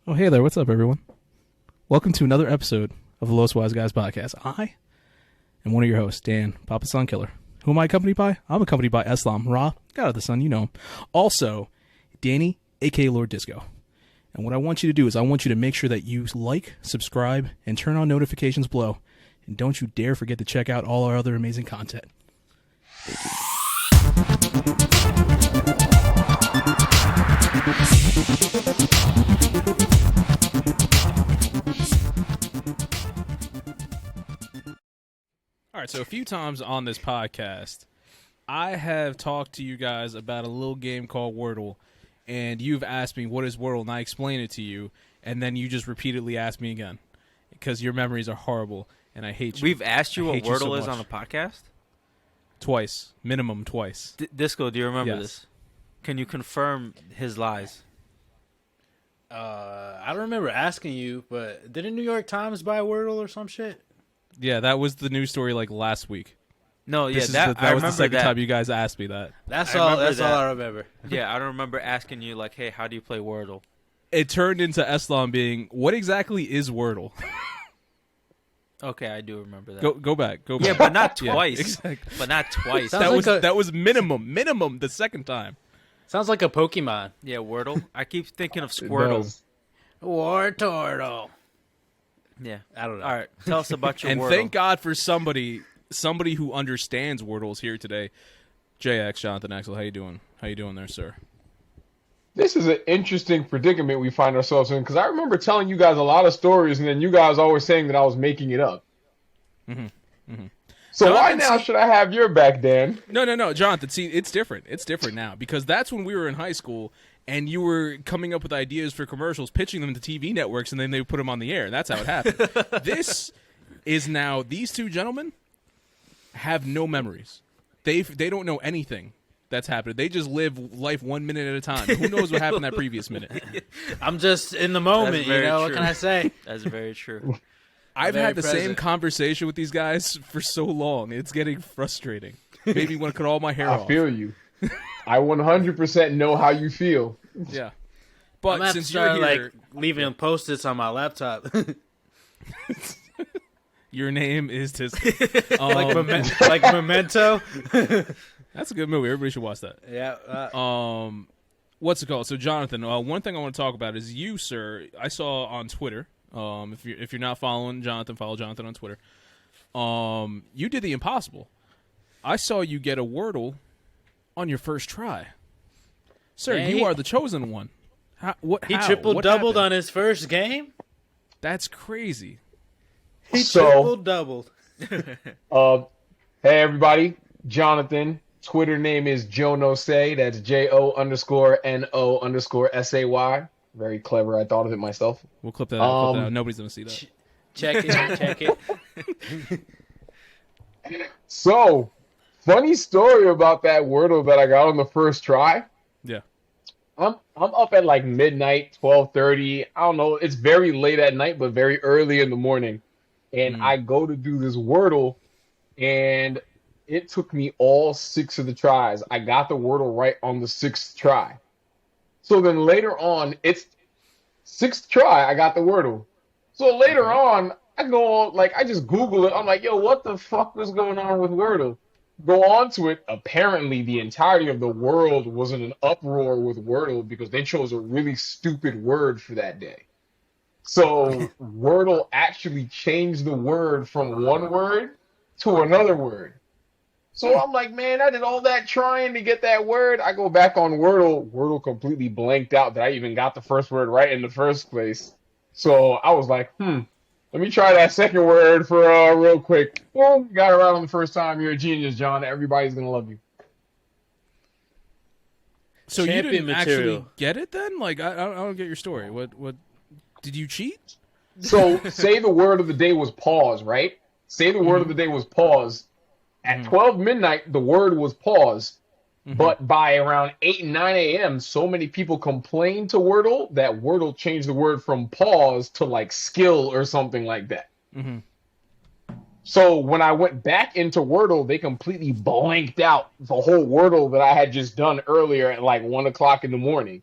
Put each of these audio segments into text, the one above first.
Oh, hey there. What's up, everyone? Welcome to another episode of the Los Wise Guys podcast. I am one of your hosts, Dan, Papa Sun Killer. Who am I accompanied by? I'm accompanied by Eslam, Ra, God of the Sun, you know him. Also, Danny, a.k.a. Lord Disco. And what I want you to do is I want you to make sure that you like, subscribe, and turn on notifications below. And don't you dare forget to check out all our other amazing content. Thank you. All right, so a few times on this podcast, I have talked to you guys about a little game called Wordle, and you've asked me, what is Wordle, and I explain it to you, and then you just repeatedly ask me again, because your memories are horrible, and I hate you. We've asked you what Wordle is on the podcast? Twice. Minimum twice. Disco, do you remember Yes. this? Can you confirm his lies? I don't remember asking you, but didn't New York Times buy Wordle or some shit? Yeah, that was the news story like last week. No, yeah, That was the second time you guys asked me that. That's I all. remember That's that. all I remember. Yeah, I don't remember asking you, like, hey, how do you play Wordle? It turned into Eslam being, what exactly is Wordle? Okay, I do remember that. Go back. Yeah, but not twice. Yeah, exactly. But not twice. Sounds That was minimum the second time. Sounds like a Pokemon. Yeah, Wordle. I keep thinking of Squirtle. Wartortle. Yeah. I don't know. All right, tell us about your And Wordle. thank God for somebody who understands Wordles here today. JX, Jonathan Axel, how you doing? How you doing there, sir? This is an interesting predicament we find ourselves in, because I remember telling you guys a lot of stories, and then you guys always saying that I was making it up. So why now should I have your back, Dan? No, Jonathan. See, it's different. It's different now because that's when we were in high school, and you were coming up with ideas for commercials, pitching them to TV networks, and then they would put them on the air. That's how it happened. This is now these two gentlemen have no memories. They don't know anything that's happened. They just live life 1 minute at a time. Who knows what happened that previous minute? I'm just in the moment. very You know what true. can I say? That's very true. I've Very had the same present. conversation with these guys for so long. It's getting frustrating. Maybe want to cut all my hair I off. feel you. I 100% know how you feel. Yeah. I'm But gonna have to since you're start here, like leaving Post-its on my laptop, your name is Tis. like Memento. That's a good movie. Everybody should watch that. Yeah. What's it called? So, Jonathan, one thing I want to talk about is you, sir. I saw on Twitter. If you're not following Jonathan, follow Jonathan on Twitter. You did the impossible. I saw you get a Wordle on your first try, sir. Yeah, you are the chosen one. He triple-doubled on his first game? That's crazy. He So- triple-doubled. Hey, everybody. Jonathan. Twitter name is JoNoSay. That's JO_NO_SAY. Very clever. I thought of it myself. We'll clip that out. Nobody's gonna see that. Check it. So, funny story about that Wordle that I got on the first try. Yeah. I'm up at like midnight, 12:30. I don't know. It's very late at night, but very early in the morning. And I go to do this Wordle, and it took me all 6 of the tries. I got the Wordle right on the 6th try. So then later on, it's 6th try, I got the Wordle. So later on, I go on, like, I just Google it. I'm like, yo, what the fuck was going on with Wordle? Go on to it. Apparently, the entirety of the world was in an uproar with Wordle because they chose a really stupid word for that day. So Wordle actually changed the word from one word to another word. So I'm like, man, I did all that trying to get that word. I go back on Wordle. Wordle completely blanked out that I even got the first word right in the first place. So I was like, let me try that second word for real quick. Well, got it right on the first time. You're a genius, John. Everybody's going to love you. So you Champion didn't actually material. get it then? Like, I don't get your story. What did you cheat? So say the word of the day was pause, right? Say the word of the day was pause. At 12 midnight, the word was pause. But by around 8 and 9 a.m., so many people complained to Wordle that Wordle changed the word from pause to like skill or something like that. So when I went back into Wordle, they completely blanked out the whole Wordle that I had just done earlier at like 1 o'clock in the morning.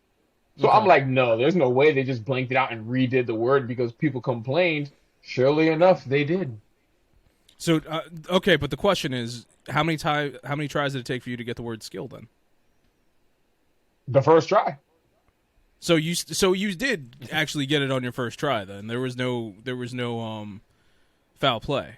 So I'm like, no, there's no way they just blanked it out and redid the word because people complained. Surely enough, they did. So okay, but the question is, how many tries did it take for you to get the word skill then? The first try. So you did actually get it on your first try then. There was no foul play.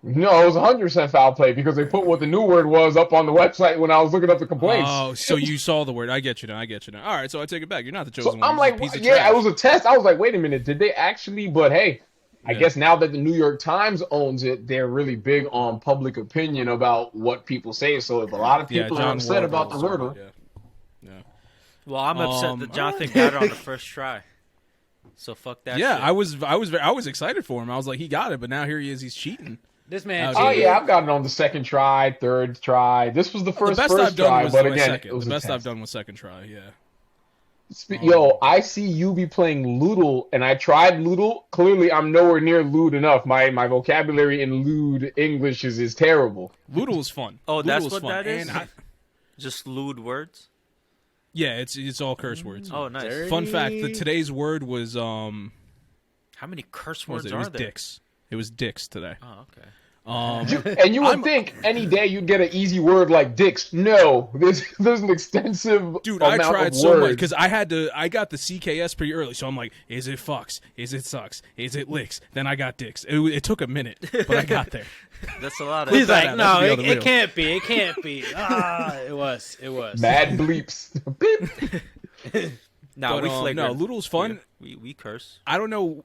No, it was 100% foul play because they put what the new word was up on the website when I was looking up the complaints. Oh, so you saw the word. I get you now. All right, so I take it back. You're not the chosen one. I'm You're like, just a piece of yeah, trash. it was a test. I was like, wait a minute, did they actually? But hey, I guess now that the New York Times owns it, they're really big on public opinion about what people say. So if a lot of people are upset about the wordle, yeah. Well, I'm upset that Jonathan got it on the first try. So fuck that. Yeah, shit. I was excited for him. I was like, he got it, but now here he is. He's cheating. This man. oh yeah, I've got it on the second try, third try. This was the first try, but again, it was the a best test. I've done was second try. Yeah. Yo, I see you be playing Loodle, and I tried Loodle. Clearly, I'm nowhere near lewd enough. My vocabulary in lewd English is terrible. Loodle is fun. Oh, Loodle that's is what fun. that is? And Just lewd words? yeah, it's all curse words. Oh, nice. Dirty. Fun fact: today's word was How many curse what was words it? It was are there? dicks. It was dicks today. Oh, okay. And you would think any day you'd get an easy word like dicks. No, there's an extensive Dude, I amount tried of so much words. because I got the CKS pretty early, so I'm like, is it fucks? Is it sucks? Is it licks? Then I got dicks. It took a minute, but I got there. That's a lot of. He's like, That's no, the other it real. can't be. It can't be. It was. Mad bleeps. Beep. No, But, we no, flagrant. Loodle's fun. We curse. I don't know.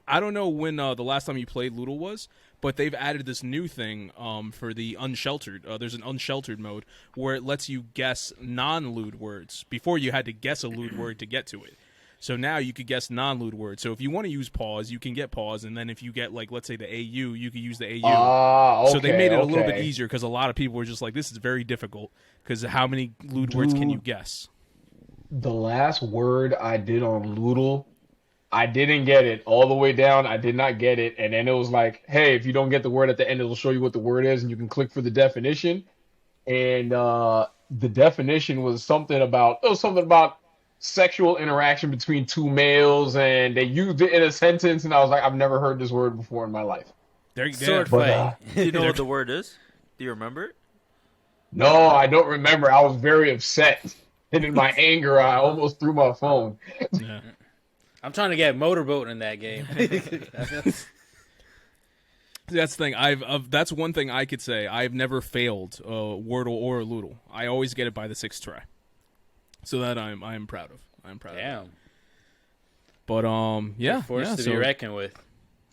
I don't know when the last time you played Loodle was, but they've added this new thing for the unsheltered. There's an unsheltered mode where it lets you guess non-lewd words. Before you had to guess a lewd word to get to it. So now you could guess non-lewd words. So if you want to use pause, you can get pause, and then if you get, like, let's say the AU, you could use the AU. Okay, So they made it a little bit easier because a lot of people were just like, this is very difficult because how many lewd words can you guess? The last word I did on Loodle, I didn't get it all the way down. I did not get it. And then it was like, hey, if you don't get the word at the end, it'll show you what the word is, and you can click for the definition. And the definition was something about sexual interaction between two males, and they used it in a sentence, and I was like, I've never heard this word before in my life. There you Sword go. fight. Do you know what the word is? Do you remember it? No, I don't remember. I was very upset. And in my anger, I almost threw my phone. Yeah. I'm trying to get motorboat in that game. That's the thing. That's one thing I could say. I've never failed Wordle or Loodle. I always get it by the sixth try. So that I am proud of. I'm proud of. Damn. But yeah, Forced to be reckoned with.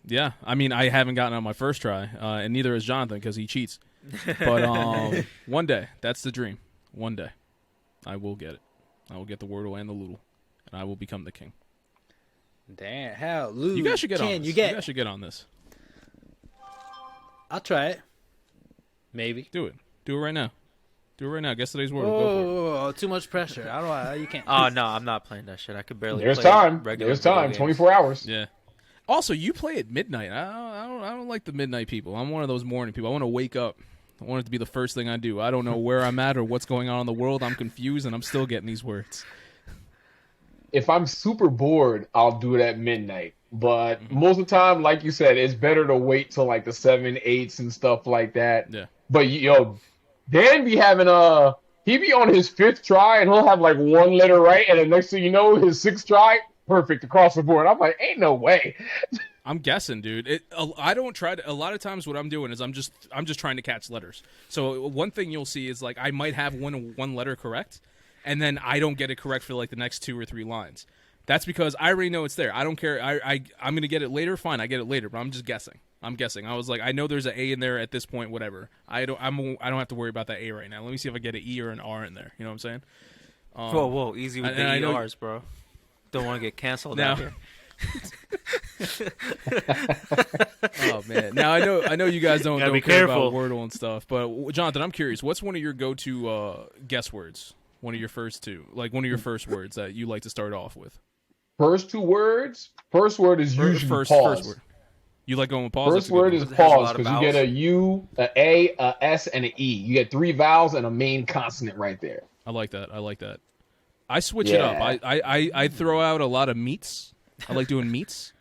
Yeah, I mean, I haven't gotten on my first try, and neither has Jonathan because he cheats. But one day, that's the dream. One day, I will get it. I will get the Wordle and the Loodle, and I will become the king. Damn, how Lou? You guys should get on this. You guys should get on this. I'll try it. Maybe. Do it. Do it right now. Do it right now. Guess today's Wordle. Go for it. Oh, too much pressure. I don't. You can't. Oh no, I'm not playing that shit. I could barely. There's play time. regular There's time. video games. 24 hours. Yeah. Also, you play at midnight. I don't like the midnight people. I'm one of those morning people. I want to wake up. I want it to be the first thing I do. I don't know where I'm at or what's going on in the world. I'm confused, and I'm still getting these words. If I'm super bored, I'll do it at midnight. But most of the time, like you said, it's better to wait till like the 7, 8s and stuff like that. Yeah. But Dan be having he be on his 5th try and he'll have like one letter right, and the next thing you know, his 6th try, perfect across the board. I'm like, ain't no way. I'm guessing, dude. I don't try to. A lot of times, what I'm doing is I'm just trying to catch letters. So one thing you'll see is like I might have one letter correct, and then I don't get it correct for like the next 2 or 3 lines. That's because I already know it's there. I don't care. I'm gonna get it later. Fine, I get it later. But I'm just guessing. I was like, I know there's an A in there at this point. Whatever. I don't have to worry about that A right now. Let me see if I get an E or an R in there. You know what I'm saying? Whoa, easy with the ERs, bro. Don't want to get canceled Now- out here. Oh man! Now I know you guys don't be care careful. about Wordle and stuff, but Jonathan, I'm curious. What's one of your go-to guess words? One of your first two, like one of your first words that you like to start off with. First 2 words. First word is usually First pause. word. You like going with pause? First That's a good word one. is It has a pause lot of because you get vowels. a U, a A, a S, and an E. You get 3 vowels and a main consonant right there. I like that. I switch it up. Yeah. I throw out a lot of meats. I like doing meats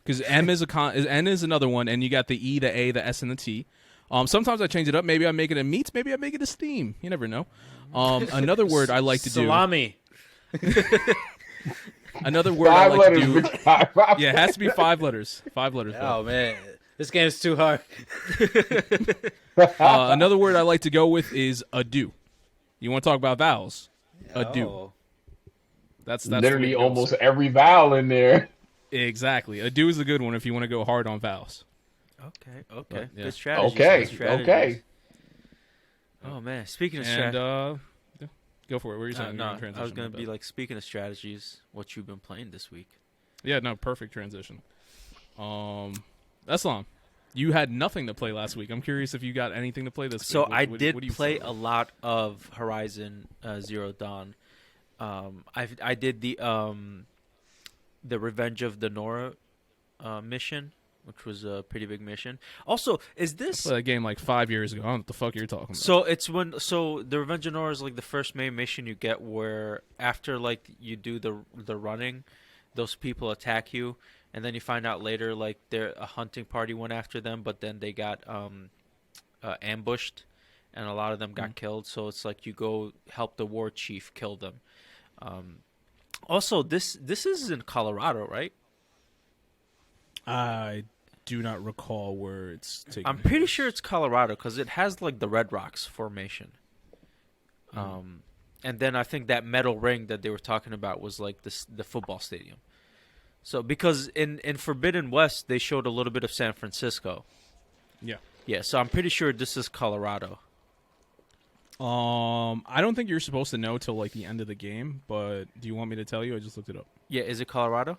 because N is another one, and you got the E, the A, the S, and the T. Sometimes I change it up. Maybe I make it a meats. Maybe I make it a steam. You never know. Another word I like to do. Salami. Another word I like to do. Five. Yeah, it has to be 5 letters. 5 letters. Oh man, this game's too hard. Another word I like to go with is ado. You want to talk about vowels? Ado. Oh. That's Literally the way it goes. almost every vowel in there. Exactly. Ado is a good one if you want to go hard on vowels. Okay. But, yeah. Good strategy. Okay. Oh man, speaking of And strategy, go for it. What are you saying? no, You're gonna I was gonna transition be like, speaking of strategies, what you've been playing this week? Yeah, no, perfect transition. Eslam, you had nothing to play last week. I'm curious if you got anything to play this So week. I What did do you play a lot of Horizon Zero Dawn. I did the Revenge of the Nora mission, which was a pretty big mission. Also, is this played that game like 5 years ago? I don't know what the fuck you're talking about. so the Revenge of Nora is like the first main mission you get where after like you do the running, those people attack you, and then you find out later like a hunting party went after them, but then they got ambushed, and a lot of them got killed. So it's like you go help the war chief kill them. Also, this is in Colorado, right? I do not recall where it's taken. I'm pretty sure it's Colorado because it has like the Red Rocks formation. And then I think that metal ring that they were talking about was like the football stadium. So because in Forbidden West they showed a little bit of San Francisco. Yeah. Yeah, so I'm pretty sure this is Colorado. I don't think you're supposed to know till like the end of the game, but do you want me to tell you? I just looked it up. Yeah, is it Colorado?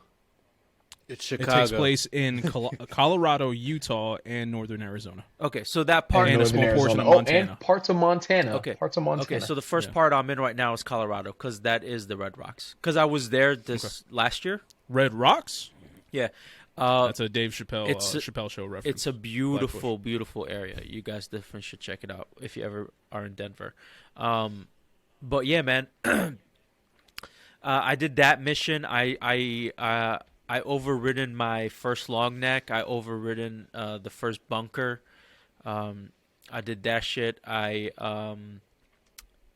It's It Chicago. takes place in Colorado, Utah, and northern Arizona. Okay, so that part And a Northern small portion Arizona. of Montana. And parts of Montana. Okay. Parts of Montana. Okay, so the first Yeah. part I'm in right now is Colorado because that is the Red Rocks. Because I was there last year. Red Rocks? Yeah. That's a Dave Chappelle it's a- Chappelle show reference. It's a beautiful, beautiful area. You guys definitely should check it out if you ever are in Denver. But yeah, man, I did that mission. I overridden my first long neck. I overridden the first bunker. I did that shit. I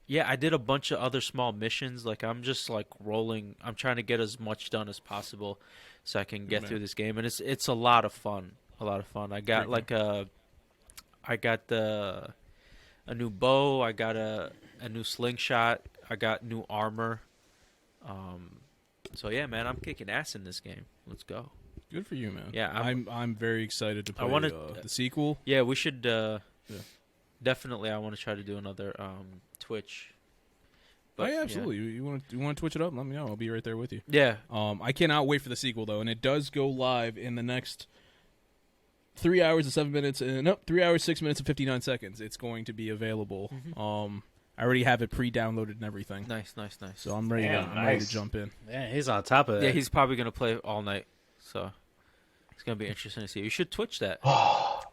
did a bunch of other small missions. Like I'm just like rolling. I'm trying to get as much done as possible so I can get man. through this game, and it's a lot of fun. I got a new bow. I got a new slingshot. I got new armor. So yeah, man, I'm kicking ass in this game. Let's go. Good for you, man. Yeah, I'm very excited to play wanna- the sequel. Yeah, we should definitely. I want to try to do another Twitch. Oh yeah, absolutely. You want to twitch it up? Let me know. I'll be right there with you. Yeah. I cannot wait for the sequel though, and it does go live in the next 3 hours and 7 minutes. 3 hours, 6 minutes, and 59 seconds. It's going to be available. I already have it pre-downloaded and everything. Nice. So I'm ready. Damn, I'm ready to nice. jump in. Man, he's on top of that. Yeah, he's probably gonna play all night. So it's gonna be interesting to see. You should Twitch that.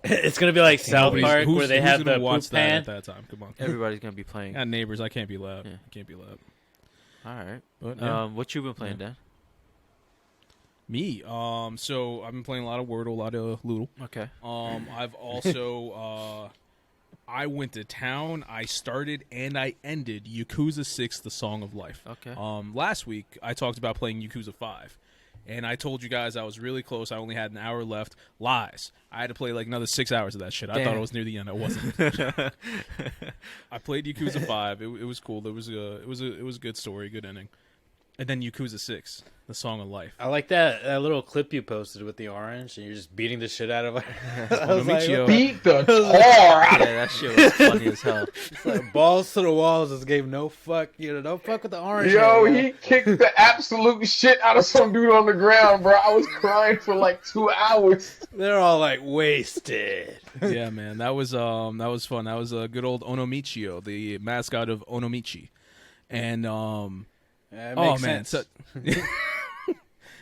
It's gonna be like South Park Who's where they who's have gonna the watch poop that pan. at that time? Come on. Everybody's gonna be playing. I got neighbors. I can't be loud. Yeah. I can't be loud. All right. But yeah. What you been playing, Dan? Me. So I've been playing a lot of Wordle, a lot of Loodle. Okay. I've also I went to town. I started and I ended Yakuza 6: The Song of Life. Okay. Last week I talked about playing Yakuza 5. And I told you guys I was really close. I only had an hour left. Lies. I had to play like another 6 hours of that shit. I thought Damn. it was near the end. I wasn't. I played Yakuza 5. It was cool. It was a good story, good ending. And then Yakuza 6, The Song of Life. I like that little clip you posted with the orange, and you're just beating the shit out of it. I was like, Michio. Beat the tar out Yeah, of that shit was funny as hell. it's like balls to the walls. Just gave no fuck. No fuck with the orange. Yo, man. he kicked the absolute shit out of some dude on the ground, bro. I was crying for like 2 hours. They're all like wasted. Yeah, man, that was fun. That was a good old Onomichio, the mascot of Onomichi, and That oh makes man, sense.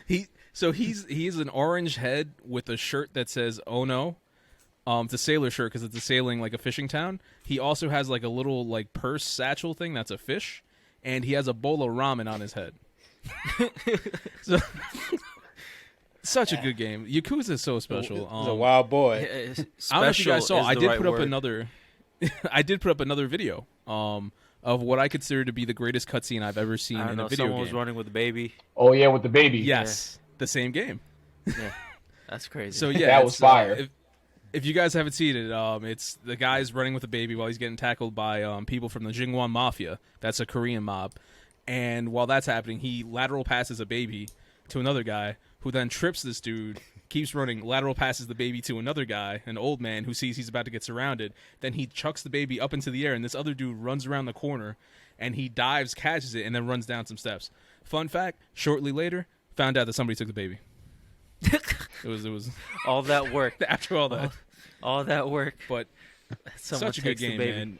he's an orange head with a shirt that says Ono. It's a sailor shirt because it's a sailing like a fishing town. He also has like a little like purse satchel thing that's a fish, and he has a bowl of ramen on his head. So, such a good game. Yakuza is so special. He's a wild boy. I don't know if you guys saw. I did put up another. I did put up another video of what I consider to be the greatest cutscene I've ever seen in a video someone game. was running with a baby. Oh yeah, with the baby. Yes, the same game. Yeah, that's crazy. So yeah, that was fire. If you guys haven't seen it, it's the guy's running with a baby while he's getting tackled by people from the Jingwon Mafia. That's a Korean mob. And while that's happening, he lateral passes a baby to another guy, who then trips this dude, keeps running, lateral passes the baby to another guy, an old man who sees he's about to get surrounded. Then he chucks the baby up into the air, and this other dude runs around the corner, and he dives, catches it, and then runs down some steps. Fun fact, shortly later, found out that somebody took the baby. It was all that work. After all that. All that work. But Someone such a good game, man.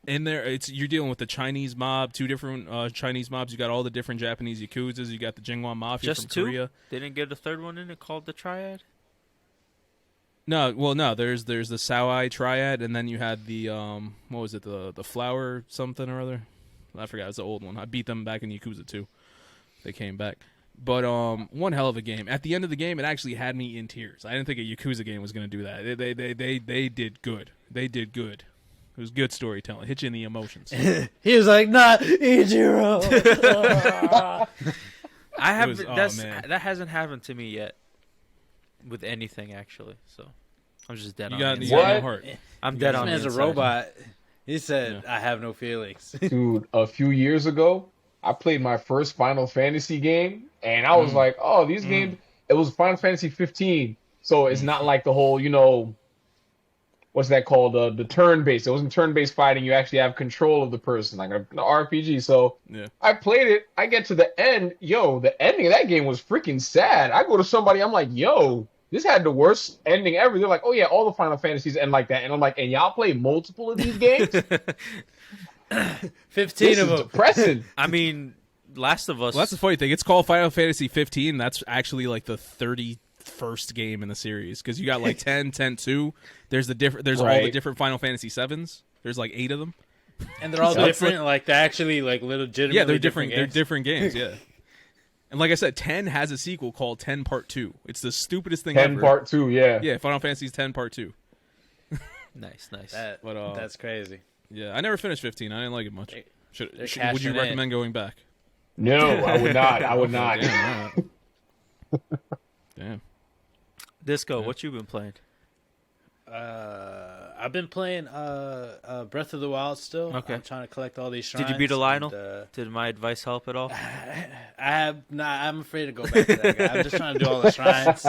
In there, you're dealing with the Chinese mob, two different Chinese mobs. You got all the different Japanese Yakuzas. You got the Jingwon Mafia from Korea. They didn't get a third one in it called the Triad? No, there's the Sawai Triad, and then you had the what was it, the Flower something or other. I forgot. It's the old one. I beat them back in Yakuza 2. They came back. But one hell of a game. At the end of the game, it actually had me in tears. I didn't think a Yakuza game was going to do that. They did good. They did good. It was good storytelling. Hit you in the emotions. He was like, "Not Ichiro." That hasn't happened to me yet with anything actually. So I'm just dead. You on got the no heart. I'm dead on the As a inside. robot, he said, "I have no feelings." Dude, a few years ago, I played my first Final Fantasy game, and I was like, "Oh, these games." It was Final Fantasy 15, so it's not like the whole, what's that called? The turn-based. It wasn't turn-based fighting. You actually have control of the person, like an RPG. So yeah. I played it. I get to the end. The ending of that game was freaking sad. I go to somebody. I'm like, "Yo, this had the worst ending ever." They're like, "Oh yeah, all the Final Fantasies end like that." And I'm like, "And y'all play multiple of these games?" 15 this of is them. depressing. I mean, Last of Us. Well, that's the funny thing. It's called Final Fantasy 15. That's actually like the 31st game in the series because you got like 10, 10-2. There's all the different Final Fantasy 7s. There's like 8 of them, And they're all different. Like they're actually like legitimately. Yeah, they're different. games. They're different games. Yeah. And like I said, 10 has a sequel called 10 Part 2. It's the stupidest thing 10 ever. Part 2, yeah. Yeah, Final Fantasy's 10 Part 2. Nice. That's crazy. Yeah, I never finished 15. I didn't like it much. They're Would you cashing recommend going back? No, I would not. I would not. Damn. All right. Damn. Disco, what you been playing? I've been playing Breath of the Wild still. Okay. I'm trying to collect all these shrines. Did you beat a Lionel? and, Did my advice help at all? I'm afraid to go back to that guy. I'm just trying to do all the shrines.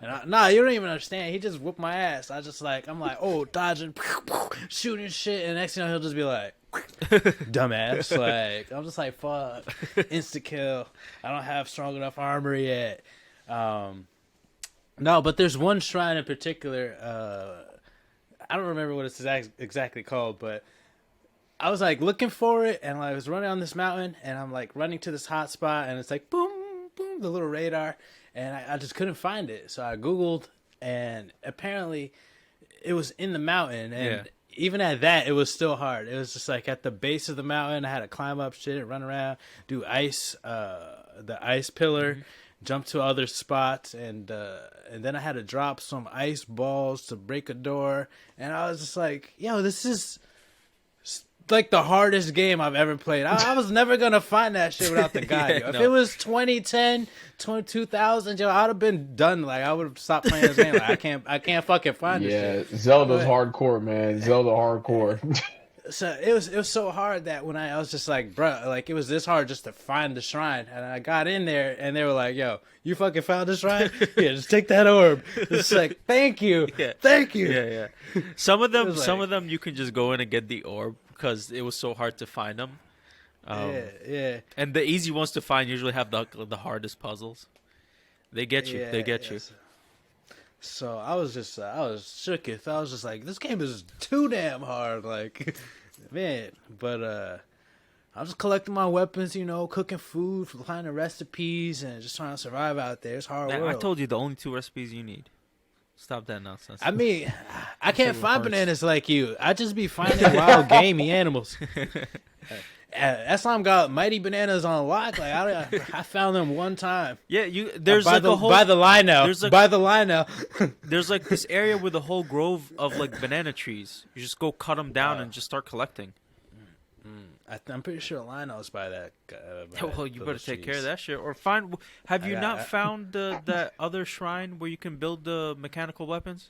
And you don't even understand. He just whooped my ass. I'm like, oh, dodging, shooting shit, and next thing you know, he'll just be like, dumbass. Like, I'm just like, fuck, insta kill. I don't have strong enough armor yet. No, but there's one shrine in particular. I don't remember what it's exactly called, but I was like looking for it, and I was running on this mountain, and I'm like running to this hot spot, and it's like boom, boom, the little radar, and I just couldn't find it. So I Googled, and apparently it was in the mountain, and even at that, it was still hard. It was just like at the base of the mountain, I had to climb up shit and run around, do the ice pillar, jump to other spots, and then I had to drop some ice balls to break a door, and I was just like, yo, this is like the hardest game I've ever played. I was never gonna find that shit without the guide. If it was 2010, 2000, yo, I'd have been done. Like I would have stopped playing this game. Like, I can't fucking find this shit. Zelda's hardcore, man. Zelda hardcore. So it was so hard that when I was just like, bruh, like it was this hard just to find the shrine, and I got in there, and they were like, "Yo, you fucking found the shrine? Yeah, just take that orb." It's like, thank you, thank you. Yeah. Some of them, you can just go in and get the orb because it was so hard to find them. Yeah. And the easy ones to find usually have the hardest puzzles. They get you. You. So I was shooketh. I was just like, this game is too damn hard. Like, man. But I'm just collecting my weapons, cooking food, finding recipes, and just trying to survive out there. It's hard work. I told you the only 2 recipes you need. Stop that nonsense. I mean, I can't find bananas like you. I just be finding wild, gamey animals. Eslam got mighty bananas on lock. Like I found them one time. Yeah, there's like a whole by the line now. By the line now. There's like this area with a whole grove of like banana trees. You just go cut them down and just start collecting. I'm pretty sure Lionel's by that. Well, you better take care of that shit, or find. Have you not found that other shrine where you can build the mechanical weapons?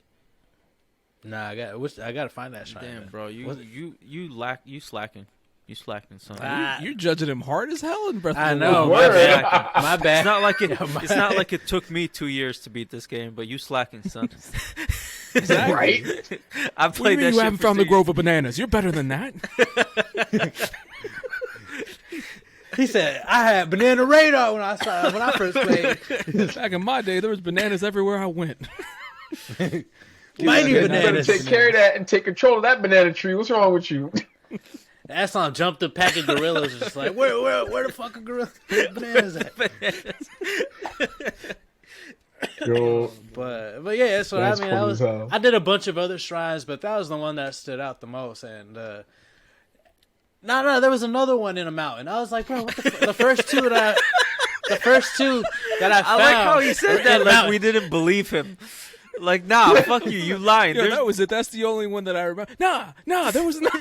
Nah, I gotta find that shrine. Damn, bro, you slacking. You slacking, son. You're judging him hard as hell in Breath of the I know. Wild. My bad. It's not like it took me 2 years to beat this game, but you slacking, son. Exactly. Right? I played that. You haven't found the grove of bananas. You're better than that. He said, "I had banana radar when I first played." Back in my day, there was bananas everywhere I went. Mighty You better bananas. take care of that and take control of that banana tree. What's wrong with you? Aslan jumped a pack of gorillas, and just like, where the fuck are gorillas? Where the bananas at? Yo, But yeah, that's what That's I mean. cool as hell. I did a bunch of other shrines, but that was the one that stood out the most. And no, there was another one in a mountain. I was like, bro, what the first two that I found. I like how he said that like mountain. we didn't believe him. Like, nah, fuck you, you lying. Yeah, that was it. That's the only one that I remember. Nah, there was not.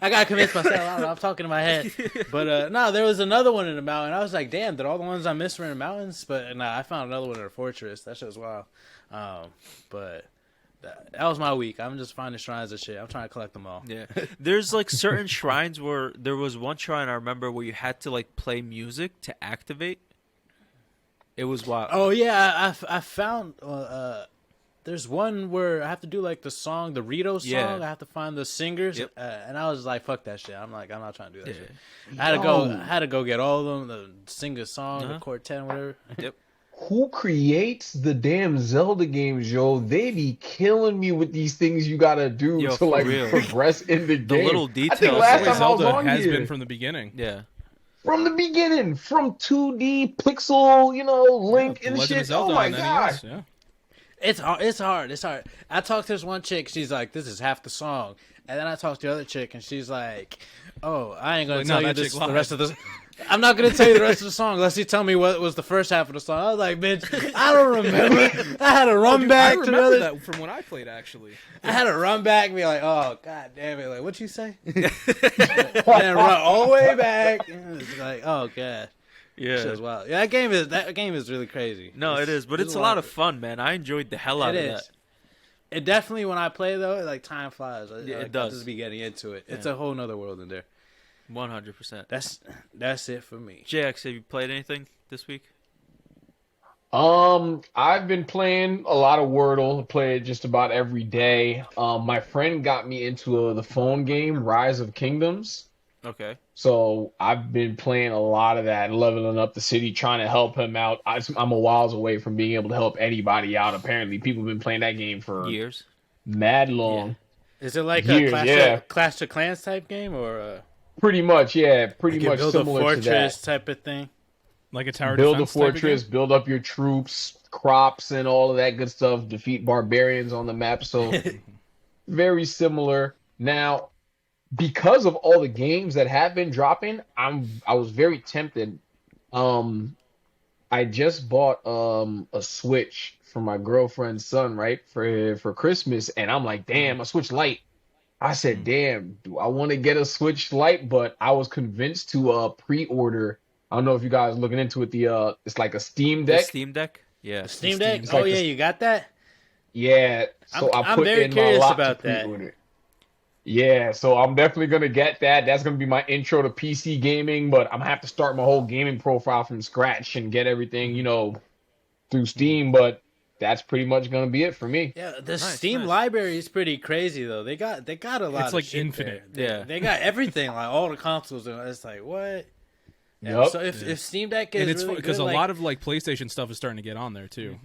I gotta convince myself. I don't know, I'm talking in my head. But no, there was another one in the mountain. I was like, damn, did all the ones I missed were in the mountains? But nah, I found another one in a fortress. That shit was wild. But that was my week. I'm just finding shrines and shit. I'm trying to collect them all. Yeah, there's like certain shrines where there was one shrine I remember where you had to like play music to activate. It was wild. Oh yeah, I found. There's one where I have to do like the song, the Rito song. Yeah. I have to find the singers, Yep. and I was like, "Fuck that shit." I'm not trying to do that Yeah. shit. I had to go get all of them, sing a song, the quartet, whatever. Yep. who creates the damn Zelda games, yo? They be killing me with these things you gotta do Yo, to for like real. progress in the game. little I think details. last The way time I was Zelda on has here, been from the beginning. Yeah. from the beginning, from 2D pixel, Link The and Legend of shit. Zelda Oh my on god. NES, yeah. It's hard. I talked to this one chick. She's like, "This is half the song," and then I talked to the other chick, and she's like, "Oh, I ain't gonna Like, tell no, you that this, chick the lied. rest of the. I'm not gonna tell you the rest of the song unless you tell me what was the first half of the song." I was like, "Bitch, I don't remember." I had to run Dude, back I to the remember other. that from when I played, actually. I had to run back and be like, "Oh god damn it! Like, what you say?" And then run all the way back. And it's like, oh god. Shit Yeah. was wild. Yeah, that game is really crazy. No, it is, but it's a lot of fun, man. I enjoyed the hell out It of is. that. It definitely, when I play though, like time flies. Yeah, it I does. just be getting into it. It's Yeah. a whole nother world in there. 100%. That's it for me. JX, have you played anything this week? I've been playing a lot of Wordle. Play it just about every day. My friend got me into the phone game Rise of Kingdoms. Okay. So I've been playing a lot of that, leveling up the city, trying to help him out. I'm a whiles away from being able to help anybody out. Apparently, people have been playing that game for Years. mad long. Is it like Years, a Clash of Clans type game, or Pretty much, yeah. Pretty you can much build a similar to fortress that. type of thing? Like a tower Build a defense type of fortress, game? build up your troops, crops, and all of that good stuff. Defeat barbarians on the map. So very similar. Now, because of all the games that have been dropping, I was very tempted. I just bought a Switch for my girlfriend's son, right, for Christmas, and I'm like, damn, a Switch Lite. I said, damn, do I want to get a Switch Lite? But I was convinced to pre-order. I don't know if you guys looking into it. It's like a Steam The Deck. Steam Deck? Yeah. Steam Deck? It's Oh like yeah, this- you got that? Yeah, so I'm I put very in my curious lot about to that. pre-order. Yeah, so I'm definitely gonna get that. That's gonna be my intro to PC gaming, but I'm gonna have to start my whole gaming profile from scratch and get everything, through Steam. But that's pretty much gonna be it for me. Yeah, the Nice, Steam nice. library is pretty crazy though. They got a lot. It's of like shit infinite. there. Yeah. They got everything, like all the consoles, and it's like what? Yeah, Yup. so if Steam Deck is And it's really because good, a like, lot of like PlayStation stuff is starting to get on there too.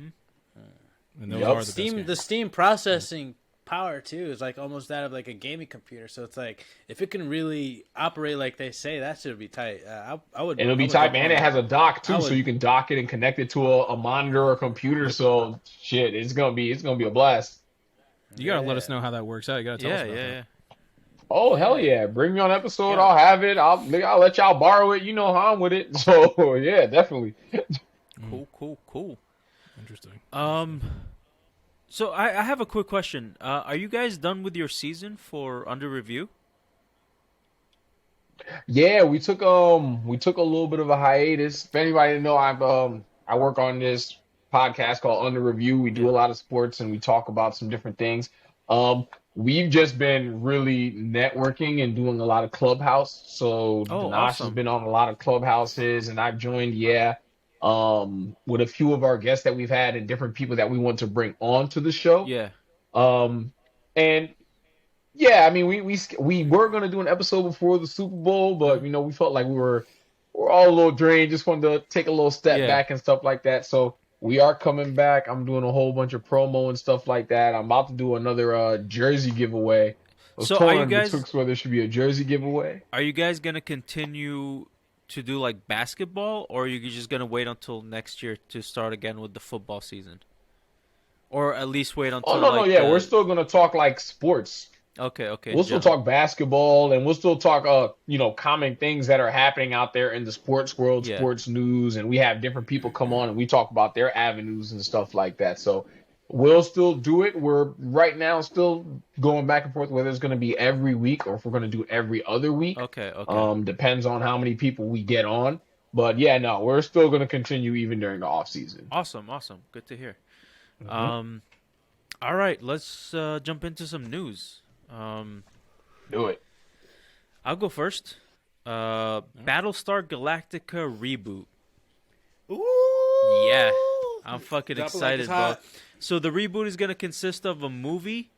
And those Yup. are the best Steam, games. the Steam processing power too is like almost that of like a gaming computer. So it's like if it can really operate like they say, that should be tight. I would. And it'll I be would type, jump and on it has a that. dock I too, so would- you can dock it and connect it to a monitor or a computer. So shit, it's gonna be a blast. You gotta let us know how that works out. You gotta tell us Yeah, about yeah, that. yeah. Oh hell yeah! Bring me on episode. Yeah. I'll have it. I'll let y'all borrow it. You know how I'm with it. So yeah, definitely. Cool. Interesting. So I have a quick question. Are you guys done with your season for Under Review? Yeah, we took a little bit of a hiatus. If anybody didn't know, I work on this podcast called Under Review. We do Yeah. a lot of sports and we talk about some different things. Um, we've just been really networking and doing a lot of clubhouse. So Oh, Danash has awesome. been on a lot of clubhouses and I've joined, yeah, with a few of our guests that we've had and different people that we want to bring on to the show. Yeah. Um, and yeah, I mean, we were gonna do an episode before the Super Bowl, but Uh-huh. we felt like we're all a little drained. Just wanted to take a little step Yeah. back and stuff like that. So we are coming back. I'm doing a whole bunch of promo and stuff like that. I'm about to do another jersey giveaway. I was So torn betwixt whether it should be a jersey giveaway. are you guys gonna continue to do like basketball, or are you just gonna wait until next year to start again with the football season, or at least wait Oh until no, no, like yeah, we're the? still gonna talk like sports. Okay, in We'll still general. talk basketball and we'll still talk common things that are happening out there in the sports world, Yeah. sports news, and we have different people come on and we talk about their avenues and stuff like that. So we'll still do it. We're right now still going back and forth whether it's going to be every week or if we're going to do every other week. Okay. Depends on how many people we get on. But yeah, no, we're still going to continue even during the off season. Awesome. Good to hear. Mhm. All right, let's jump into some news. Do it. I'll go first. Battlestar Galactica reboot. Ooh. Yeah, I'm fucking Drop it like excited, it's bro. hot. So the reboot is gonna consist of a movie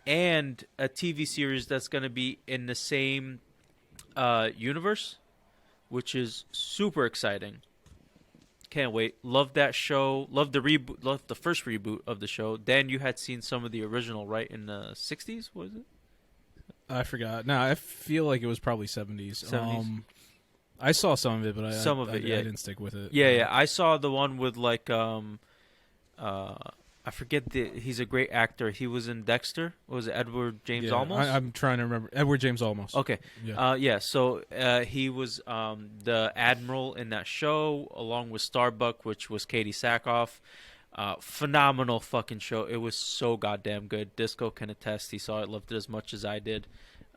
and a TV series that's gonna be in the same universe, which is super exciting. Can't wait. Love that show. Love the reboot. Love the first reboot of the show. Dan, you had seen some of the original, right? In the 60s, was it? I forgot. No, I feel like it was probably 70s. 70s? I saw some of it, but Some of it, yeah. I didn't stick with it. Yeah. I saw the one with like I forget he's a great actor. He was in Dexter. What was it, Edward James Yeah, Olmos? I'm trying to remember. Edward James Olmos. Okay. Yeah. So he was the admiral in that show, along with Starbuck, which was Katie Sackhoff. Phenomenal fucking show. It was so goddamn good. Disco can attest. He saw it, loved it as much as I did.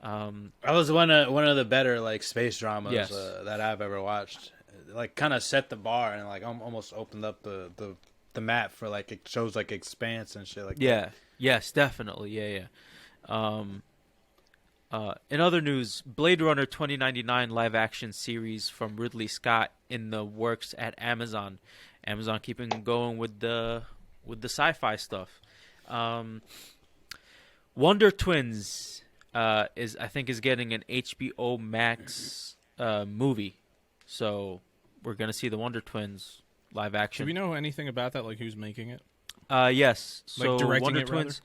That was one of the better like space dramas Yes. that I've ever watched. Like kind of set the bar and like almost opened up the map for like it shows like Expanse and shit like Yeah. that. Yes, definitely. Yeah. In other news, Blade Runner 2099 live action series from Ridley Scott in the works at Amazon. Amazon keeping going with the sci-fi stuff. Wonder Twins is getting an HBO Max movie, so we're gonna see the Wonder Twins live Do action. we know anything about that? Like who's making it? Yes. Like So directing Wonder it, rather? Twins,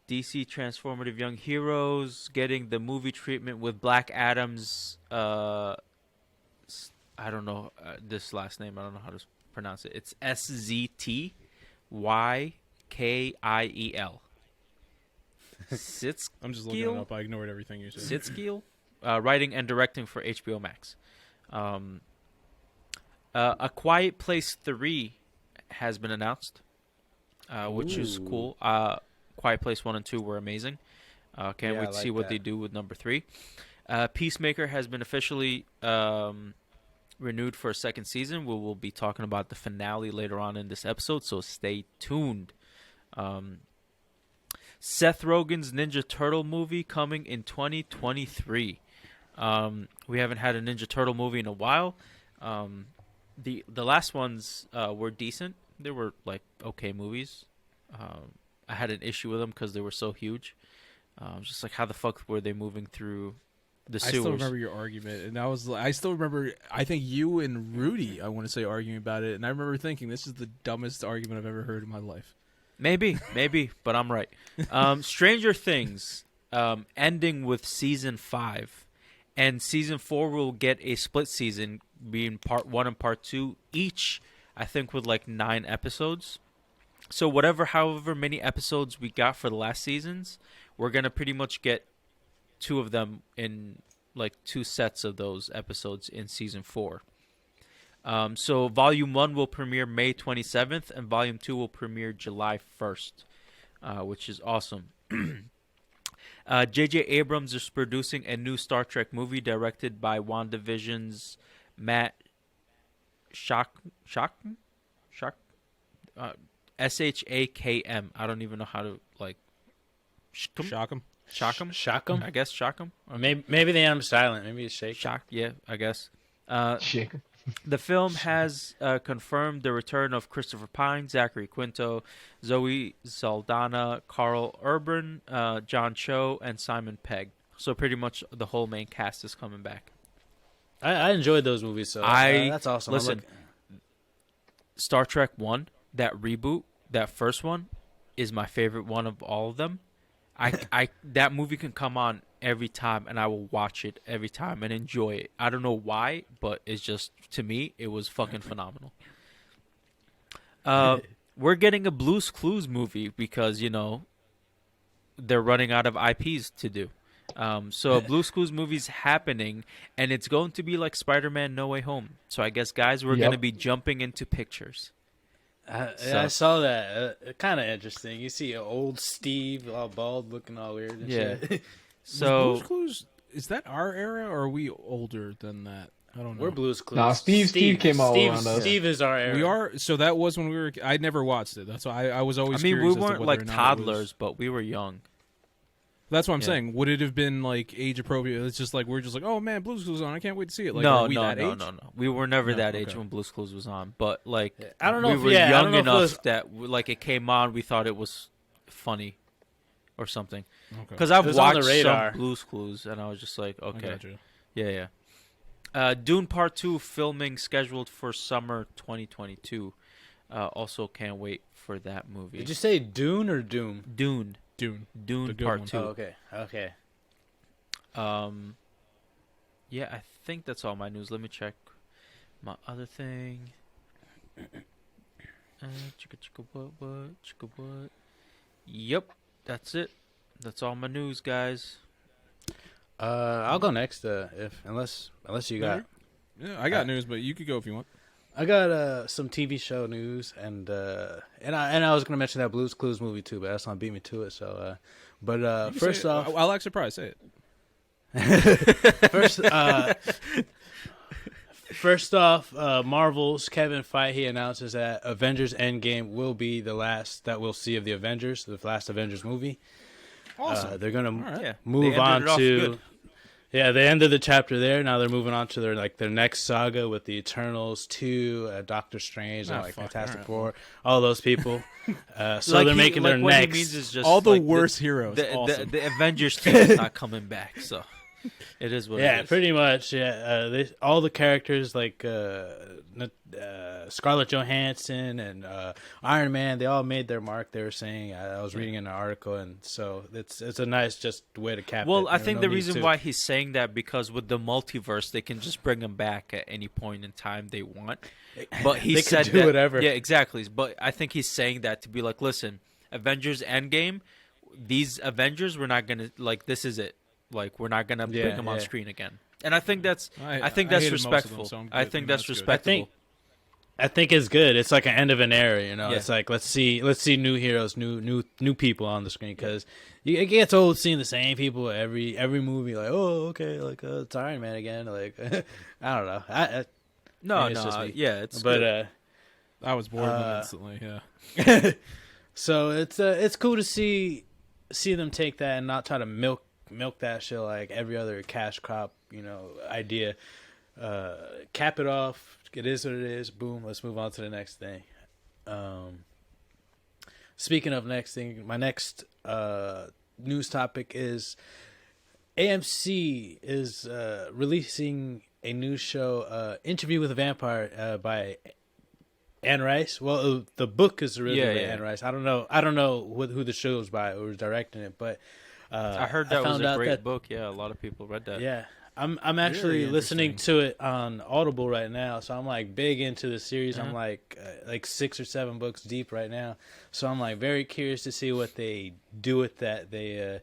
DC Transformative Young Heroes getting the movie treatment with Black Adam's. I don't know this last name. I don't know how to pronounce it. It's SZTYKIEL. Sitz. I'm just looking it up. I ignored everything you said. Sitskiel, writing and directing for HBO Max. A Quiet Place 3 has been announced, which is Ooh. cool. Quiet Place 1 and 2 were amazing. Can't Yeah, wait I to see like what they that. do with number 3. Peacemaker has been officially renewed for a second season. We will be talking about the finale later on in this episode, so stay tuned. Seth Rogen's Ninja Turtle movie coming in 2023. We haven't had a Ninja Turtle movie in a while. The last ones were decent. They were like okay movies. I had an issue with them because they were so huge. Just like how the fuck were they moving through the I sewers? still remember your argument, and I still remember. I think you and Rudy, I want to say, arguing about it, and I remember thinking this is the dumbest argument I've ever heard in my life. Maybe, but I'm right. Stranger Things ending with season 5, and season 4 will get a split season, being part 1 and part 2 each. I think with like 9 episodes. So however many episodes we got for the last seasons, we're gonna pretty much get two of them in like 2 sets of those episodes in season 4. So Volume 1 will premiere May 27th, and Volume 2 will premiere July 1st, which is awesome. J.J. Abrams is producing a new Star Trek movie directed by WandaVision's Matt Shakm? S-H-A-K-M. I don't even know how to, like... Shock 'em. Shockum? I guess Shockum. Or maybe the M silent. Maybe it's shake. Shock, yeah, I guess. Shake. The film has confirmed the return of Christopher Pine, Zachary Quinto, Zoe Saldana, Carl Urban, John Cho, and Simon Pegg. So pretty much the whole main cast is coming back. I enjoyed those movies, so that's awesome. Listen, Star Trek 1, that reboot, that first one, is my favorite one of all of them. That movie can come on every time, and I will watch it every time and enjoy it. I don't know why, but it's just, to me, it was fucking phenomenal. We're getting a Blue's Clues movie because, you know, they're running out of IPs to do. So a Blue's Clues movie's happening, and it's going to be like Spider-Man No Way Home. So I guess, guys, we're going to be jumping into pictures. I saw that. Kind of interesting. You see old Steve, all bald, looking all weird and shit. So Blue's Clues, is that our era, or are we older than that? I don't know. We're Blue's Clues. Nah, Steve came out around us. Steve is our era. We are. So that was when we were. I never watched it. That's why I was always. I mean, we curious as to weren't whether like or not toddlers, but we were young. That's what I'm Yeah. saying. Would it have been like age appropriate? It's just like we're just like, oh man, Blue's Clues on. I can't wait to see it. Like, No. are we that age? We were never No, that age okay. when Blue's Clues was on. But like, I don't know we if- were yeah, I young don't know if it enough was- that like it came on, we thought it was funny or something. Okay. Because I've It was on the watched radar. some Blue's Clues, and I was just like, I okay, gotcha. yeah. Dune Part 2 filming scheduled for summer 2022. Also can't wait for that movie. Did you say Dune or Doom? Dune Dune. The good Part one. 2. Oh, okay. Yeah, I think that's all my news. Let me check my other thing. Chicka what? Yep, that's it. That's all my news, guys. I'll go next. Unless you got. Yeah, I got news, but you could go if you want. I got some TV show news, and I was gonna mention that Blue's Clues movie too, but Eslam beat me to it. So, You can first say it. off, I'll act surprised. Say it. First off, Marvel's Kevin Feige announces that Avengers Endgame will be the last that we'll see of the Avengers, the last Avengers movie. Awesome. They're gonna All right. Yeah, move they on ended it off to good. they ended the chapter there. Now they're moving on to their next saga with the Eternals 2, Doctor Strange, and Ah, like fuck, Fantastic all right. Four, all those people. So Like they're making their what next. he means is just All the like worst heroes. The Awesome. the Avengers team is not coming back, so it is what it Yeah, is. pretty much. Yeah, all the characters like Scarlett Johansson and Iron Man, they all made their mark. They were saying I was reading an article, and so it's a nice just way to cap it. Well, I There's think no the need reason to- why he's saying that because with the multiverse, they can just bring him back at any point in time they want. But he They said can do that, whatever. Yeah, exactly. But I think he's saying that to be like, listen, Avengers Endgame, these Avengers, we're not gonna like. This is it. Like, we're not gonna bring them on screen again. And I think that's I think that's hated most of them, respectful. so I'm good. I think that's good. respectable. I think it's good. It's like an end of an era, you know. Yeah. It's like let's see new heroes, new people on the screen because it gets old seeing the same people every movie. Like, oh, okay, like it's Iron Man again. Like, I don't know. Maybe it's just me. Yeah, it's But good. I was bored of them instantly. Yeah. so it's cool to see them take that and not try to milk that shit like every other cash crop, you know, idea. Cap it off. It is what it is. Boom. Let's move on to the next thing. Speaking of next thing, my next news topic is AMC is releasing a new show, Interview with a Vampire, by Anne Rice. Well, the book is originally by Anne Rice. I don't know who the show is by or who's directing it, but I heard that was found a out great that- book. Yeah, a lot of people read that. Yeah. I'm actually Very listening interesting. to it on Audible right now, so I'm like big into the series. Uh-huh. I'm like 6 or 7 books deep right now, so I'm like very curious to see what they do with that. They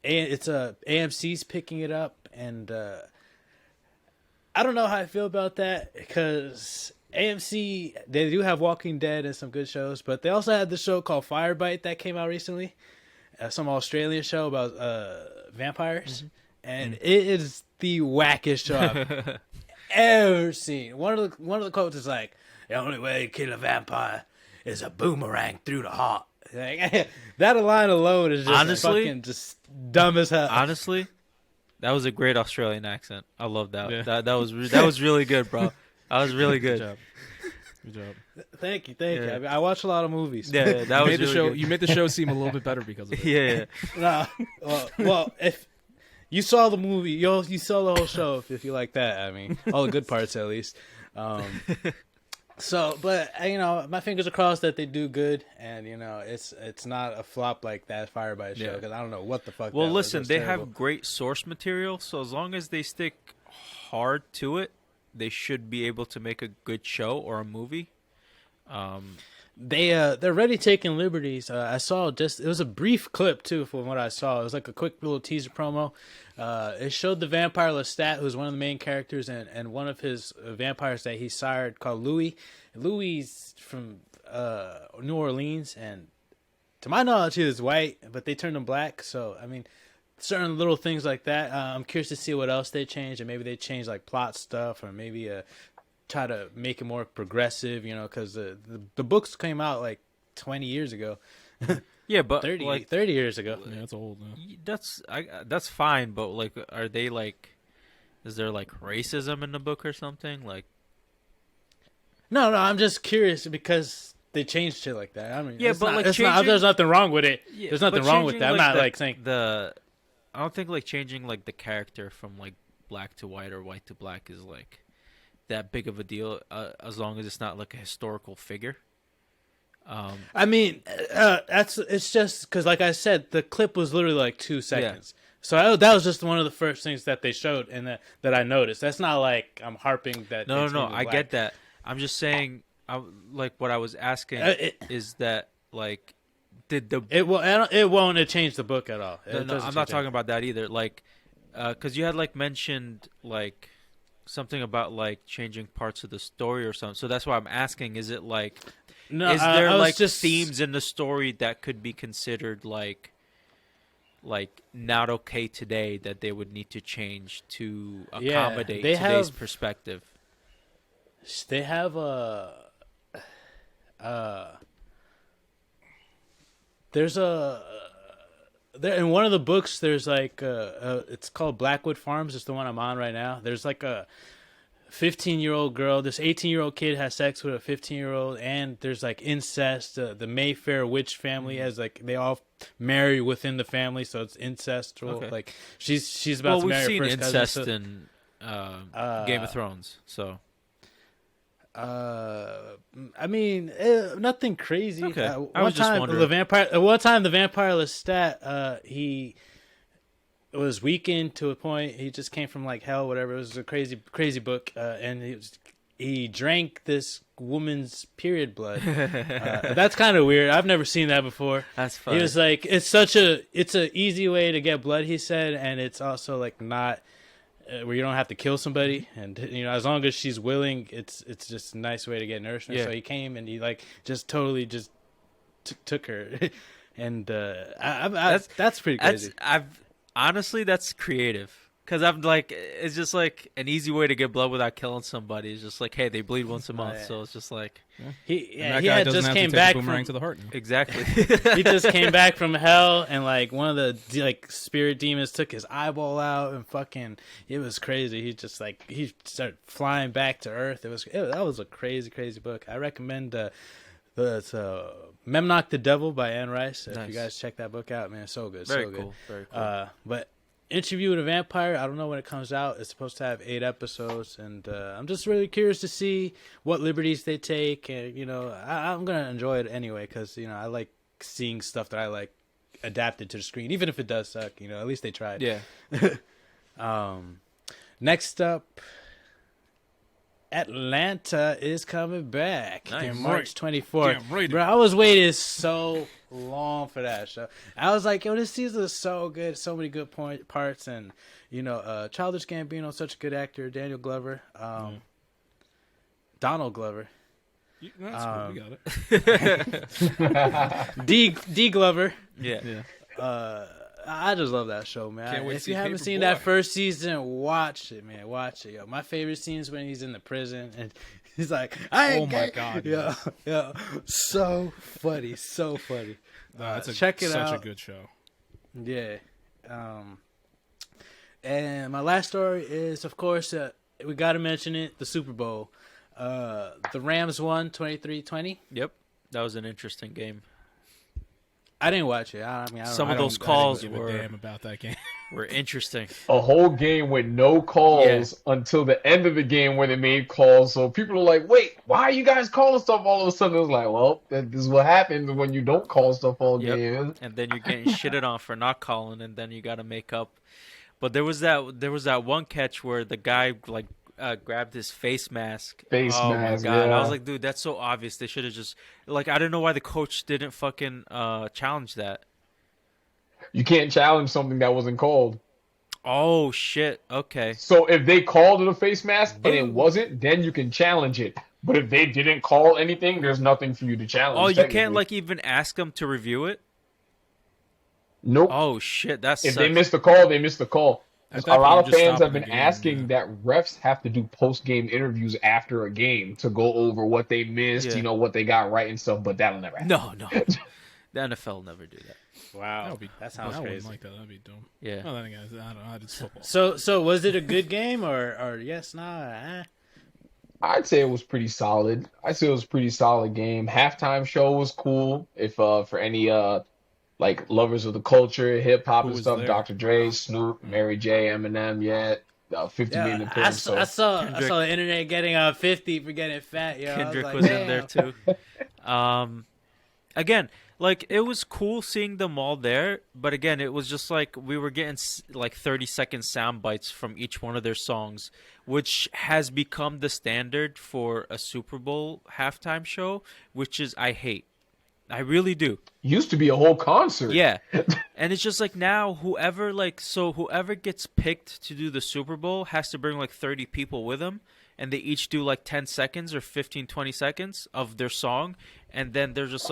it's AMC's picking it up, and I don't know how I feel about that because AMC, they do have Walking Dead and some good shows, but they also had the show called Firebite that came out recently, some Australian show about vampires, and it is the wackest show I've ever seen. One of the quotes is like, "The only way to kill a vampire is a boomerang through the heart." Like, that line alone is just Honestly, fucking just dumb as hell. Honestly, that was a great Australian accent. I love that. Yeah. That was really good, bro. That was really good. Good job. Thank you, thank you. Yeah. I mean, I watch a lot of movies. Yeah, that You was made the really show. good. You made the show seem a little bit better because of it. Yeah. No, well, if you saw the movie, you saw the whole show. If you like that, I mean, all the good parts at least. So, but my fingers are crossed that they do good, and it's not a flop like that Firebite show because I don't know what the fuck. Well, that was. It listen, was they terrible. have great source material, so as long as they stick hard to it, they should be able to make a good show or a movie. They're already taking liberties. I saw it was a brief clip too from what I saw. It was like a quick little teaser promo. It showed the vampire Lestat, who's one of the main characters, and one of his vampires that he sired called Louis. Louis is from New Orleans, and to my knowledge, he was white, but they turned him black. So I mean, certain little things like that. I'm curious to see what else they change, and maybe they change like plot stuff, or maybe try to make it more progressive, because the books came out like 20 years ago. Yeah, but 30 years ago. Yeah, it's old now. That's fine, but like, are they like, is there like racism in the book or something? Like, No, I'm just curious because they changed shit like that. I mean, Yeah, it's but, not, like, it's not, changing- there's nothing wrong with it. yeah, There's nothing but wrong with changing, that. I'm not the, like saying I don't think like changing like the character from like black to white or white to black is like that big of a deal, as long as it's not like a historical figure. I mean, it's just because, like I said, the clip was literally like 2 seconds. So that was just one of the first things that they showed and that I noticed. That's not like I'm harping that. No, it's gonna be I black. get that. I'm just saying, like what I was asking is that like, did the It won't change the book at all. No, I'm not talking about that either. Like, because you had like mentioned like something about like changing parts of the story or something. So that's why I'm asking: is it like, No, is there I was like just themes in the story that could be considered like not okay today that they would need to change to Yeah, accommodate they today's have- perspective? They have there's there in one of the books. There's like it's called Blackwood Farms. It's the one I'm on right now. There's like a 15-year-old girl. This 18-year-old kid has sex with a 15-year-old, and there's like incest. The Mayfair witch family has like they all marry within the family, so it's incestual. Okay. Like she's about Well, to we've marry seen her first cousin, incest so- in Game of Thrones, so I mean, nothing crazy. Okay. I One was just time, wondering. the vampire Lestat, he was weakened to a point. He just came from like hell, whatever. It was a crazy book, and he drank this woman's period blood. That's kind of weird. I've never seen that before. that's fine. He was like, it's an easy way to get blood, he said, and it's also like not where you don't have to kill somebody, and as long as she's willing, it's just a nice way to get nourishment. Yeah. So he came and he like just totally just took her, and that's pretty crazy. Honestly, that's creative. Because I'm like, it's just like an easy way to get blood without killing somebody. It's just like, hey, they bleed once a month, yeah. so it's just like, He And that he guy had doesn't just have came to take back a boomerang from to the heart. Now. exactly. he just came back from hell, and like one of the like spirit demons took his eyeball out, and fucking it was crazy. He just like he started flying back to Earth. That was a crazy book. I recommend Memnoch the Devil by Anne Rice. If Nice. you guys check that book out, man, so good, Very so cool. good. Very cool. But Interview with a Vampire, I don't know when it comes out. It's supposed to have 8 episodes, and I'm just really curious to see what liberties they take. And I'm gonna enjoy it anyway because I like seeing stuff that I like adapted to the screen, even if it does suck. At least they tried. Yeah. Next up, Atlanta is coming back Nice. on March 24th. Damn right. Bro, I was waiting so long for that show. I was like, yo, this season is so good, so many good parts, and Childish Gambino, such a good actor. Daniel Glover, Donald Glover, That's cool. We got it. D Glover. Yeah. I just love that show, man. Can't wait to If see you haven't Paperboy. seen that first season, watch it, man. Watch it, yo. My favorite scene is when he's in the prison and he's like, "I ain't Oh my gay." God, yeah, yeah, so funny, so funny. That's check it such out. a good show. Yeah. And my last story is, of course, we got to mention it, the Super Bowl. The Rams won 23-20. Yep. That was an interesting game. I didn't watch it. I mean, I don't Some know. of those I don't calls give a were damn about that game. interesting. A whole game with no calls until the end of the game when they made calls. So people are like, wait, why are you guys calling stuff all of a sudden? It was like, well, this is what happens when you don't call stuff all game. And then you're getting shitted on for not calling, and then you got to make up. But there was that one catch where the guy grabbed his face mask. Face oh mask, my God. yeah. I was like, dude, that's so obvious. They should have just I don't know why the coach didn't fucking challenge that. You can't challenge something that wasn't called. Oh shit. Okay. So if they called it a face mask and it wasn't, then you can challenge it. But if they didn't call anything, there's nothing for you to challenge. Oh, you can't technically. even ask them to review it? Nope. Oh shit, that's If they missed the call, they missed the call. At A that lot point, of you just fans stop have the been game, asking that refs have to do post-game interviews after a game to go over what they missed, Yeah. what they got right and stuff, but that'll never happen. No. The NFL will never do that. Wow, That that sounds I wouldn't crazy. like that. That'd be dumb. Yeah. Well, then again, I don't know. It's football. So was it a good game or yes, nah? I'd say it was pretty solid. I'd say it was a pretty solid game. Halftime show was cool. If for any lovers of the culture, hip hop Who and was stuff, there? Dr. Dre, Snoop, Mary J, Eminem, 50 Yeah, million I appearance. saw Kendrick- Kendrick I was like, in there too. Again, it was cool seeing them all there, but again, it was just we were getting 30-second sound bites from each one of their songs, which has become the standard for a Super Bowl halftime show, which is I hate. I really do. Used to be a whole concert. Yeah. And it's just now whoever gets picked to do the Super Bowl has to bring 30 people with them, and they each do 10 seconds or 15, 20 seconds of their song, and then they're just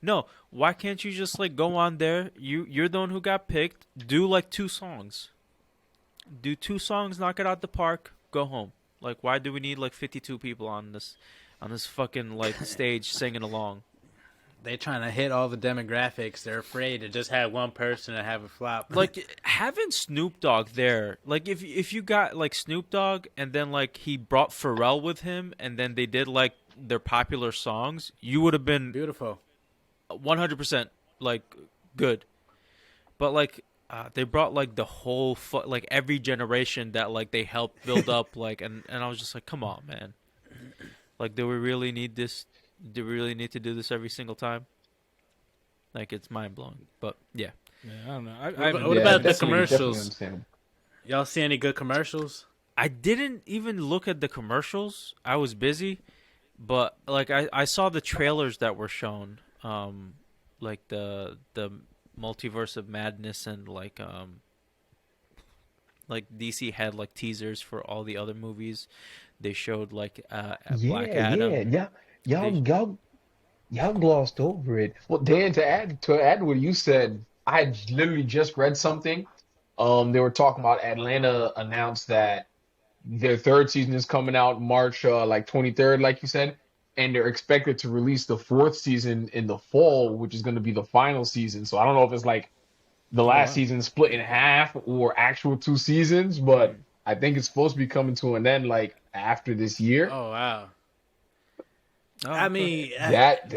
no, why can't you just go on there? You're the one who got picked. Do 2 songs. Do 2 songs, knock it out the park, go home. Why do we need 52 people on this fucking stage singing along? They trying to hit all the demographics. They're afraid to just have one person and have a flop. Having Snoop Dogg there, if you got Snoop Dogg and then he brought Pharrell with him and then they did their popular songs, you would have been Beautiful. 100% good. But they brought the whole every generation that they helped build up and I was just come on, man. Do we really need this? Do we really need to do this every single time? It's mind-blowing. But, yeah. Yeah, I don't know. What about the definitely commercials? understandable. Y'all see any good commercials? I didn't even look at the commercials. I was busy. But, I saw the trailers that were shown. The Multiverse of Madness and, DC had, teasers for all the other movies. They showed, Black Adam. Y'all glossed over it. Well, Dan, to add what you said, I had literally just read something. They were talking about Atlanta announced that their 3rd season is coming out March 23rd, like you said, and they're expected to release the 4th season in the fall, which is going to be the final season. So I don't know if it's the last season split in half or actual 2 seasons, but I think it's supposed to be coming to an end after this year. Oh wow! Oh, I mean, That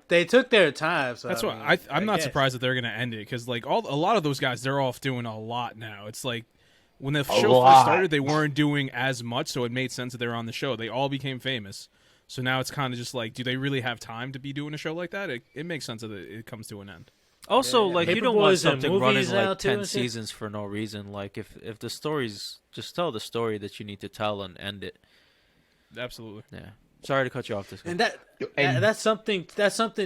they took their time. So That's I why mean, I'm not guess. surprised that they're gonna end it because a lot of those guys they're off doing a lot now. It's when the show lot. first started, they weren't doing as much, so it made sense that they were on the show. They all became famous, so now it's kind of just do they really have time to be doing a show like that? It makes sense that it comes to an end. Also, Yeah. you don't want Paperboys and something running movies now, too, 10 and shit. seasons for no reason. If the story's just tell the story that you need to tell and end it. Absolutely. Yeah. Sorry to cut you off. This guy. And that's something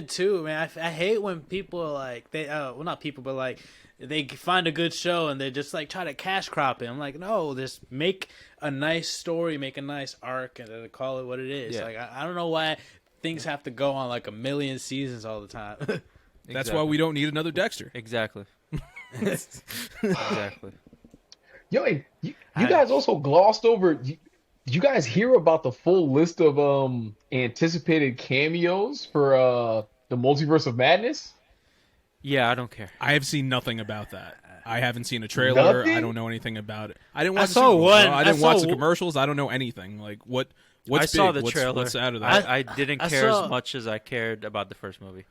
too, man. I hate when people like not people, but like they find a good show and they just like try to cash crop it. I'm like, no, just make a nice story, make a nice arc, and then call it what it is. Yeah. Like I don't know why things have to go on like a million seasons all the time. That's why we don't need another Dexter. Exactly. Exactly. Yo, and you guys also glossed over. You guys hear about the full list of anticipated cameos for the Multiverse of Madness? Yeah, I don't care. I have seen nothing about that. I haven't seen a trailer. Nothing? I don't know anything about it. I didn't watch. I didn't saw watch the commercials. I don't know anything. Like what? What's I saw big? the trailer. What's out of that? I didn't care as much as I cared about the first movie,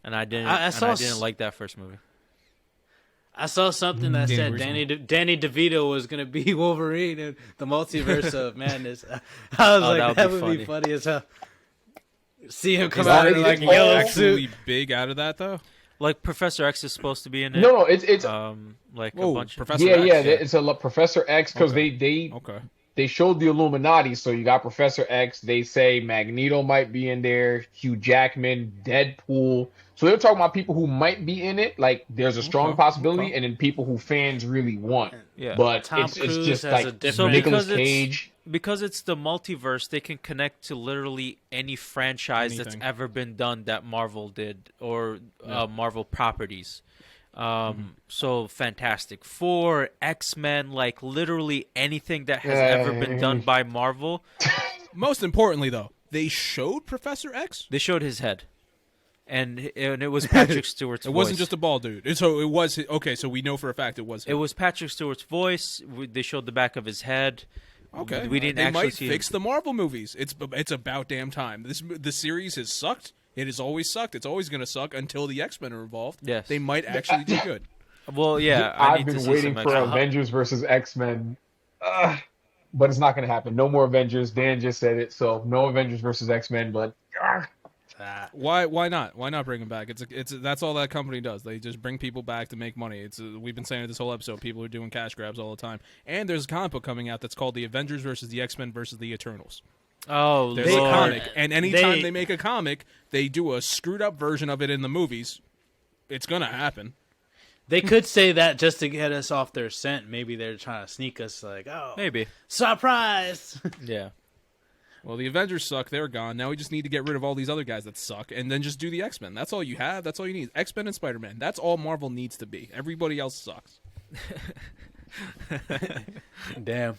and I didn't. I didn't like that first movie. I saw something that said Danny DeVito was gonna be Wolverine in the Multiverse of Madness. I was like, that would be funny as hell. See him come out in like a yellow actually suit. big out of that though. Like Professor X is supposed to be in it. No, it's like Whoa, a bunch. Professor yeah, X? it's a Professor X because Okay. they showed the Illuminati, so you got Professor X. They say Magneto might be in there, Hugh Jackman, Deadpool. So they're talking about people who might be in it. Like there's a strong possibility, and then people who fans really want. Yeah, but Tom it's Cruise just has like a different- Nicolas Cage. Because it's the multiverse, they can connect to literally any franchise that's Anything. ever been done that Marvel did or Marvel properties. So Fantastic Four, X-Men, like literally anything that has ever been done by Marvel. Most importantly, though, they showed Professor X. They showed his head, and it was Patrick Stewart's It voice. wasn't just a bald dude. So it was okay. So we know for a fact it was him. It was Patrick Stewart's voice. They showed the back of his head. Okay, We didn't they actually might see fix the Marvel movies. It's about damn time. The series has sucked. It has always sucked. It's always going to suck until the X-Men are involved. Yes. They might actually do good. Well, yeah, I've been waiting for Avengers versus X-Men, but it's not going to happen. No more Avengers. Dan just said it, so no Avengers versus X-Men. But Why not? Why not bring them back? That's all that company does. They just bring people back to make money. We've been saying it this whole episode. People are doing cash grabs all the time. And there's a comic book coming out that's called The Avengers versus the X-Men versus the Eternals. Oh, There's Lord. a comic, and anytime they make a comic, they do a screwed up version of it in the movies. It's gonna happen. They could say that just to get us off their scent. Maybe they're trying to sneak us, like, Maybe. surprise. Yeah. Well, the Avengers suck. They're gone. Now we just need to get rid of all these other guys that suck, and then just do the X-Men. That's all you have. That's all you need. X-Men and Spider-Man. That's all Marvel needs to be. Everybody else sucks. Damn.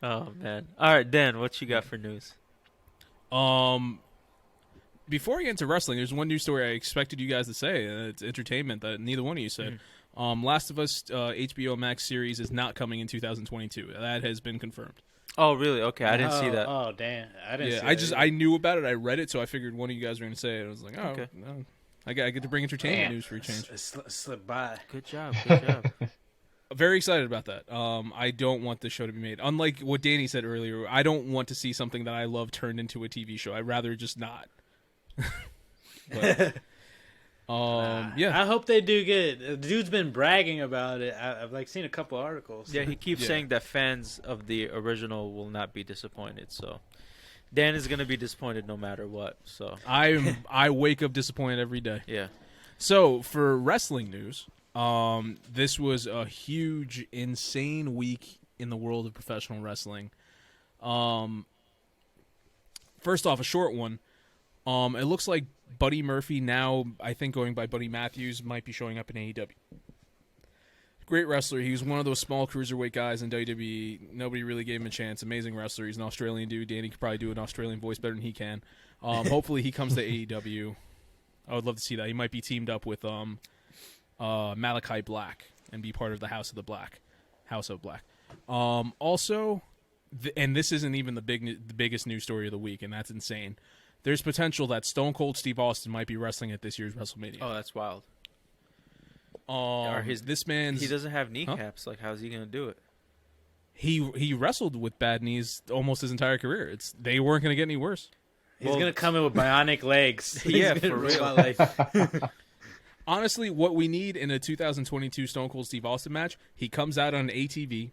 Oh man. All right, Dan, what you got for news? Before I get into wrestling, there's one news story I expected you guys to say, and it's entertainment that neither one of you said. Last of Us HBO Max series is not coming in 2022. That has been confirmed. Oh, really? Okay, I didn't see that. Oh, damn. I didn't see that. I knew about it. I read it, so I figured one of you guys were going to say it. I was like, oh, Okay. no. I get to bring entertainment news for a change. It slipped by. Good job. Good job. Very excited about that. I don't want the show to be made. Unlike what Danny said earlier, I don't want to see something that I love turned into a TV show. I'd rather just not. But, yeah. I hope they do good. The dude's been bragging about it. I've like seen a couple articles. Yeah, he keeps saying that fans of the original will not be disappointed. So Dan is going to be disappointed no matter what. So I wake up disappointed every day. yeah. So for wrestling news, this was a huge, insane week in the world of professional wrestling. First off, a short one. It looks like Buddy Murphy, now I think going by Buddy Matthews, might be showing up in AEW. Great wrestler. He was one of those small cruiserweight guys in WWE. Nobody really gave him a chance. Amazing wrestler. He's an Australian dude. Danny could probably do an Australian voice better than he can. Hopefully he comes to AEW. I would love to see that. He might be teamed up with Malachi Black and be part of the House of Black. Also, and this isn't even the biggest news story of the week, and that's insane. There's potential that Stone Cold Steve Austin might be wrestling at this year's WrestleMania. Oh, that's wild. This man's He doesn't have kneecaps. Huh? Like, how's he going to do it? He wrestled with bad knees almost his entire career. They weren't going to get any worse. He's going to come in with bionic legs. Yeah, He's for gonna real. Honestly, what we need in a 2022 Stone Cold Steve Austin match, he comes out on an ATV.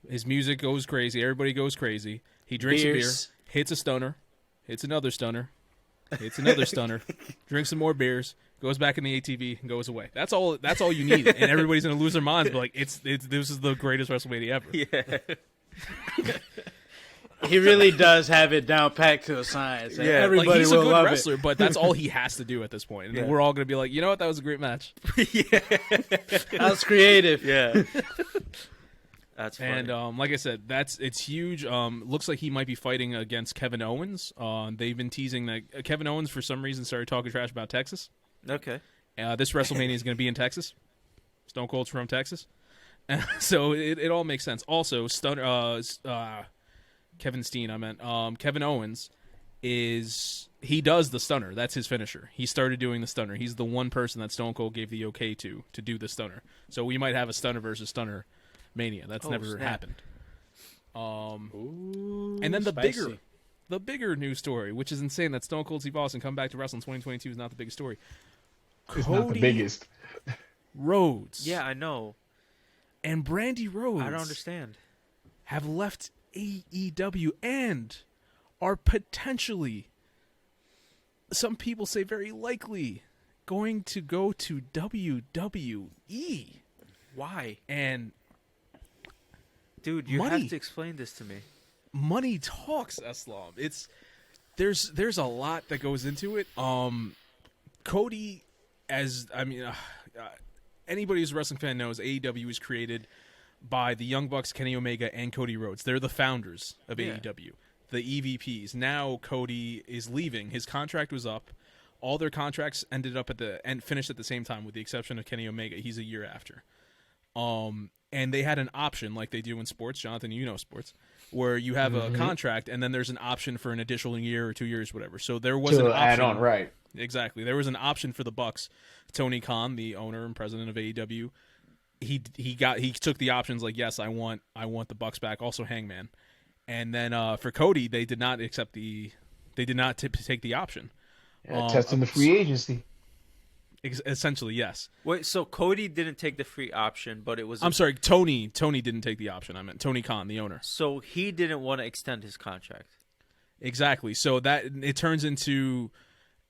His music goes crazy. Everybody goes crazy. He drinks a beer, hits a stoner, hits another stunner, hits another stunner, drinks some more beers, goes back in the ATV, and goes away. That's all you need. And everybody's going to lose their minds, but like, this is the greatest WrestleMania ever. Yeah. He really does have it down packed to a science. Yeah, Everybody Like, he's a will good love wrestler, it. but that's all he has to do at this point. And Yeah. we're all going to be like, you know what? That was a great match. Yeah. That was creative. Yeah. That's funny. And like I said, it's huge. Looks like he might be fighting against Kevin Owens. They've been teasing that Kevin Owens, for some reason, started talking trash about Texas. Okay. This WrestleMania is going to be in Texas. Stone Cold's from Texas. So it all makes sense. Also, Kevin Steen, I meant. Kevin Owens he does the stunner. That's his finisher. He started doing the stunner. He's the one person that Stone Cold gave the okay to do the stunner. So we might have a stunner versus stunner Mania. That's never snap. happened. Ooh, And then spicy. the bigger news story, which is insane that Stone Cold Steve Austin come back to wrestle in 2022 is not the biggest story. It's not the biggest. Rhodes. Yeah, I know. And Brandy Rhodes. I don't understand. Have left AEW and are potentially, some people say very likely, going to go to WWE. Why? And Dude, you Money. have to explain this to me. money talks, Eslam. There's a lot that goes into it. Cody, anybody who's a wrestling fan knows AEW was created by the Young Bucks, Kenny Omega, and Cody Rhodes. They're the founders of Yeah. AEW, the EVPs. Now Cody is leaving. His contract was up. All their contracts ended up finished at the same time, with the exception of Kenny Omega. He's a year after. And they had an option, like they do in sports. Jonathan, you know sports, where you have a contract and then there's an option for an additional year or 2 years, whatever. So there was an option. Add on, right? Exactly. There was an option for the Bucks. Tony Khan, the owner and president of AEW, he took the options, like, yes, I want the Bucks back. Also Hangman. And then for Cody, they did not take the option. Yeah, testing the free agency. Essentially, yes. Wait, so Cody didn't take the free option, but it was... I'm sorry, Tony didn't take the option. I meant Tony Khan, the owner. So he didn't want to extend his contract. Exactly. So that it turns into,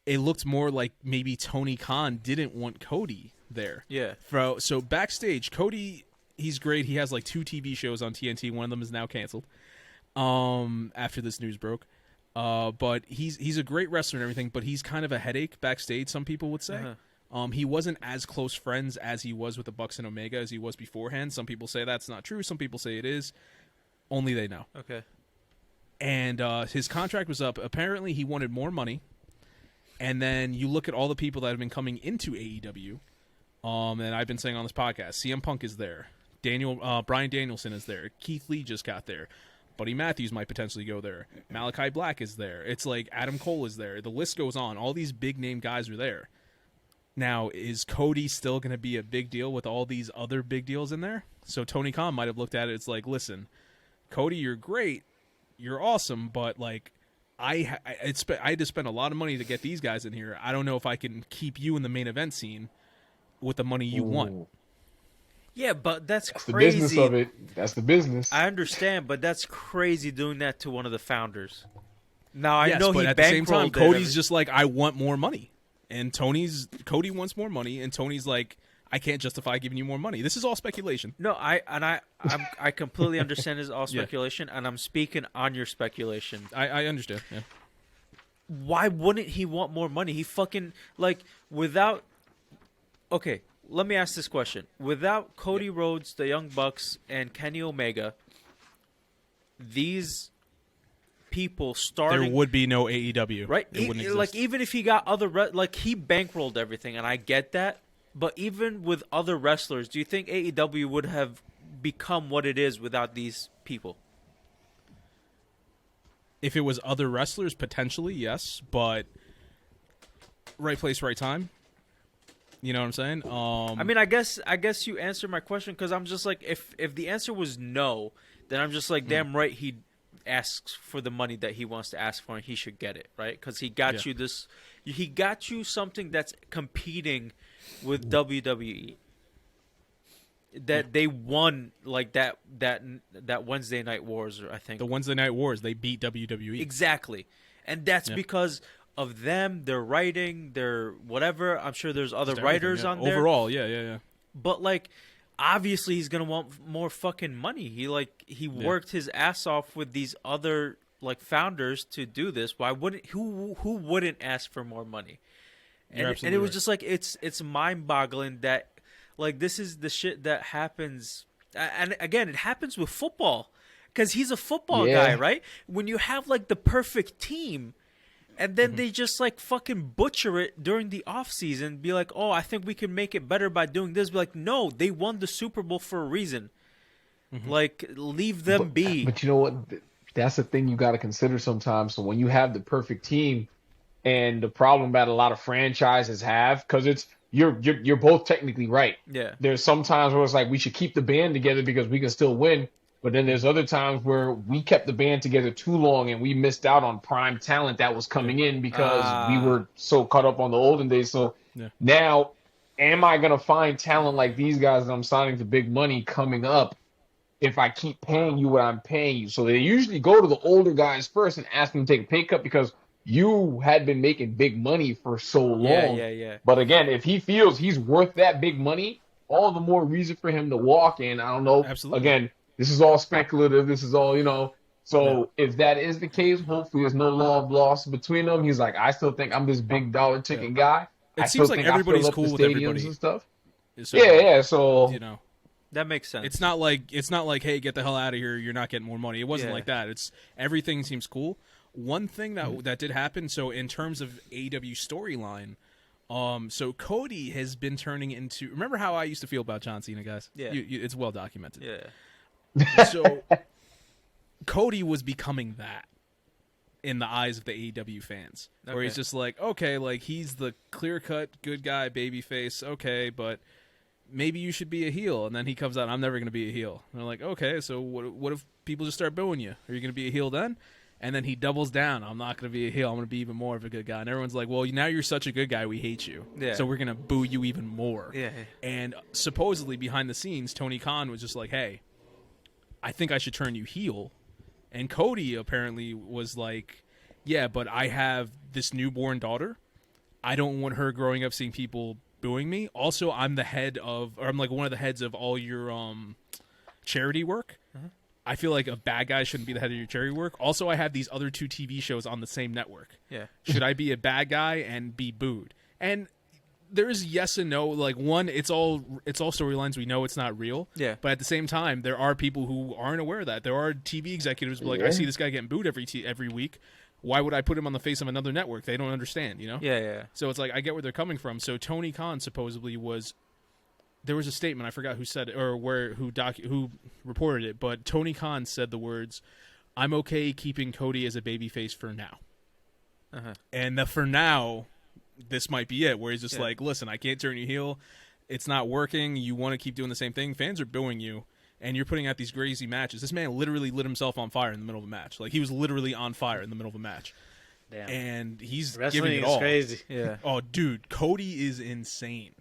it looked more like maybe Tony Khan didn't want Cody there. Yeah. So backstage, Cody, he's great. He has like 2 TV shows on TNT. One of them is now canceled. After this news broke. But he's a great wrestler and everything, but he's kind of a headache backstage, some people would say. He wasn't as close friends as he was with the Bucks and Omega as he was beforehand. Some people say that's not true. Some people say it is. Only they know. Okay. And his contract was up. Apparently, he wanted more money. And then you look at all the people that have been coming into AEW, and I've been saying on this podcast, CM Punk is there. Bryan Danielson is there. Keith Lee just got there. Buddy Matthews might potentially go there. Malachi Black is there. It's like Adam Cole is there. The list goes on. All these big-name guys are there. Now, is Cody still going to be a big deal with all these other big deals in there? So Tony Khan might have looked at it. It's like, listen, Cody, you're great. You're awesome, but like, I had to spend a lot of money to get these guys in here. I don't know if I can keep you in the main event scene with the money you want. Yeah, but that's the crazy. business of it. That's the business. I understand, but that's crazy doing that to one of the founders. Now, I Yes, know but he at the same time, bankrolled Cody's just like, I want more money. And Cody wants more money, and Tony's like, I can't justify giving you more money. This is all speculation. No, I completely understand it's all Yeah. speculation, and I'm speaking on your speculation. I understand. Yeah. Why wouldn't he want more money? He fucking, like, without... Okay, let me ask this question. Without Cody Rhodes, the Young Bucks, and Kenny Omega, these people starting... There would be no AEW. Right? It wouldn't exist. Like, even if he got other... like, he bankrolled everything, and I get that. But even with other wrestlers, do you think AEW would have become what it is without these people? If it was other wrestlers, potentially, yes. But right place, right time. You know what I'm saying? I mean, I guess you answered my question, because I'm just like, if the answer was no, then I'm just like, damn right he asks for the money that he wants to ask for, and he should get it, right? Because he got you this, he got you something that's competing with WWE. That they won, like that Wednesday Night Wars, I think. The Wednesday Night Wars, they beat WWE. Exactly. And that's Yeah. because of them, their writing, their whatever. I'm sure there's other Just writers everything, on there. Overall, yeah. But like, obviously, he's gonna want more fucking money. He worked his ass off with these other like founders to do this. Why wouldn't who wouldn't ask for more money? You're And it absolutely was right. just like it's mind boggling that like this is the shit that happens. And again, it happens with football because he's a football Yeah. guy, right? When you have like the perfect team. And then they just like fucking butcher it during the off season. Be like, oh, I think we can make it better by doing this. Be like, no, they won the Super Bowl for a reason. Like, leave them be. But you know what? That's the thing you got to consider sometimes. So when you have the perfect team, and the problem that a lot of franchises have, because it's you're both technically right. Yeah. There's some times where it's like we should keep the band together because we can still win. But then there's other times where we kept the band together too long and we missed out on prime talent that was coming in because we were so caught up on the olden days. So now, am I going to find talent like these guys that I'm signing to big money coming up if I keep paying you what I'm paying you? So they usually go to the older guys first and ask them to take a pay cut because you had been making big money for so long. Yeah. But again, if he feels he's worth that big money, all the more reason for him to walk in. I don't know. Absolutely. Again, this is all speculative. This is all, So if that is the case, hopefully there's no love lost between them. He's like, I still think I'm this big dollar ticket guy. It seems like everybody's cool with everybody. And stuff. So, Yeah. So That makes sense. it's not like hey, get the hell out of here. You're not getting more money. It wasn't like that. It's everything seems cool. One thing that did happen. So in terms of AEW storyline, so Cody has been turning into. Remember how I used to feel about John Cena, guys? Yeah. It's well documented. Yeah. So Cody was becoming that in the eyes of the AEW fans, where he's just like, okay, like he's the clear-cut good guy, babyface, okay, but maybe you should be a heel. And then he comes out, I'm never going to be a heel. And they're like, okay, so what if people just start booing you? Are you going to be a heel then? And then he doubles down. I'm not going to be a heel. I'm going to be even more of a good guy. And everyone's like, well, now you're such a good guy, we hate you. Yeah. So we're going to boo you even more. Yeah. And supposedly behind the scenes, Tony Khan was just like, hey, I think I should turn you heel. And Cody apparently was like, yeah, but I have this newborn daughter. I don't want her growing up seeing people booing me. Also, I'm like one of the heads of all your charity work. I feel like a bad guy shouldn't be the head of your charity work. Also, I have these other 2 TV shows on the same network. Yeah. Should I be a bad guy and be booed? And there's yes and no. Like, one, it's all storylines. We know it's not real. Yeah. But at the same time, there are people who aren't aware of that. There are TV executives who are like, I see this guy getting booed every week. Why would I put him on the face of another network? They don't understand, Yeah. So it's like, I get where they're coming from. So Tony Khan supposedly there was a statement, I forgot who said it or who reported it, but Tony Khan said the words, I'm okay keeping Cody as a babyface for now. And for now, this might be it, where he's just like, listen, I can't turn you heel. It's not working. You want to keep doing the same thing. Fans are booing you, and you're putting out these crazy matches. This man literally lit himself on fire in the middle of a match. Like, he was literally on fire in the middle of a match. Damn. And he's Wrestling giving it is all. crazy. Yeah. Oh, dude, Cody is insane.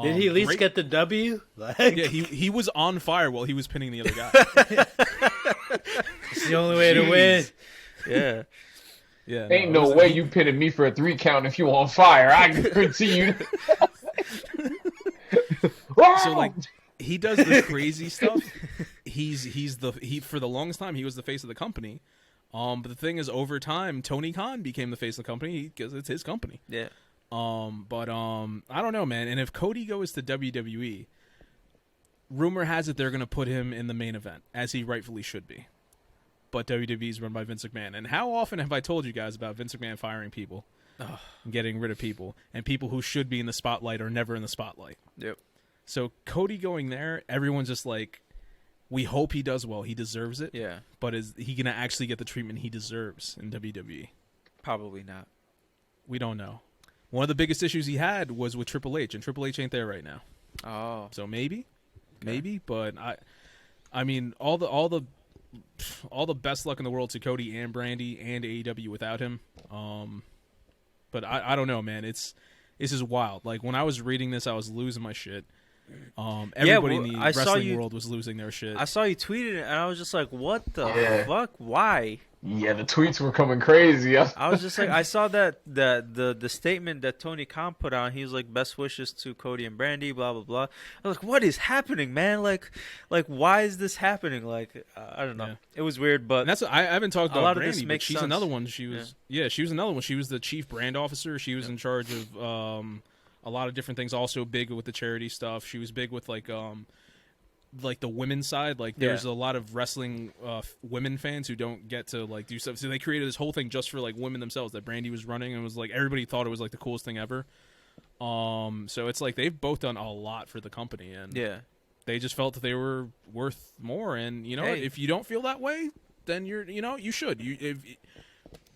Did he at least get the W? Like, Yeah, he was on fire while he was pinning the other guy. it's the only way to win. Yeah. Yeah, ain't no way you pinning me for a 3 count if you on fire. I guarantee you. So like, he does the crazy stuff. He for the longest time he was the face of the company. But the thing is, over time, Tony Khan became the face of the company because it's his company. Yeah. But I don't know, man. And if Cody goes to WWE, rumor has it they're going to put him in the main event, as he rightfully should be. But WWE is run by Vince McMahon. And how often have I told you guys about Vince McMahon firing people, and getting rid of people, and people who should be in the spotlight are never in the spotlight? Yep. So Cody going there, everyone's just like, we hope he does well. He deserves it. Yeah. But is he going to actually get the treatment he deserves in WWE? Probably not. We don't know. One of the biggest issues he had was with Triple H, and Triple H ain't there right now. Oh. So maybe, but I mean, all the best luck in the world to Cody and Brandy and AEW without him. But I don't know, man. This is wild. Like, when I was reading this, I was losing my shit. Everybody in the I saw wrestling world was losing their shit. I saw you tweeted it, and I was just like, "What the fuck? Why?" Yeah, the tweets were coming crazy. I was just like, I saw that the statement that Tony Khan put out. He was like, "Best wishes to Cody and Brandy." Blah blah blah. I was like, "What is happening, man? Like, why is this happening?" Like, I don't know. Yeah. It was weird, but and that's I haven't talked about Brandy, but she's sense. Another one. She was she was another one. She was the chief brand officer. She was in charge of a lot of different things. Also big with the charity stuff. She was big with like the women's side. Like there's a lot of wrestling women fans who don't get to like do stuff. So they created this whole thing just for like women themselves that Brandy was running, and it was like everybody thought it was like the coolest thing ever. So it's like they've both done a lot for the company, and they just felt that they were worth more. And you know, if you don't feel that way, then you should.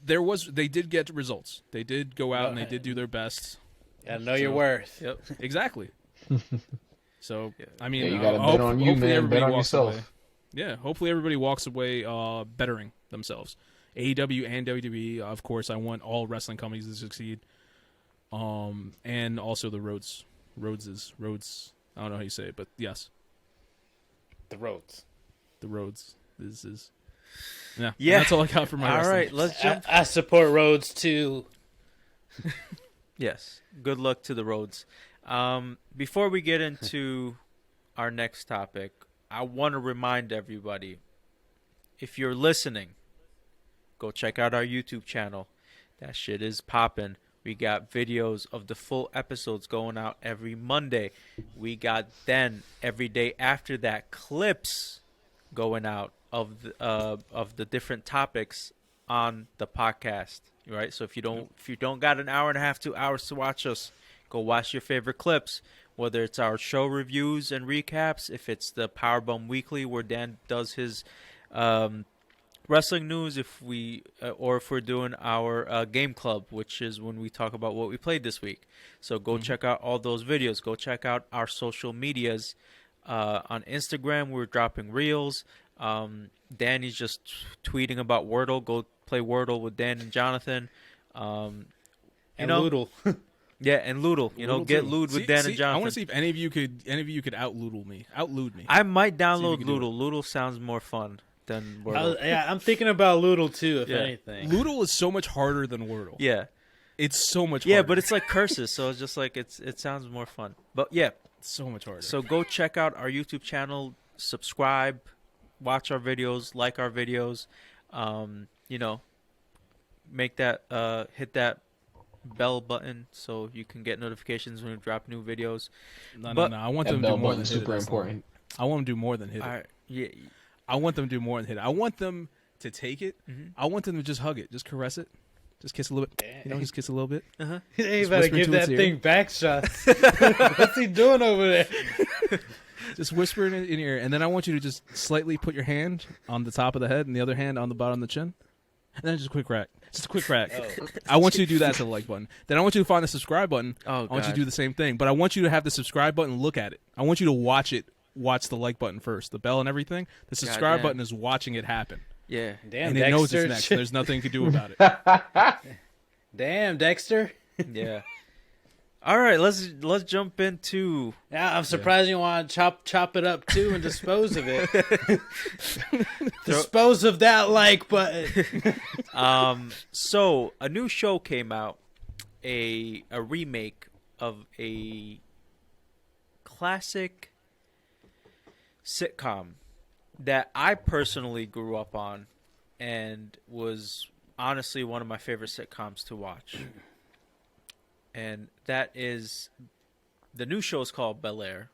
They did get results. They did go out and they did do their best. Gotta know your worth. Yep, exactly. So I mean, you gotta bet on you, man. Bet on yourself. Away. Yeah, hopefully everybody walks away bettering themselves. AEW and WWE, of course. I want all wrestling companies to succeed. And also the Rhodes. I don't know how you say it, but yes. The Rhodes. This is. Yeah. That's all I got for my. All right, let's jump. I support Rhodes too. Yes. Good luck to the Rhodes. Before we get into our next topic, I want to remind everybody, if you're listening, go check out our YouTube channel. That shit is popping. We got videos of the full episodes going out every Monday. We got then every day after that clips going out of the different topics on the podcast. Right? So if you don't got an hour and a half, 2 hours to watch us, go watch your favorite clips, whether it's our show reviews and recaps, if it's the Powerbomb Weekly where Dan does his wrestling news, or if we're doing our game club, which is when we talk about what we played this week. So go check out all those videos. Go check out our social medias. On Instagram, we're dropping reels. Danny's just tweeting about Wordle. Go play Wordle with Dan and Jonathan. And Loodle. Yeah, and Loodle. Get lewd with Dan and Jonathan. I want to see if any of you could out-Loodle me. Out-Lood me. I might download Loodle. Loodle sounds more fun than Wordle. I'm thinking about Loodle too, if anything. Loodle is so much harder than Wordle. Yeah. It's so much harder. Yeah, but it's like curses, so it's just like it sounds more fun. But yeah. It's so much harder. So go check out our YouTube channel, subscribe, watch our videos, like our videos. Make that hit that bell button so you can get notifications when we drop new videos. No. I want them to do more than hit it. Super important. I want them to do more than hit it. Yeah. I want them to do more than hit it. I want them to take it. Mm-hmm. I want them to just hug it, just caress it, just kiss a little bit. Just kiss a little bit. Uh-huh. Hey, better give that thing back shots. What's he doing over there? Just whisper in your ear, and then I want you to just slightly put your hand on the top of the head and the other hand on the bottom of the chin, and then just a quick crack. Just a quick crack. Oh. I want you to do that to the like button. Then I want you to find the subscribe button. Oh, I want you to do the same thing, but I want you to have the subscribe button look at it. I want you to watch the like button first, the bell and everything. The subscribe button is watching it happen. Yeah. Damn, and Dexter. It knows it's next. There's nothing you can do about it. Damn, Dexter. Yeah. All right, let's jump into. Yeah, I'm surprised you want to chop it up too and dispose of it. Dispose of that like button. So a new show came out, a remake of a classic sitcom that I personally grew up on and was honestly one of my favorite sitcoms to watch. And that is, the new show is called Bel-Air,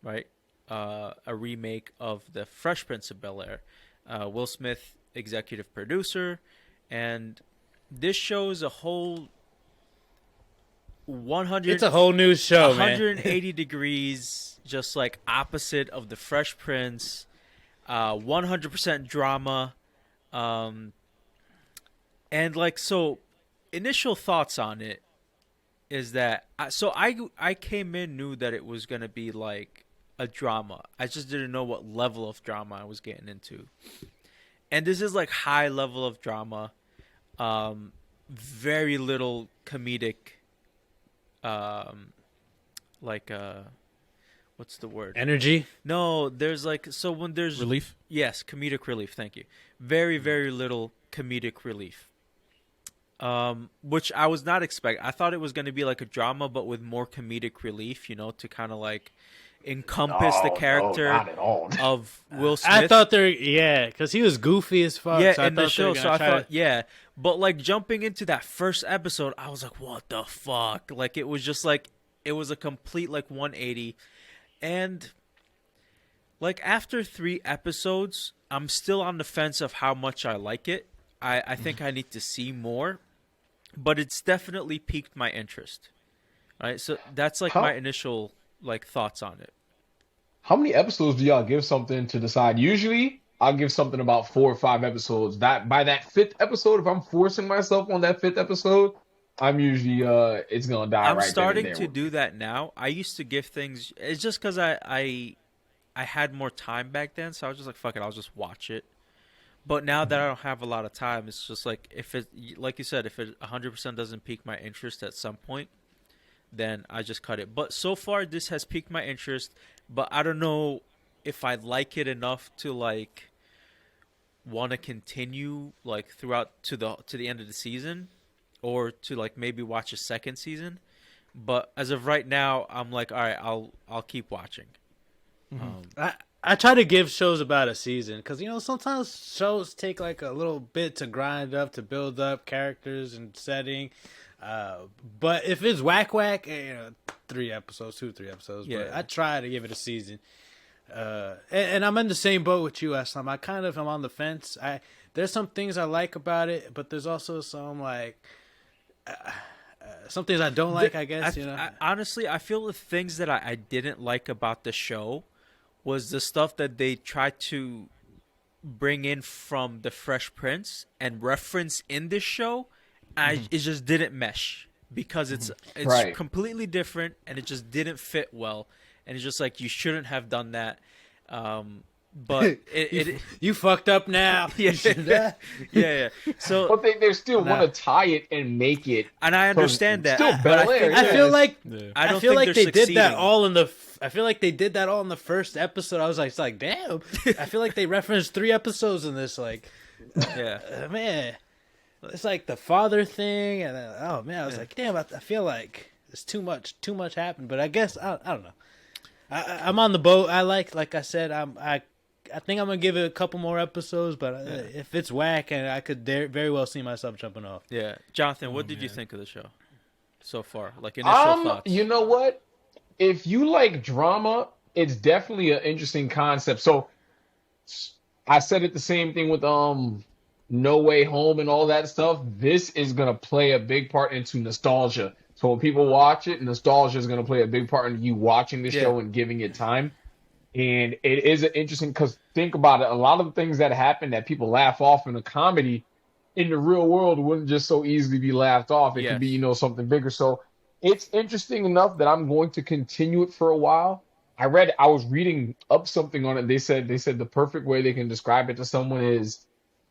right? A remake of the Fresh Prince of Bel-Air. Will Smith, executive producer. And this show is a whole 100... It's a whole new show, 180 degrees, just like opposite of the Fresh Prince. 100% drama. And like, so initial thoughts on it is that I came in, knew that it was going to be like a drama. I just didn't know what level of drama I was getting into. And this is like high level of drama. Very little comedic what's the word? Energy. No, there's like, so when there's Relief. Yes, comedic relief. Thank you. Very, very little comedic relief. Which I was not expecting. I thought it was going to be like a drama, but with more comedic relief, you know, to kind of like encompass the character not at all. of Will Smith. I thought because he was goofy as fuck. Yeah, so in the show. So I thought, yeah. But like jumping into that first episode, I was like, what the fuck? Like it was just like, it was a complete like 180. And like after 3 episodes, I'm still on the fence of how much I like it. I think I need to see more, but it's definitely piqued my interest. All right, so that's like my initial like thoughts on it. How many episodes do y'all give something to decide? Usually, I'll give something about 4 or 5 episodes. That by that 5th episode, if I'm forcing myself on that 5th episode, I'm usually it's gonna die. I'm right starting then and to there. do that now. I used to give things. It's just because I had more time back then, so I was just like, fuck it, I'll just watch it. But now that I don't have a lot of time, it's just like, if it, like you said, if it 100% doesn't pique my interest at some point, then I just cut it. But so far, this has piqued my interest. But I don't know if I like it enough to like want to continue like throughout to the end of the season, or to like maybe watch a second season. But as of right now, I'm like, all right, I'll keep watching. I try to give shows about a season because, you know, sometimes shows take like a little bit to grind up, to build up characters and setting. But if it's whack, you know, 3 episodes, 2-3 episodes. Yeah. But I try to give it a season. And I'm in the same boat with you, Eslam. I kind of am on the fence. There's some things I like about it, but there's also some like some things I don't like, I guess. You know, Honestly, I feel the things that I didn't like about the show was the stuff that they tried to bring in from the Fresh Prince and reference in this show. It just didn't mesh because it's Right. completely different, and it just didn't fit well. And it's just like, you shouldn't have done that. But you fucked up now. yeah. So, But they still want to tie it and make it. and I understand that. Still but I Bel-Air, think I yeah. feel like I don't feel think like they're they did that succeeding. all in the. I feel like they did that all in the first episode. I was like, it's like, damn. I feel like they referenced 3 episodes in this. Like, Yeah. man, it's like the father thing, and then, oh man, I was like, damn. I feel like it's too much. Too much happened. But I guess I don't know. I'm on the boat. I like I said, I think I'm gonna give it a couple more episodes. But if it's whack, and I could very well see myself jumping off. Yeah. Jonathan, what did you think of the show so far? Like, initial thoughts? You know what? If you like drama, it's definitely an interesting concept. So I said it the same thing with No Way Home and all that stuff. This is gonna play a big part into nostalgia. So when people watch it, nostalgia is gonna play a big part in you watching the show and giving it time. And it is an interesting, because think about it, a lot of the things that happen that people laugh off in a comedy, in the real world wouldn't just so easily be laughed off. It could be, you know, something bigger. So it's interesting enough that I'm going to continue it for a while. I was reading up something on it. They said the perfect way they can describe it to someone is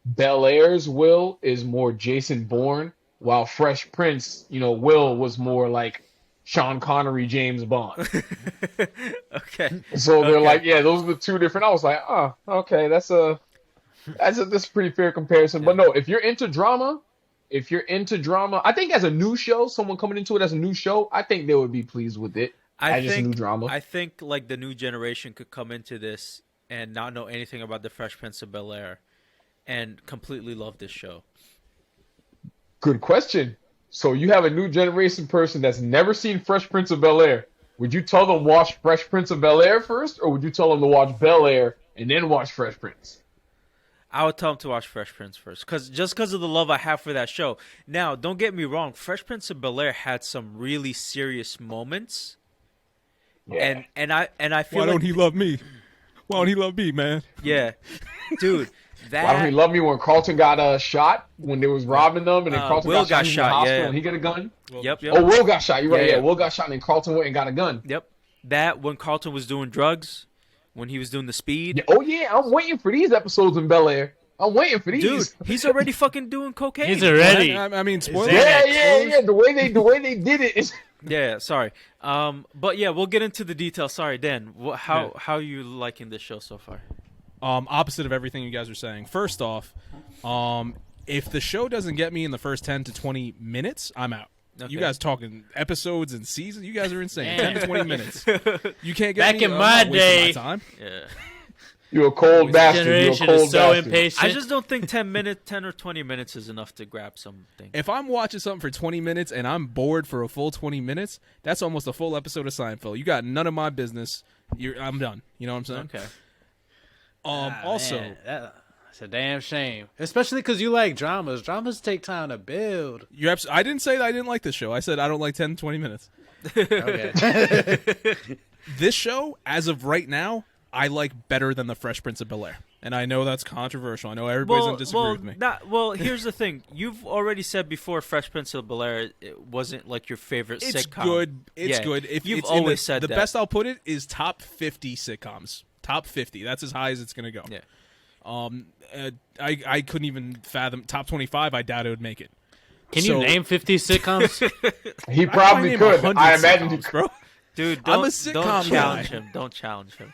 Bel-Air's Will is more Jason Bourne, while Fresh Prince, you know, Will was more like Sean Connery, James Bond. Okay. So they're like, yeah, those are the 2 different. I was like, oh, okay, that's a pretty fair comparison. Yeah. But no, if you're into drama, I think as a new show, someone coming into it as a new show, I think they would be pleased with it. Just a new drama. I think like the new generation could come into this and not know anything about the Fresh Prince of Bel-Air and completely love this show. Good question. So you have a new generation person that's never seen Fresh Prince of Bel-Air. Would you tell them watch Fresh Prince of Bel-Air first, or would you tell them to watch Bel-Air and then watch Fresh Prince? I would tell them to watch Fresh Prince first, because of the love I have for that show. Now, don't get me wrong, Fresh Prince of Bel-Air had some really serious moments. Yeah. And I feel Why don't he love me? Why don't he love me, man? Yeah. Dude, that Why don't he love me when Carlton got shot when they was robbing them, and then Carlton Will got shot in the hospital and he got a gun? Yep. Oh, Will got shot. You're right. Yeah. Yeah, Will got shot, and then Carlton went and got a gun. Yep. That when Carlton was doing drugs, when he was doing the speed. Yeah. Oh yeah, I'm waiting for these episodes in Bel-Air. I'm waiting for these. Dude, he's already fucking doing cocaine. He's already. I mean, spoiler. Yeah. The way they did it is Yeah, sorry. But yeah, we'll get into the details. Sorry, Dan. How are you liking this show so far? Opposite of everything you guys are saying. First off, if the show doesn't get me in the first 10 to 20 minutes, I'm out. Okay. You guys talking episodes and seasons? You guys are insane. 10 to 20 minutes. You can't get Back me. in I'm my not wasting day. my time. Yeah. You're a cold bastard. You're a Generation cold is so bastard. impatient. I just don't think 10 or 20 minutes is enough to grab something. If I'm watching something for 20 minutes and I'm bored for a full 20 minutes, that's almost a full episode of Seinfeld. You got none of my business. I'm done. You know what I'm saying? Okay. Also, Man, that's a damn shame. Especially because you like dramas. Dramas take time to build. I didn't say that I didn't like this show. I said I don't like 10 to 20 minutes. Okay. This show, as of right now, I like better than The Fresh Prince of Bel-Air. And I know that's controversial. I know everybody's going to disagree with me. Here's the thing. You've already said before Fresh Prince of Bel-Air it wasn't like your favorite It's sitcom. good. It's Yeah, good. If you've it's in always said the that. best I'll put it is top 50 sitcoms. Top 50. That's as high as it's going to go. Yeah. I couldn't even fathom top 25. I doubt it would make it. Can you name 50 sitcoms? He I probably name could. 100 I imagine he sitcoms, could. bro. Dude, I'm don't, a sitcom don't challenge guy. him. Don't challenge him.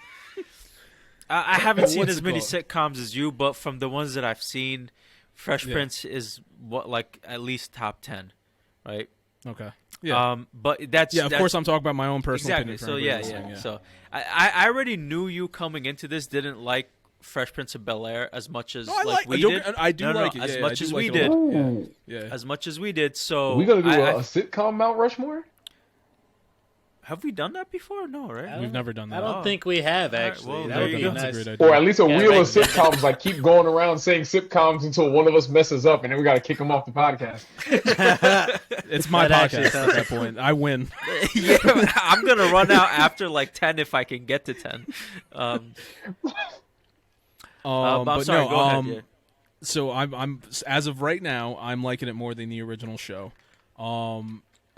I haven't seen What's as it many called? sitcoms as you, but from the ones that I've seen, Fresh Yeah. Prince is like at least top 10, right? Okay. Yeah. But that's Of course, I'm talking about my own personal exactly. opinion. for So everybody yeah. listening, So I already knew you coming into this didn't like Fresh Prince of Bel-Air as much as No, I like we don't- did. I do No, like it. as Yeah, much I do as like we it a did. lot. Ooh. Yeah. As much as we did. So We gonna do I- a sitcom Mount Rushmore? have we done that before? No, right? We've never done that. I don't Oh. think we have, All right, actually. well, that there would you be go. That's a nice. great idea. Or at least a Yeah, wheel right. of sitcoms. Like keep going around saying sitcoms until one of us messes up, and then we gotta kick him off the podcast. It's my That actually podcast sounds at that point. I win. Yeah, I'm gonna run out after like 10 if I can get to 10. But I'm But sorry. no, Go ahead. Yeah. So I'm as of right now, I'm liking it more than the original show.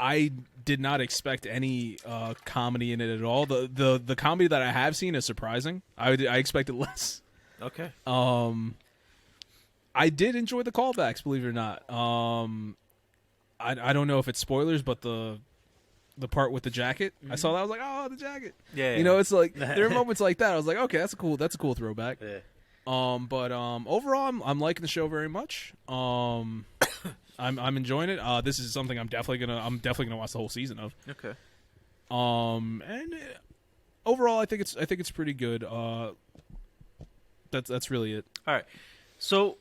I did not expect any comedy in it at all. The comedy that I have seen is surprising. I expected less. Okay. I did enjoy the callbacks, believe it or not. I don't know if it's spoilers, but the part with the jacket, I saw that, I was like, oh, the jacket. Yeah. You know, it's like there are moments like that. I was like, okay, that's a cool throwback. Yeah. But overall, I'm liking the show very much. I'm enjoying it. This is something I'm definitely gonna watch the whole season of. Okay. And overall, I think it's pretty good. That's really it. All right. So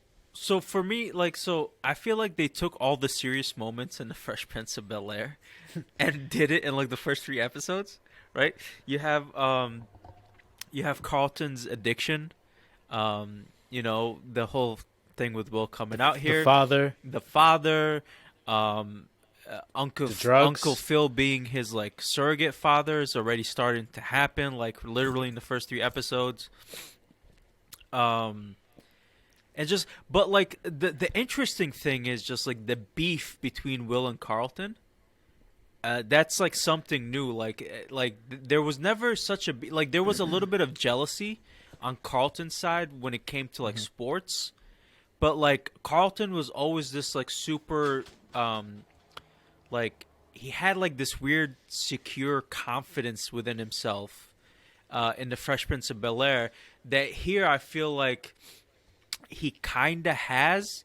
for me, I feel like they took all the serious moments in the Fresh Prince of Bel-Air and did it in like the first 3 episodes, right? You have Carlton's addiction, the whole thing with Will coming out here, the father, Uncle The drugs. Uncle Phil being his like surrogate father is already starting to happen, like literally in the first 3 episodes. And just, but like the interesting thing is just like the beef between Will and Carlton. That's like something new. Like there was never such a like there was a little bit of jealousy on Carlton's side when it came to like sports, but like Carlton was always this like super like he had like this weird secure confidence within himself in the Fresh Prince of Bel-Air that here I feel like he kind of has,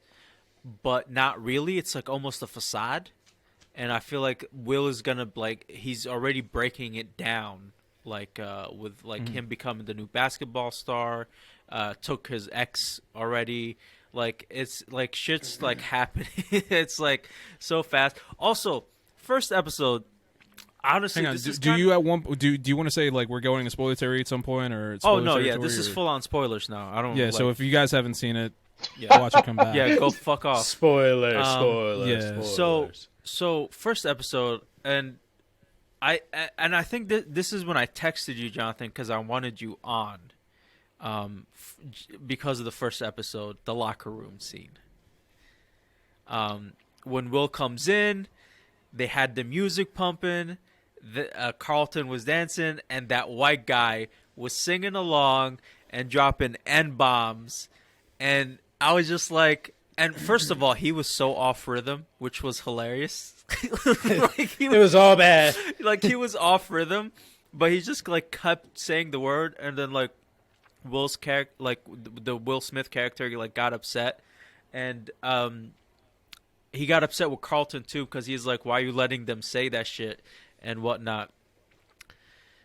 but not really. It's like almost a facade. And I feel like Will is going to, like, he's already breaking it down, like, with, like, him becoming the new basketball star, took his ex already. Like, it's, like, shit's, like, happening. It's, like, so fast. Also, first episode, honestly, Hang on. this is Do you want to say like we're going to spoiler territory at some point or? It's Oh, spoiler no, yeah, territory, this is or- full on spoilers now. I don't Yeah. like, So if you guys haven't seen it, yeah, watch it come back. yeah, go fuck off. Spoilers. yeah. So first episode, and I think that this is when I texted you, Jonathan, because I wanted you on, because of the first episode, the locker room scene. When Will comes in, they had the music pumping, Carlton was dancing, and that white guy was singing along and dropping N-bombs, and I was just like, And first of all, he was so off rhythm, which was hilarious. It was all bad. Like he was off rhythm, but he just like kept saying the word, and then like Will's character, like the Will Smith character, like got upset, and he got upset with Carlton too because he's like, "Why are you letting them say that shit and whatnot?"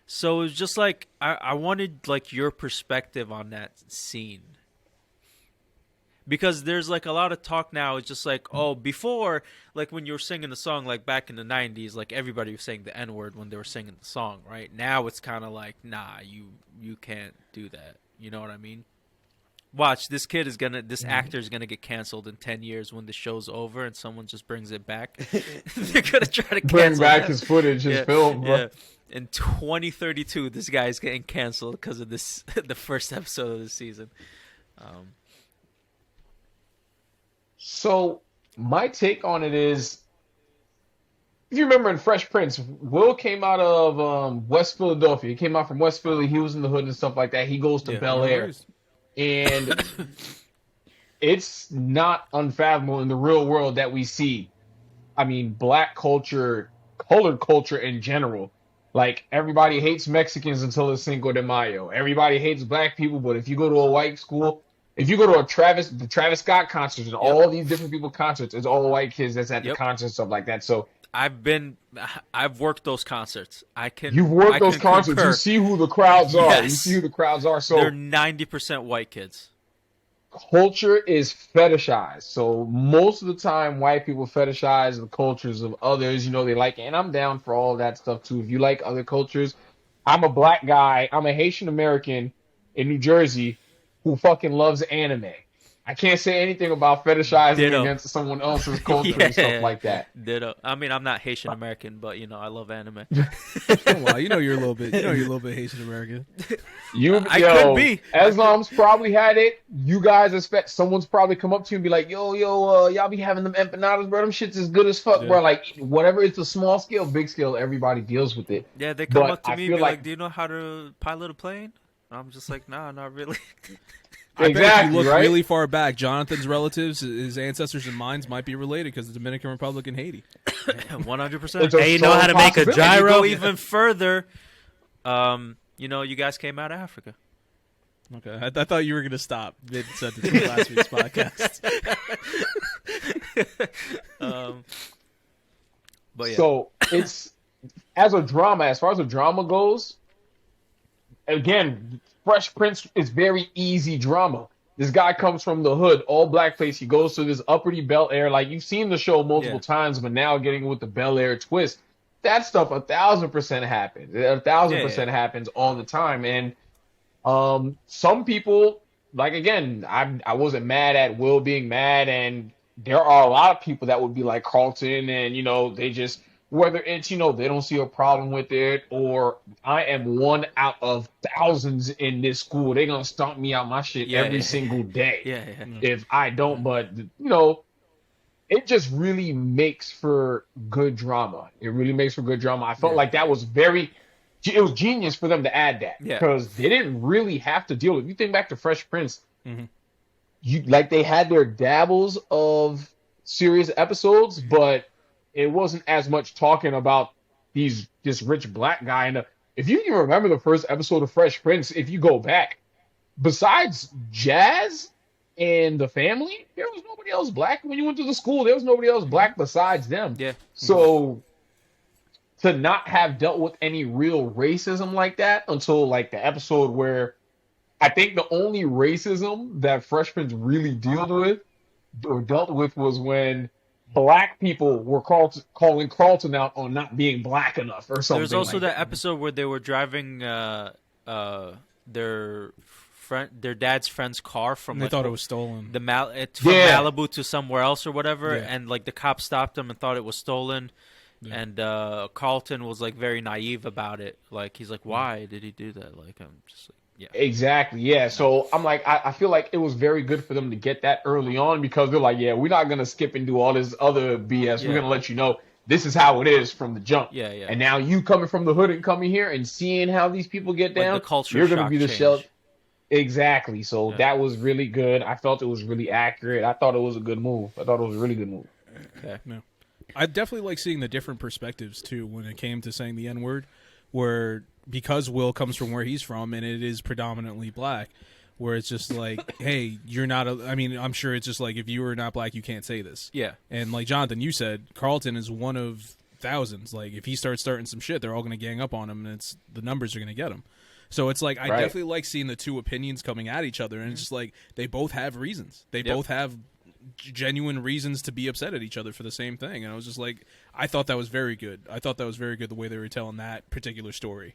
So it was just like I wanted like your perspective on that scene. Because there's like a lot of talk now. It's just like, oh, before, like when you were singing the song, like back in the 90s, like everybody was saying the N-word when they were singing the song, right? Now it's kind of like, nah, you can't do that. You know what I mean? Watch, this actor is gonna get canceled in 10 years when the show's over and someone just brings it back. They're gonna try to bring back his footage, his film, bro. Yeah. In 2032, this guy's getting canceled because of this, the first episode of the season. So my take on it is, if you remember in Fresh Prince, Will came out of West Philadelphia. He came out from West Philly. He was in the hood and stuff like that. He goes to Bel-Air. And it's not unfathomable in the real world that we see, I mean, black culture, colored culture in general. Like, everybody hates Mexicans until it's Cinco de Mayo. Everybody hates black people, but if you go to a white school, if you go to the Travis Scott concerts and all these different people concerts, it's all white kids that's at the concerts, stuff like that. So I've worked those concerts. You've worked those concerts. Concur. You see who the crowds are. Yes. You see who the crowds are. So they're 90% white kids. Culture is fetishized. So most of the time, white people fetishize the cultures of others. You know, they like, and I'm down for all that stuff too. If you like other cultures, I'm a black guy. I'm a Haitian American in New Jersey who fucking loves anime. I can't say anything about fetishizing against someone else's culture and stuff like that. Ditto. I mean, I'm not Haitian American, but you know, I love anime. Well, you're a little bit Haitian American. I could be. Eslam's probably had it. You guys expect someone's probably come up to you and be like, yo, y'all be having them empanadas, bro. Them shits is good as fuck, bro. Like, whatever, it's a small scale, big scale, everybody deals with it. Yeah, they come up to me and be like, do you know how to pilot a plane? I'm just like, nah, not really. I bet if you look really far back, Jonathan's relatives, his ancestors and mine might be related because the Dominican Republic and Haiti. 100%. Hey, you know how to make a gyro? Go even further, you know, you guys came out of Africa. Okay, I thought you were going to stop mid-sentence in last week's podcast. But yeah. So it's, as far as a drama goes, again, Fresh Prince is very easy drama. This guy comes from the hood, all black place. He goes to this uppity Bel-Air. Like, you've seen the show multiple times, but now getting with the Bel-Air twist, that stuff 1,000% happens. 1,000% happens all the time. And some people, like, again, I wasn't mad at Will being mad, and there are a lot of people that would be like Carlton, and, you know, they just, whether it's, you know, they don't see a problem with it, or I am one out of thousands in this school. They're going to stomp me out my shit every single day if I don't. But, you know, it just really makes for good drama. It really makes for good drama. I felt like that was it was genius for them to add that. Because they didn't really have to deal with it. You think back to Fresh Prince, they had their dabbles of serious episodes, but it wasn't as much talking about this rich black guy. And if you even remember the first episode of Fresh Prince, if you go back, besides Jazz and the family, there was nobody else black. When you went to the school, there was nobody else black besides them. Yeah. So to not have dealt with any real racism like that until like the episode where I think the only racism that Fresh Prince really dealt with was when black people were calling Carlton out on not being black enough or something. There's also like that episode where they were driving their dad's friend's car from. They thought it was stolen. From Malibu to somewhere else or whatever, and like the cop stopped them and thought it was stolen. Yeah. And Carlton was like very naive about it. Like he's like, "Why did he do that?" Like I'm just like. Yeah. Exactly. Yeah. So I'm like, I feel like it was very good for them to get that early on because they're like, yeah, we're not gonna skip and do all this other BS. We're gonna let you know this is how it is from the jump. Yeah, yeah. And now you coming from the hood and coming here and seeing how these people get down, like the culture you're gonna be the shell. Exactly. So Yeah. that was really good. I felt it was really accurate. I thought it was a good move. I thought it was a really good move. Okay. No. I definitely like seeing the different perspectives too when it came to saying the N word, where because Will comes from where he's from and it is predominantly black, where it's just like, hey, you're not. I mean, I'm sure it's just like if you are not black, you can't say this. Yeah. And like Jonathan, you said, Carlton is one of thousands. Like if he starts starting some shit, they're all going to gang up on him, and it's the numbers are going to get him. So it's like I Right. definitely like seeing the two opinions coming at each other, and it's just like they both have reasons. They both have genuine reasons to be upset at each other for the same thing. And I was just like, I thought that was very good. I thought that was very good the way they were telling that particular story.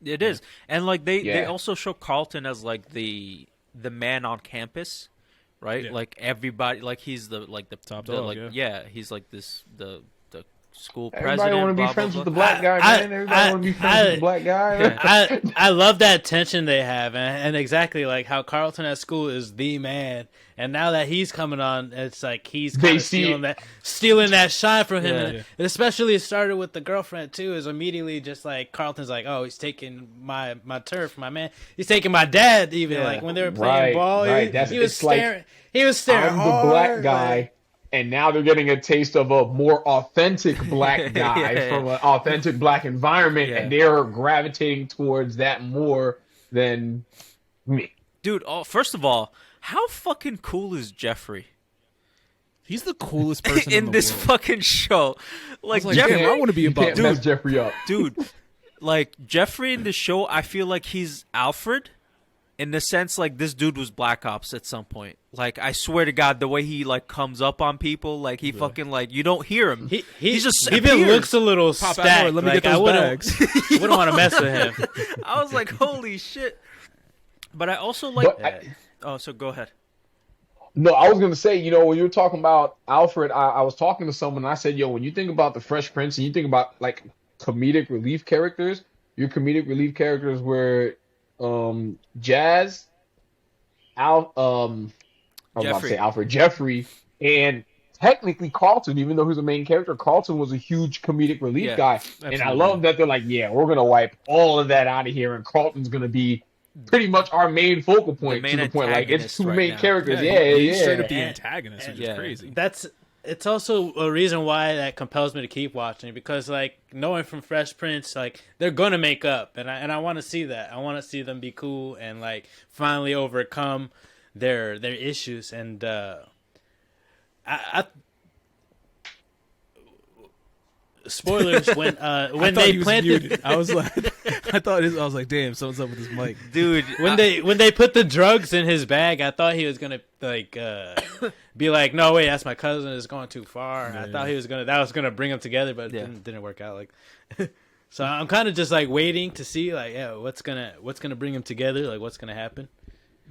It is, and like they Yeah. also show Carlton as like the man on campus, right? Yeah. Like everybody, like he's the Top the, dog, like yeah. he's like the school Everybody president. want to be blah, friends blah, with the blah. black guy, man. Everybody want to be friends with the black guy. I love that tension they have, and exactly like how Carlton at school is the man, and now that he's coming on, it's like he's They kind of see stealing that shine from him. Yeah, and yeah. especially it started with the girlfriend too. Is immediately just like Carlton's like, oh, he's taking my turf, my man. He's taking my dad. Even Yeah. like when they were playing Right, ball, right. he That's- was it's like, staring. He was staring I'm the hard, black guy, like- and now they're getting a taste of a more authentic black guy Yeah. from an authentic black environment, Yeah. and they're gravitating towards that more than me. Dude, first of all, how fucking cool is Jeffrey He's the coolest person in the this world. fucking show? Like, like, Jeffrey, damn, I want to be You above can't mess dude. Jeffrey up. dude, like Jeffrey in the show, I feel like he's Alfred in the sense like this dude was Black Ops at some point. Like I swear to God, the way he like comes up on people, like he fucking like you don't hear him. He just even appears. looks a little Pop out stacked. more, let me like, get those I bags. wouldn't want to mess with him. I was like, holy shit. But I also like. But Oh, so go ahead. No, I was gonna say, when you were talking about Alfred, I was talking to someone and I said, yo, when you think about the Fresh Prince and you think about like comedic relief characters, your comedic relief characters were Jazz, I was about to Jeffrey. say Alfred, Jeffrey, and technically Carlton, even though he's a main character, Carlton was a huge comedic relief Yeah, guy. And I absolutely. love that they're like, yeah, we're gonna wipe all of that out of here, and Carlton's gonna be pretty much our main focal point, main to the point like it's antagonist two right main now. characters. Yeah, Yeah, he's yeah. straight up the And- antagonist, which yeah. is crazy. It's also a reason why that compels me to keep watching, because like knowing from Fresh Prince, like they're gonna make up, and I want to see that. I want to see them be cool and like finally overcome their issues. And I spoilers when I thought they he was planted. muted. I was like, I was like, damn, something's up with this mic. Dude, When they put the drugs in his bag, I thought he was gonna like be like, no wait, that's my cousin. It's going too far. I thought he was gonna bring them together, but Yeah. it didn't work out. Like, so I'm kind of just like waiting to see like, yeah, what's gonna bring them together, like what's gonna happen.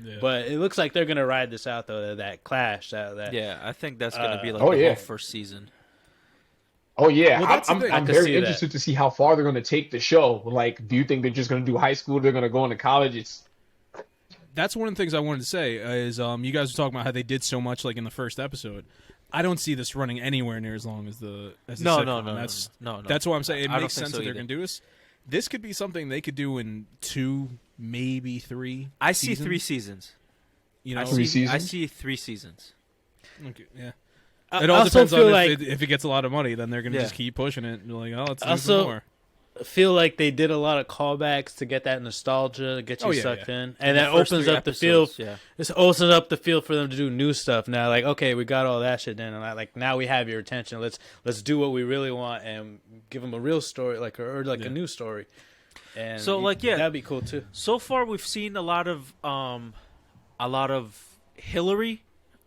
Yeah. But it looks like they're gonna ride this out though. That clash. That yeah, I think that's gonna be like Oh, the yeah. whole first season. Oh yeah, Well, that's the thing. I'm I could very see that. interested to see how far they're going to take the show. Like, do you think they're just going to do high school? They're going to go into college? It's That's one of the things I wanted to say is you guys were talking about how they did so much like in the first episode. I don't see this running anywhere near as long as the No, sitcom. no, no, That's no. that's why I'm saying it I don't makes think sense so that they're either. going to do this. This could be something they could do in 2, maybe 3. I see seasons. 3 seasons. You know, 3 I seasons? see 3 seasons. Okay, yeah. I It all also depends feel on like if it gets a lot of money, then they're going to Yeah. just keep pushing it. And be like, oh, let's do Also- some more. feel like they did a lot of callbacks to get that nostalgia, get you Oh, yeah, sucked yeah. in, and that First opens 3 up the field. episodes, Yeah. This opens up the field for them to do new stuff now. Like, okay, we got all that shit done, and like now we have your attention. Let's do what we really want and give them a real story, like or like Yeah. a new story. And So, like, yeah. that'd be cool too. So far, we've seen a lot of Hillary,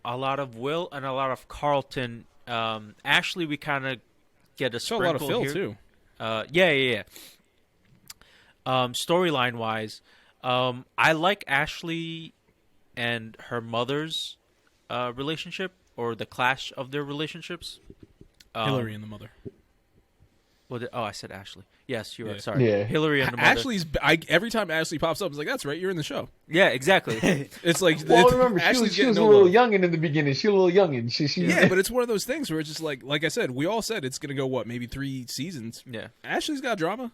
a lot of Will, and a lot of Carlton. Ashley, we kind of get a So a sprinkle lot of Phil, here. too. Yeah. Storyline wise, I like Ashley and her mother's relationship, or the clash of their relationships. Hillary and the mother. I said Ashley. Yes, you're Yeah. right. Sorry. Yeah. Hillary and the mother. Ashley's. Every time Ashley pops up, it's like, that's right, you're in the show. Yeah, exactly. It's like, well, it's, remember, she Ashley's was getting a no little love. youngin' in the beginning. She a little youngin'. She Yeah, but it's one of those things where it's just like I said, we all said it's going to go, maybe 3 seasons. Yeah. Ashley's got drama.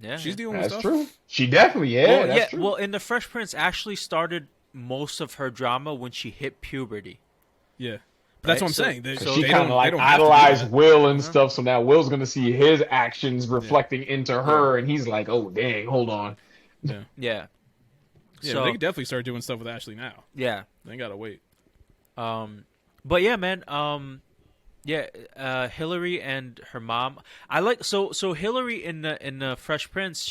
Yeah, She's yeah. dealing with That's stuff. true. She definitely, yeah, Well, that's true. Well, in the Fresh Prince, Ashley started most of her drama when she hit puberty. Yeah. But that's Right, what I'm so- saying. They, so She they kind don't, of like they don't have to do idolized that. Will and stuff, so now Will's gonna see his actions reflecting into her, Yeah. and he's like, "Oh, dang, hold on." Yeah. Yeah. Yeah, So they could definitely start doing stuff with Ashley now. yeah. They gotta wait. But yeah, man. Hillary and her mom. I like so Hillary in the Fresh Prince.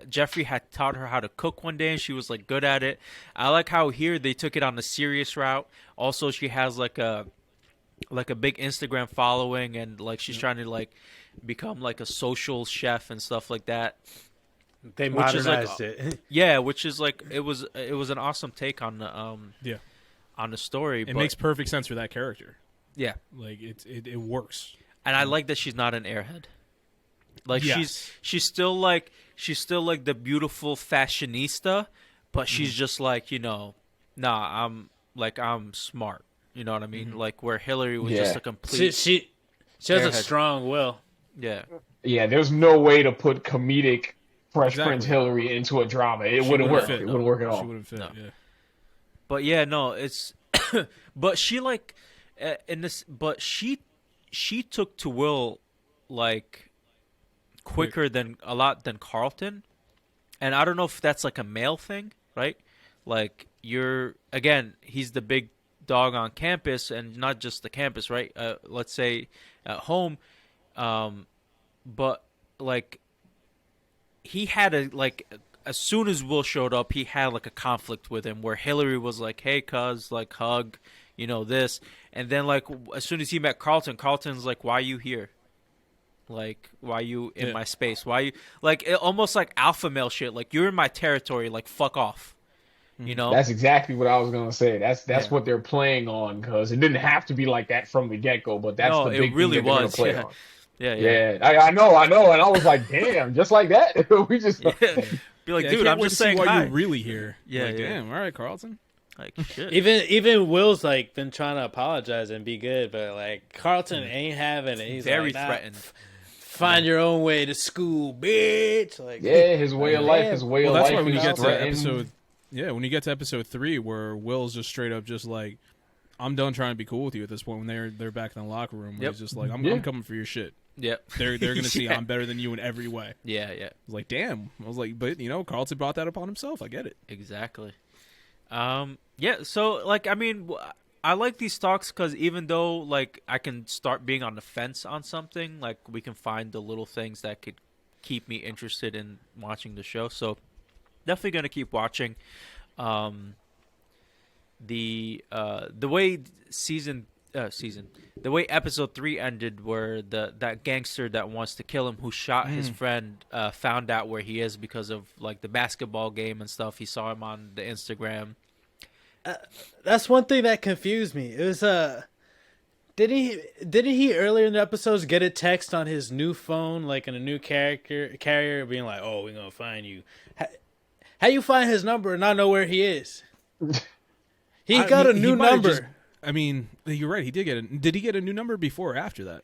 Jeffrey had taught her how to cook one day, and she was like good at it. I like how here they took it on the serious route. Also, she has like a big Instagram following, and like she's trying to like become like a social chef and stuff like that. They Which is like- modernized it. Yeah, which is like it was an awesome take on the Yeah. on the story. It but, makes perfect sense for that character. yeah. Like it works. And I like that she's not an airhead. Like Yes. she's still like the beautiful fashionista, but she's just like, I'm smart. You know what I mean? Like where Hillary was just Yeah. a complete She has a Airhead. strong will. yeah. Yeah, there's no way to put comedic Fresh Exactly. Prince Hillary into a drama. It She wouldn't wouldn't work. fit. It wouldn't work at She all. wouldn't fit. No. Yeah. But yeah, no, it's but she like in this but she took to Will like quicker than Carlton. And I don't know if that's like a male thing, right? Like he's the big dog on campus, and not just the campus, right? Let's say at home, but like he had as soon as Will showed up, he had like a conflict with him where Hillary was like, "Hey, cuz, like hug, this," and then like as soon as he met Carlton's like, "Why are you here? Like, why are you in my space? Why are you like almost like alpha male shit? Like you're in my territory. Like fuck off." That's exactly what I was gonna say. That's Yeah. what they're playing on, because it didn't have to be like that from the get go, but that's No, the it big really thing that they're was, gonna play yeah. on. Yeah. Yeah, I know, and I was like, damn, just like that. We just Be like, Yeah, I dude, can't I'm wait just to see saying why hi. you're really here. Yeah, Like, yeah. damn. All right, Carlton. Like shit. Even Will's like been trying to apologize and be good, but like Carlton ain't having it. He's Very like, "Nah, threatened. Find your own way to school, bitch." Like, yeah, his way of life, his way Well, of that's life. why when you is get to threatened. episode, when you get to episode 3, where Will's just straight up just like, I'm done trying to be cool with you at this point. When they're back in the locker room, where Yep. he's just like, I'm coming for your shit. Yep. They're gonna see Yeah. I'm better than you in every way. Yeah. I was like, damn. I was like, but Carlton brought that upon himself. I get it. Exactly. Yeah. So like, I mean, I like these talks because even though like I can start being on the fence on something, like we can find the little things that could keep me interested in watching the show. So definitely gonna keep watching. The way the way episode 3 ended, where that gangster that wants to kill him, who shot his friend, found out where he is because of like the basketball game and stuff. He saw him on the Instagram. that's one thing that confused me. It was didn't he earlier in the episodes get a text on his new phone, like in a new carrier, being like, "Oh, we're gonna find you." How you find his number and not know where he is? He got a new might have number. just- I mean, you're right. He did he get a new number before or after that?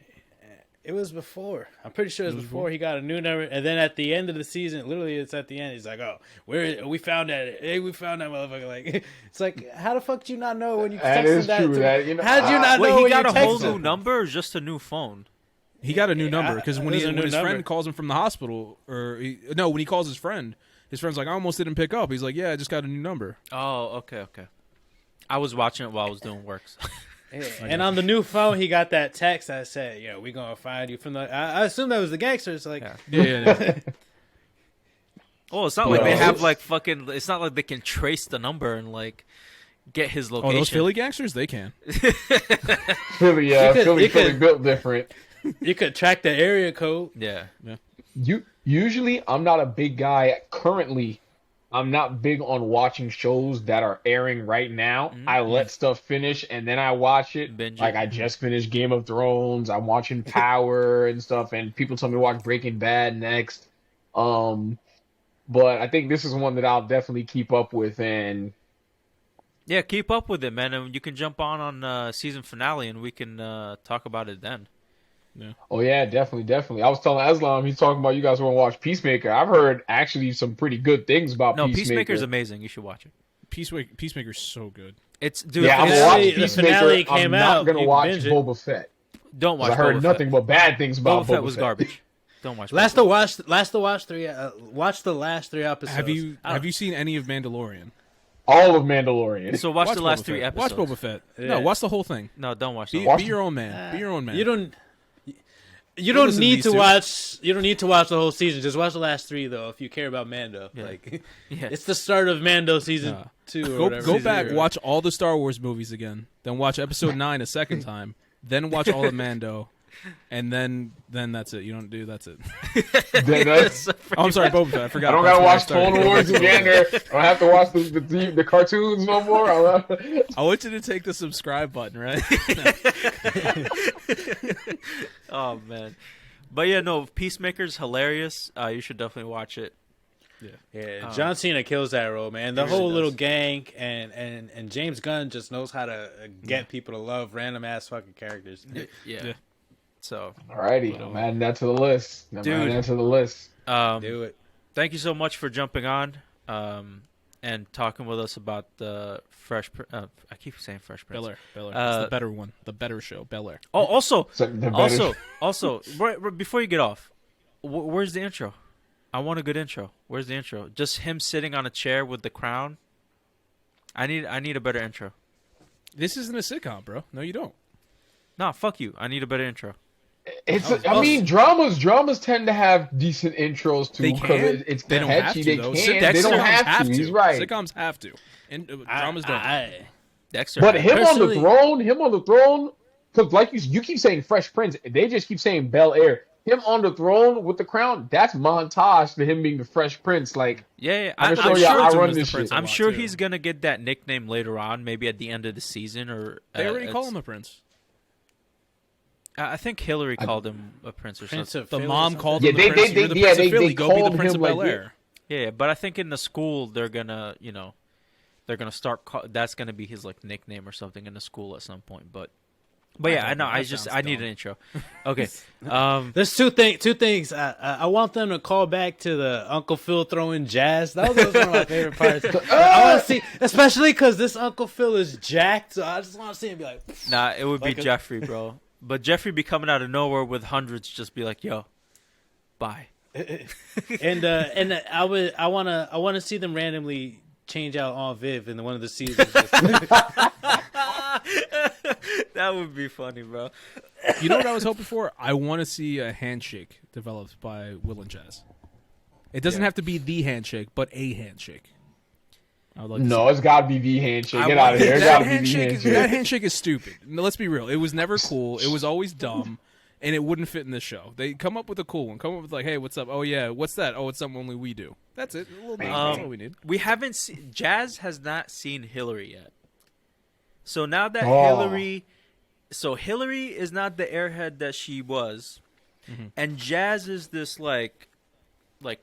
It was before. I'm pretty sure it was before he got a new number, and then at the end of the season, literally, it's at the end. He's like, "Oh, we found that? Hey, we found that motherfucker!" Like, it's like, how the fuck do you not know when you That texted is that? true, to that, you know, How'd you not Wait, know he when got you a whole texted? new number or just a new phone? He got a new number I- because when there's a when new his number. friend calls him from the hospital, when he calls his friend's like, I almost didn't pick up. He's like, yeah, I just got a new number. Oh, okay. I was watching it while I was doing work. So. And on the new phone, he got that text that said, "Yo, we gonna find you from the." I assume that was the gangster. It's like, Yeah. Oh, it's not like they Well, have it's- like fucking. It's not like they can trace the number and like get his location. Oh, those Philly gangsters, they can. Philly, you Philly could- built different. you could track the area code. Yeah. Usually, I'm not a big guy. Currently, I'm not big on watching shows that are airing right now. I let stuff finish and then I watch it. Binge Like it. I just finished Game of Thrones. I'm watching Power and stuff, and people tell me to watch Breaking Bad next. But I think this is one that I'll definitely keep up with. And Yeah, keep up with it, man, and you can jump on season finale, and we can talk about it then. Oh yeah, definitely. I was telling Eslam, he's talking about you guys want to watch Peacemaker. I've heard actually some pretty good things about No, Peacemaker. Peacemaker's amazing. You should watch it. Peacemaker's so good. It's dude. Yeah, I'm it's- gonna watch the Peacemaker. finale came I'm out, not gonna you watch binge it. Boba Fett. don't watch. I heard Boba nothing Fett. but bad things about Boba Fett was Fett. garbage. Don't watch. Last Boba to watch three. Watch the last 3 episodes. Have you seen any of Mandalorian? All of Mandalorian. Fett. So watch the last Boba 3 Fett. episodes. Watch Boba Fett. Yeah. No, watch the whole thing. No, don't watch. Be, That. be your own man. Be your own man. You don't listen to need these to two. watch. You don't need to watch the whole season. Just watch the last 3 though. If you care about Mando, Yeah. like Yeah. it's the start of Mando season Nah. 2 or Go whatever. go season back, 0. watch all the Star Wars movies again, then watch Episode 9 a second time, then watch all of Mando, and then that's it. You don't do that's it. That's- Oh, I'm sorry, Boba Fett. I forgot. I don't That's gotta where I watch started. Clone Wars again. Or I don't have to watch the cartoons no more. I want you to take the subscribe button, right? Oh man, but yeah, no. Peacemaker's hilarious. You should definitely watch it. Yeah, John Cena kills that role, man. The He really whole little does. gang and James Gunn just knows how to get people to love random ass fucking characters. Yeah. So, Alrighty, I'm adding that to the list. I'm Dude. adding that to the list. Do it. thank you so much for jumping on, and talking with us about the I keep saying Fresh Prince. Bel-Air. Uh, It's the better one. The better show. Bel-Air. Oh, also, So the better- also, right, before you get off, where's the intro? I want a good intro. Where's the intro? Just him sitting on a chair with the crown. I need a better intro. This isn't a sitcom, bro. No, you don't. Nah, fuck you. I need a better intro. I mean, dramas tend to have decent intros too. They can. It's They don't have catchy. to, They though. can. They don't Sitcoms have to. He's to. right. Sitcoms have to. And dramas don't. Dexter. But him on the Personally- throne, because like you keep saying Fresh Prince, they just keep saying Bel-Air. Him on the throne with the crown, that's montage for him being the Fresh Prince. Like, yeah. I'm I'm sure sure. I run as the this Prince shit. a I'm lot, sure too. he's gonna get that nickname later on, maybe at the end of the season or. They already call it's- him a prince. I think Hillary called him a prince or Prince something. of The Philly mom or called Yeah, him the they- prince. they- You're the yeah, prince they- of Philly. they Go be the called prince him of like Bel-Air. Yeah, but I think in the school they're gonna start. That's gonna be his like nickname or something in the school at some point. But yeah, I know. That sounds I need dumb. an intro. Okay. There's two things. I want them to call back to the Uncle Phil throwing jazz. That was one of my favorite parts. I want to see, especially because this Uncle Phil is jacked. So I just want to see him be like, Nah, it would be Like a- Jeffrey, bro. But Jeffrey be coming out of nowhere with hundreds, just be like, "Yo, bye." and I want to see them randomly change out Aunt Viv in one of the seasons. That would be funny, bro. You know what I was hoping for? I want to see a handshake developed by Will and Jazz. It doesn't have to be the handshake, but a handshake. I would like to see No, it's got to be the handshake. I Get out of want- here. It's That got to be the handshake, handshake. that handshake is stupid. No, let's be real. It was never cool. It was always dumb, and it wouldn't fit in this show. They come up with a cool one. Come up with like, hey, what's up? Oh yeah, what's that? Oh, it's something only we do. That's it. A little bit. That's all we need. We haven't seen. Jazz has not seen Hillary yet. So now that Oh. Hillary is not the airhead that she was, Mm-hmm. and Jazz is this like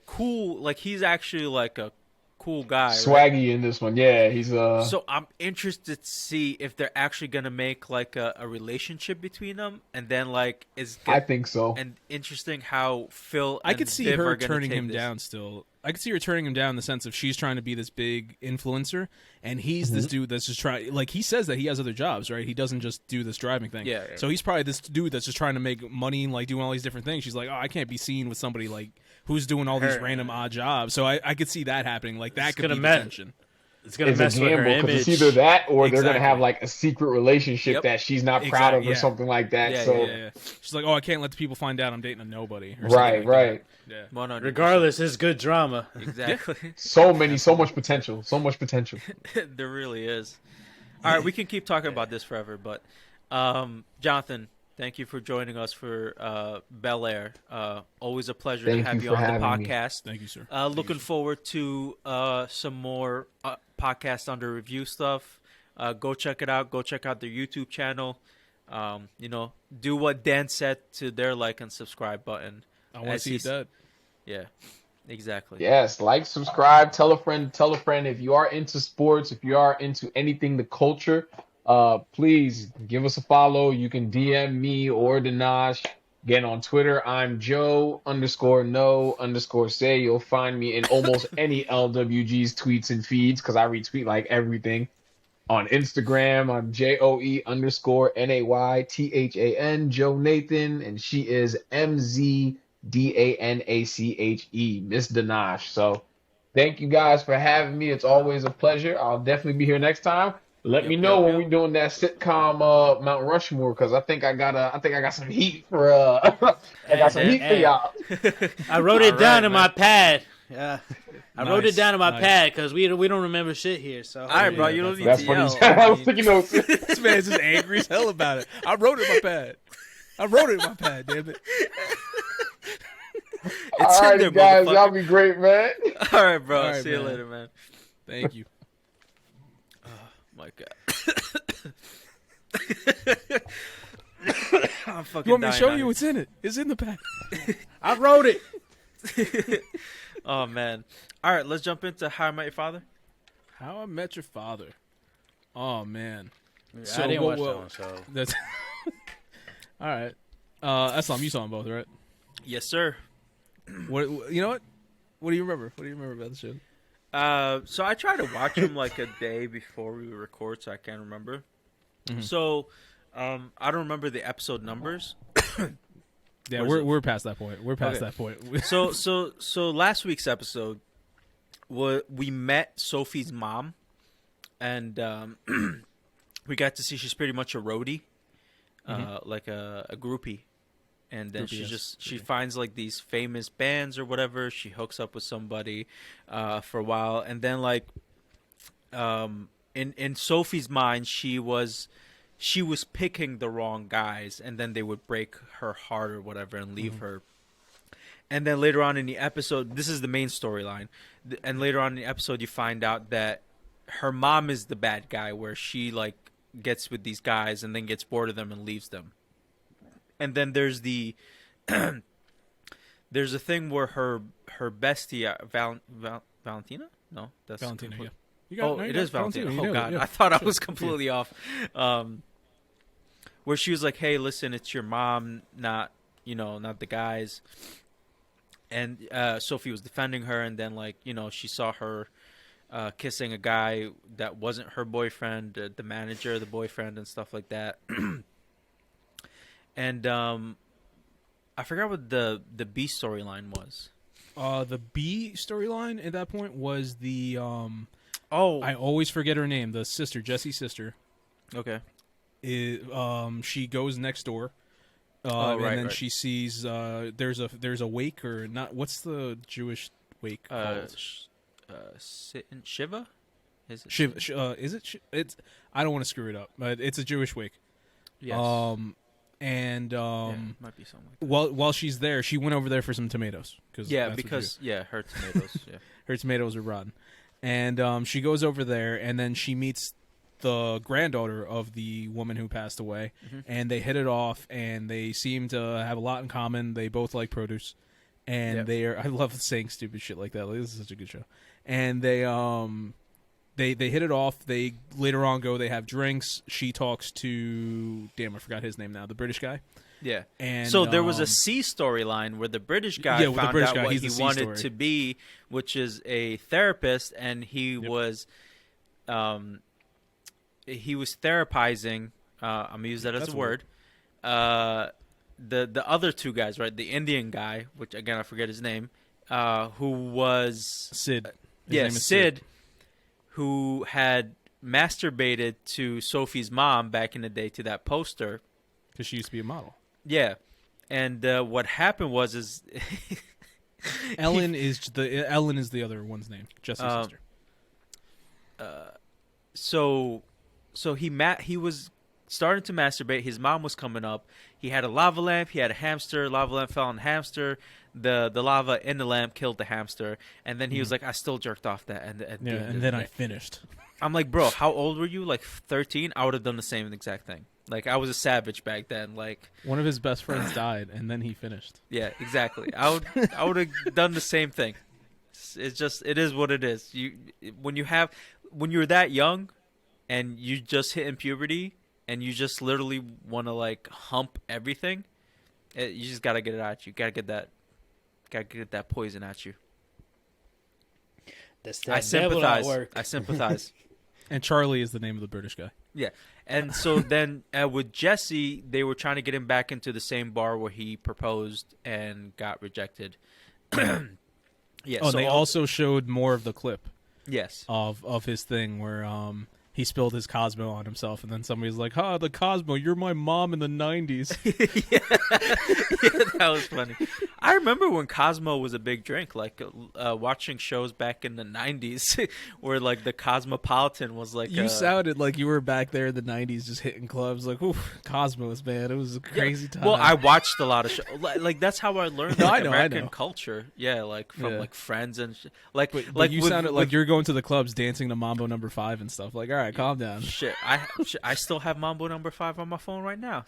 cool, like he's actually like a cool guy. right? Swaggy in this one. Yeah, he's So I'm interested to see if they're actually gonna make like a relationship between them, and then like I think so. and interesting how Phil. I and could see Viv her are gonna turning take him this. down still. I could see her turning him down in the sense of she's trying to be this big influencer, and he's this dude that's just trying. Like he says that he has other jobs, right? He doesn't just do this driving thing. Yeah. So he's probably this dude that's just trying to make money and like doing all these different things. She's like, oh, I can't be seen with somebody like who's doing all these Her- random odd jobs. So I could see that happening. Like that It's could gonna be match. tension. It's gonna It's a mess with her gamble because image. it's either that or they're gonna Exactly. have like a secret relationship Yep. that she's not proud of Exactly, or yeah. something like that. Yeah, so Yeah. She's like, oh, I can't let the people find out I'm dating a nobody. Or right, something like right. that. Yeah. 100%. Regardless, it's good drama. Exactly. So much potential. So much potential. There really is. All right, we can keep talking about this forever, but Jonathan, thank you for joining us for Bel-Air. Always a pleasure Thank to have you you for on the having me. podcast. Thank you, sir. Looking forward to some more podcast under review stuff. Go check it out. Go check out their YouTube channel. Do what Dan said to their like and subscribe button. I want to as see he's- that. Yeah, exactly. Yes, like, subscribe, tell a friend. If you are into sports, if you are into anything, the culture, please give us a follow. You can DM me or Dinesh. Again, on Twitter, I'm Joe_no_say. You'll find me in almost any LWG's tweets and feeds because I retweet like everything. On Instagram, I'm JOE_NAYTHAN, Joe Nathan, and she is MZDANACHE, Miss Danash. So thank you guys for having me. It's always a pleasure. I'll definitely be here next time. Let me know when we're doing that sitcom Mount Rushmore because I think I got some heat for for y'all. I wrote it down in my pad. Yeah. I wrote it down in my pad because we don't remember shit here. So all right, bro, you don't need to yell. I was thinking This man's just angry as hell about it. I wrote it in my pad. Damn it. It's all in there, right, guys, motherfucker. y'all be great, man. All right, bro. All right, See you later, man. Thank you. My God. I'm fucking You want me to dying show out you here. what's in it? It's in the pad. I wrote it. Oh, man. All right, let's jump into How I Met Your Father. How I Met Your Father. Oh, man. I didn't watch that one, so. That's all right. Eslam, you saw them both, right? Yes, sir. What you know? What do you remember? What do you remember about the show? So I try to watch them like a day before we record, so I can't remember. Mhm. So I don't remember the episode numbers. Yeah, Where's we're past that point. We're past Okay. that point. So last week's episode, we met Sophie's mom, and we got to see she's pretty much a roadie, like a groupie. And then she finds like these famous bands or whatever. She hooks up with somebody for a while, and then like in Sophie's mind, she was picking the wrong guys, and then they would break her heart or whatever and leave her. And then later on in the episode, this is the main storyline. And later on in the episode, you find out that her mom is the bad guy, where she like gets with these guys and then gets bored of them and leaves them. And then there's there's a thing where her bestie Valentina? No, that's Valentina. Yeah. You It is Valentina. You Oh nailed God, it, yeah. I thought I was completely off. Where she was like, "Hey, listen, it's your mom, not the guys." And Sophie was defending her, and then like she saw her kissing a guy that wasn't her boyfriend, the manager, the boyfriend, and stuff like that. And I forgot what the B storyline was. The B storyline at that point was the Oh, I always forget her name. The sister, Jesse's sister. okay. She goes next door. Right, and then right. she sees there's a wake or not. What's the Jewish wake called? Shiva? Is it Shiva? Is it? It's. I don't want to screw it up, but it's a Jewish wake. Yes. And yeah, might be something like that. while she's there, she went over there for some tomatoes. Her tomatoes. Yeah. Her tomatoes are rotten. And she goes over there, and then she meets the granddaughter of the woman who passed away, and they hit it off, and they seem to have a lot in common. They both like produce, and I love saying stupid shit like that. Like, this is such a good show. And they hit it off. They later on they have drinks. She talks to, I forgot his name now, the British guy. Yeah. And so there was a C storyline where the British guy with the found British out guy. what He's he the C wanted story. to be, which is a therapist, and he was therapizing. I'm gonna use that as That's a word. The other two guys, right? The Indian guy, which again I forget his name, who was Sid. His yeah, name is Sid, who had masturbated to Sophie's mom back in the day to that poster. Because she used to be a model. Yeah, and what happened was Ellen is the other one's name, Jesse's sister. So he was starting to masturbate. His mom was coming up. He had a lava lamp. He had a hamster. Lava lamp fell on the hamster. The lava in the lamp killed the hamster. And then he was like, I still jerked off that. And then I finished. I'm like, bro, how old were you? Like 13? I would have done the same exact thing. Like, I was a savage back then. Like, one of his best friends died, and then he finished. yeah, exactly. I would have done the same thing. It is what it is. When you're that young, and you just hitting puberty, and you just literally want to like hump everything, You just gotta get it at you. Gotta get that poison at you. That's I that devil at sympathize. work. I sympathize. And Charlie is the name of the British guy. Yeah. And so then with Jesse, they were trying to get him back into the same bar where he proposed and got rejected. Yeah. Oh, so they also showed more of the clip yes. of his thing where he spilled his Cosmo on himself, and then somebody's like, the Cosmo, you're my mom in the 90s. Yeah, that was funny. I remember when Cosmo was a big drink, like watching shows back in the 90s where like the Cosmopolitan was like You sounded like you were back there in the 90s just hitting clubs like, ooh, Cosmos, man. It was a crazy time. Well, I watched a lot of shows. Like that's how I learned No, like, I know. American culture. Yeah, like from like Friends and like But you with, sounded like you're going to the clubs dancing to Mambo Number 5 and stuff. Like, all right, calm down. Shit, I still have Mambo Number 5 on my phone right now.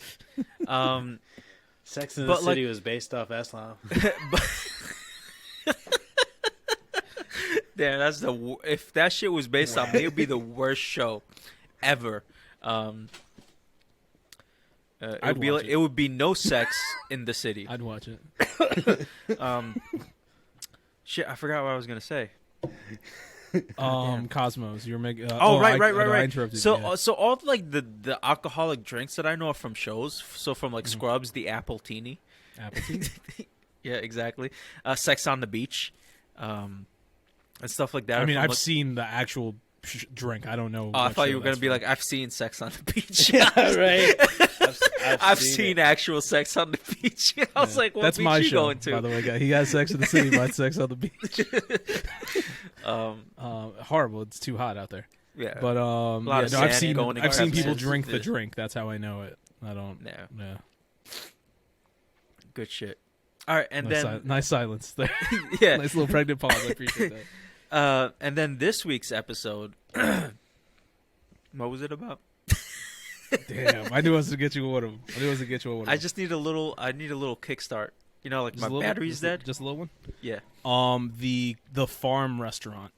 Sex in the City was based off Eslam. Damn, that's if that shit was based on me, it would be the worst show ever. It would be no sex in the city. I'd watch it. Shit, I forgot what I was gonna say. Cosmos. You're making. Right. I interrupted So, you. so all like the alcoholic drinks that I know are from shows. So from like Scrubs, the Apple Teeny. Apple tea? Yeah, exactly. Sex on the Beach, and stuff like that. I mean, from, I've like, seen the actual drink. I don't know. Oh, I what thought show you were gonna that's be from. like, I've seen Sex on the Beach. Yeah, right. I've seen actual sex on the beach. I was like, what that's beach my you show, going to? by the way, guy. He has Sex in the City, but Sex on the Beach. Horrible. It's too hot out there. Yeah, But of I've sand going seen people crevices. drink the drink. That's how I know it. I don't. Yeah. Yeah. Good shit. All right, and then nice silence there. yeah, Nice little pregnant pause. I appreciate that. and then this week's episode. What was it about? Damn, I knew I was to get you one of them. I just need a little. I need a little kickstart. You know, like Just a my little bit? battery's dead. Just a little one. Yeah. The farm restaurant.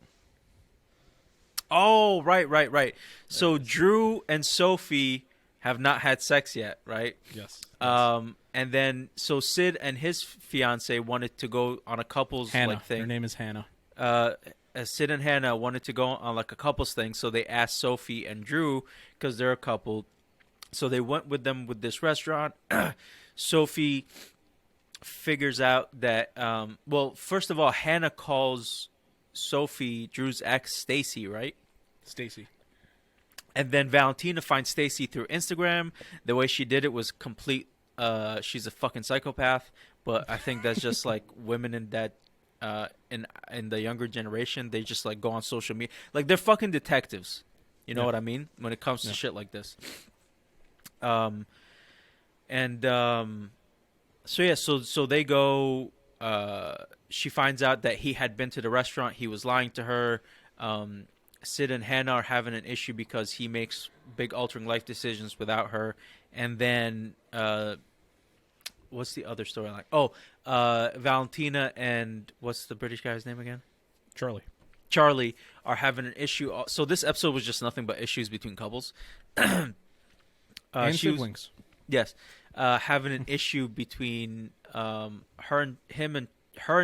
Oh, right. So Drew and Sophie have not had sex yet, right? Yes. And then so Sid and his fiance wanted to go on a couples Hannah. like thing. Her name is Hannah. Sid and Hannah wanted to go on like a couples thing, so they asked Sophie and Drew because they're a couple. So they went with them with this restaurant. Sophie figures out that well, first of all, Hannah calls Sophie Drew's ex Stacy, right? Stacy. And then Valentina finds Stacy through Instagram. The way she did it was complete. She's a fucking psychopath. But I think that's just like women in that in the younger generation. They just like go on social media, like they're fucking detectives. You know what I mean when it comes to shit like this. So they go. She finds out that he had been to the restaurant. He was lying to her. Sid and Hannah are having an issue because he makes big altering life decisions without her. And then, what's the other storyline? Oh, Valentina and what's the British guy's name again? Charlie are having an issue. So this episode was just nothing but issues between couples. And siblings. Yes. Having an issue between her and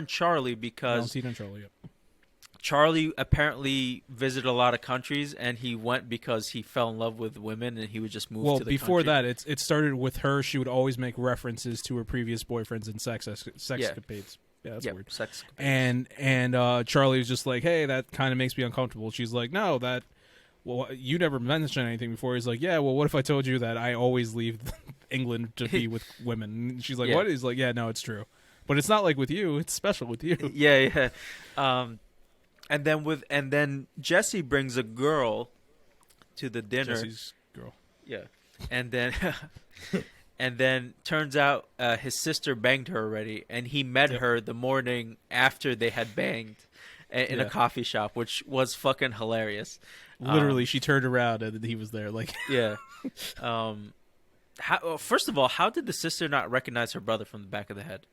Charlie because Valentina and Charlie, yep. Charlie apparently visited a lot of countries, and he went because he fell in love with women, and he would just move to the country. Well, before that, it started with her. She would always make references to her previous boyfriends and sex escapades. Yeah, that's weird. Sex and Charlie was just like, hey, that kind of makes me uncomfortable. She's like, no, well, you never mentioned anything before. He's like, yeah, well, what if I told you that I always leave England to be with women? And she's like, what? He's like, yeah, no, it's true. But it's not like with you. It's special with you. Yeah. And then Jesse brings a girl to the dinner. Jesse's girl. Yeah. And then turns out his sister banged her already, and he met her the morning after they had banged in a coffee shop, which was fucking hilarious. Literally, she turned around and he was there. Like, yeah. First of all, how did the sister not recognize her brother from the back of the head?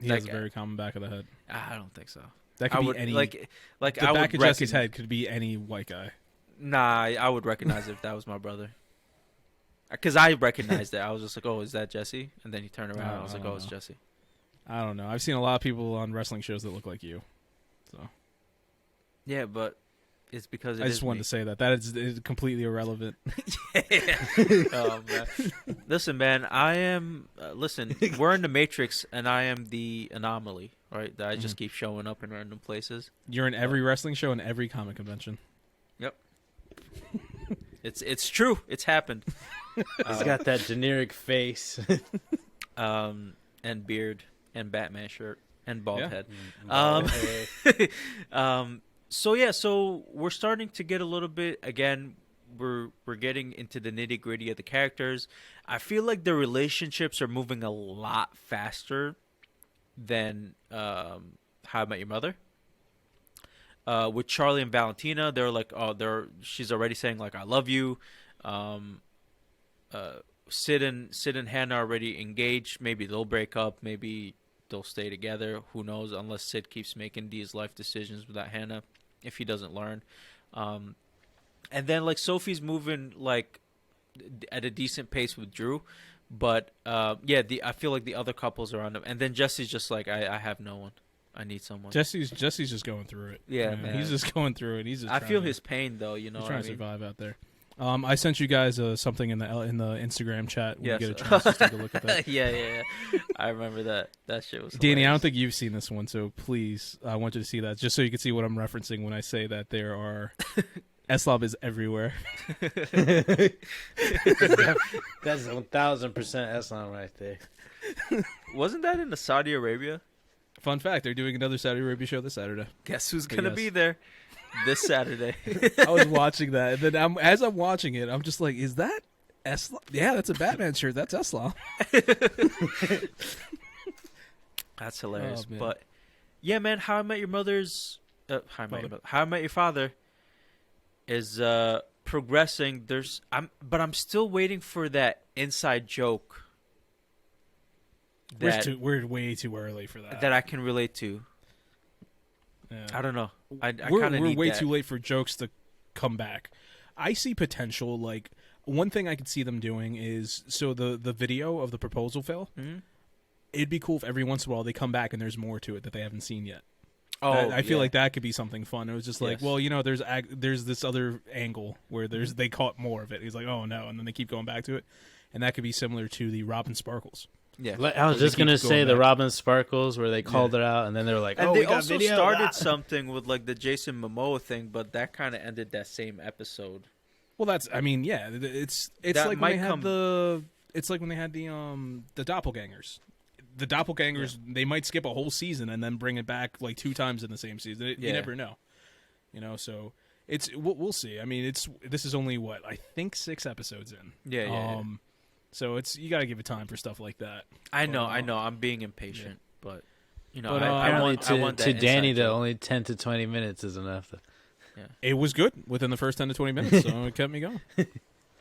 He has a very common back of the head. I don't think so. That could be any. Like the back of Jesse's head could be any white guy. Nah, I would recognize it if that was my brother. Because I recognized it. I was just like, oh, is that Jesse? And then he turned around. And I was like, oh, it's Jesse. I don't know. I've seen a lot of people on wrestling shows that look like you. So Yeah, but it's because I just wanted to say that is completely irrelevant. Oh, man. Listen, man, I am. Listen, we're in the Matrix, and I am the anomaly, right? That I just keep showing up in random places. You're in every wrestling show and every comic convention. Yep. It's true. It's happened. He's got that generic face. And beard and Batman shirt and bald head. So we're starting to get a little bit again. We're getting into the nitty gritty of the characters. I feel like the relationships are moving a lot faster than How I Met Your Mother. With Charlie and Valentina, they're like, she's already saying like, I love you. Sid and Hannah are already engaged. Maybe they'll break up. Maybe they'll stay together. Who knows? Unless Sid keeps making these life decisions without Hannah, if he doesn't learn. And then like Sophie's moving like at a decent pace with Drew, but I feel like the other couples are on them. And then Jesse's just like, I have no one. I need someone. Jesse's just going through it. Yeah, man. He's just going through it. He's just. I feel his pain though. You know, he's trying to survive out there. I sent you guys something in the Instagram chat. Yes. Get a chance to take a look at that. Yeah. I remember that. That shit was Danny, hilarious. I don't think you've seen this one, so please, I want you to see that just so you can see what I'm referencing when I say that there are Eslam is everywhere. That's 1,000% Eslam right there. Wasn't that in the Saudi Arabia? Fun fact: they're doing another Saudi Arabia show this Saturday. Guess who's But gonna yes. be there this Saturday? I was watching that, and then as I'm watching it, I'm just like, "Is that Eslam? Yeah, that's a Batman shirt. That's Eslam." That's hilarious. Oh, But yeah, man, How I Met Your Mother's How I Met Your Father is progressing. But I'm still waiting for that inside joke We're way too early for that. that I can relate to. Yeah. I don't know. I kind of We're need way that. too late for jokes to come back. I see potential. Like one thing I could see them doing is the video of the proposal fail. Mhm. It'd be cool if every once in a while they come back and there's more to it that they haven't seen yet. Oh, I feel yeah. like that could be something fun. It was just like, Yes. well, there's this other angle where they caught more of it. He's like, oh no, and then they keep going back to it, and that could be similar to the Robin Sparkles. Yeah. I was just keep gonna say going the back. Robin Sparkles where they called it out and then they were like, And "Oh, they we got also video." started something with like the Jason Momoa thing, but that kind of ended that same episode. Well, it's That like when might they had come- it's like when they had the doppelgangers. The doppelgangers, they might skip a whole season and then bring it back like 2 times in the same season. You never know, So we'll see. I mean, this is only what I think 6 episodes in. Yeah. So you got to give it time for stuff like that. I know. I'm being impatient, but But, I want that to Danny inside though, joke. only 10 to 20 minutes is enough. It was good within the first 10 to 20 minutes, so it kept me going.